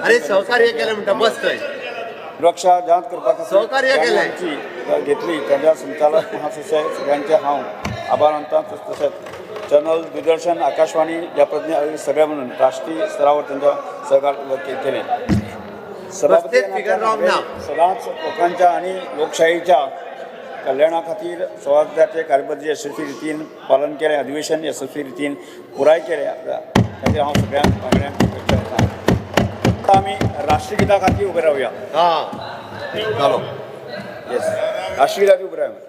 अरे सहकार्य केलें म्हणटा बस थंय. सुरक्षा जांच करपाक सहकार्य केलें घेतली. ताच्या संचालक महासचिव सगळ्यांचे हांव आभार मानता. तशेंच चॅनल दूरदर्शन आकाशवाणी ह्या प्रज्ञ सगळ्या म्हणून राष्ट्रीय स्तरावर त्यांच्या सहकार्य केलें. सभापती सदांच लोकांच्या आणि लोकशाहीच्या कल्याणा खातीर सभागृहाचे कार्यपद्धती यशस्वी रितीन पालन केलें. अधिवेशन यशस्वी रितीन पुराय केलें. ताचेर हांव सगळ्यांक वांगड्यांक शुभेच्छा दिता. आता आमी राष्ट्रगीता खातीर उबे रावया. चलो येस, राष्ट्रगीता खातीर उबे रावया.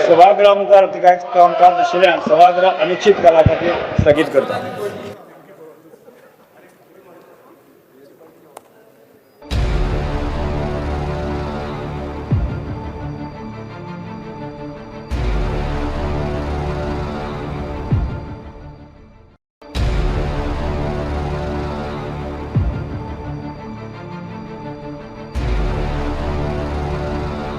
सभागृह मुखार कामकाज आशिल्ल्यान सभागृह अनिश्चित काला खातीर स्थगीत करता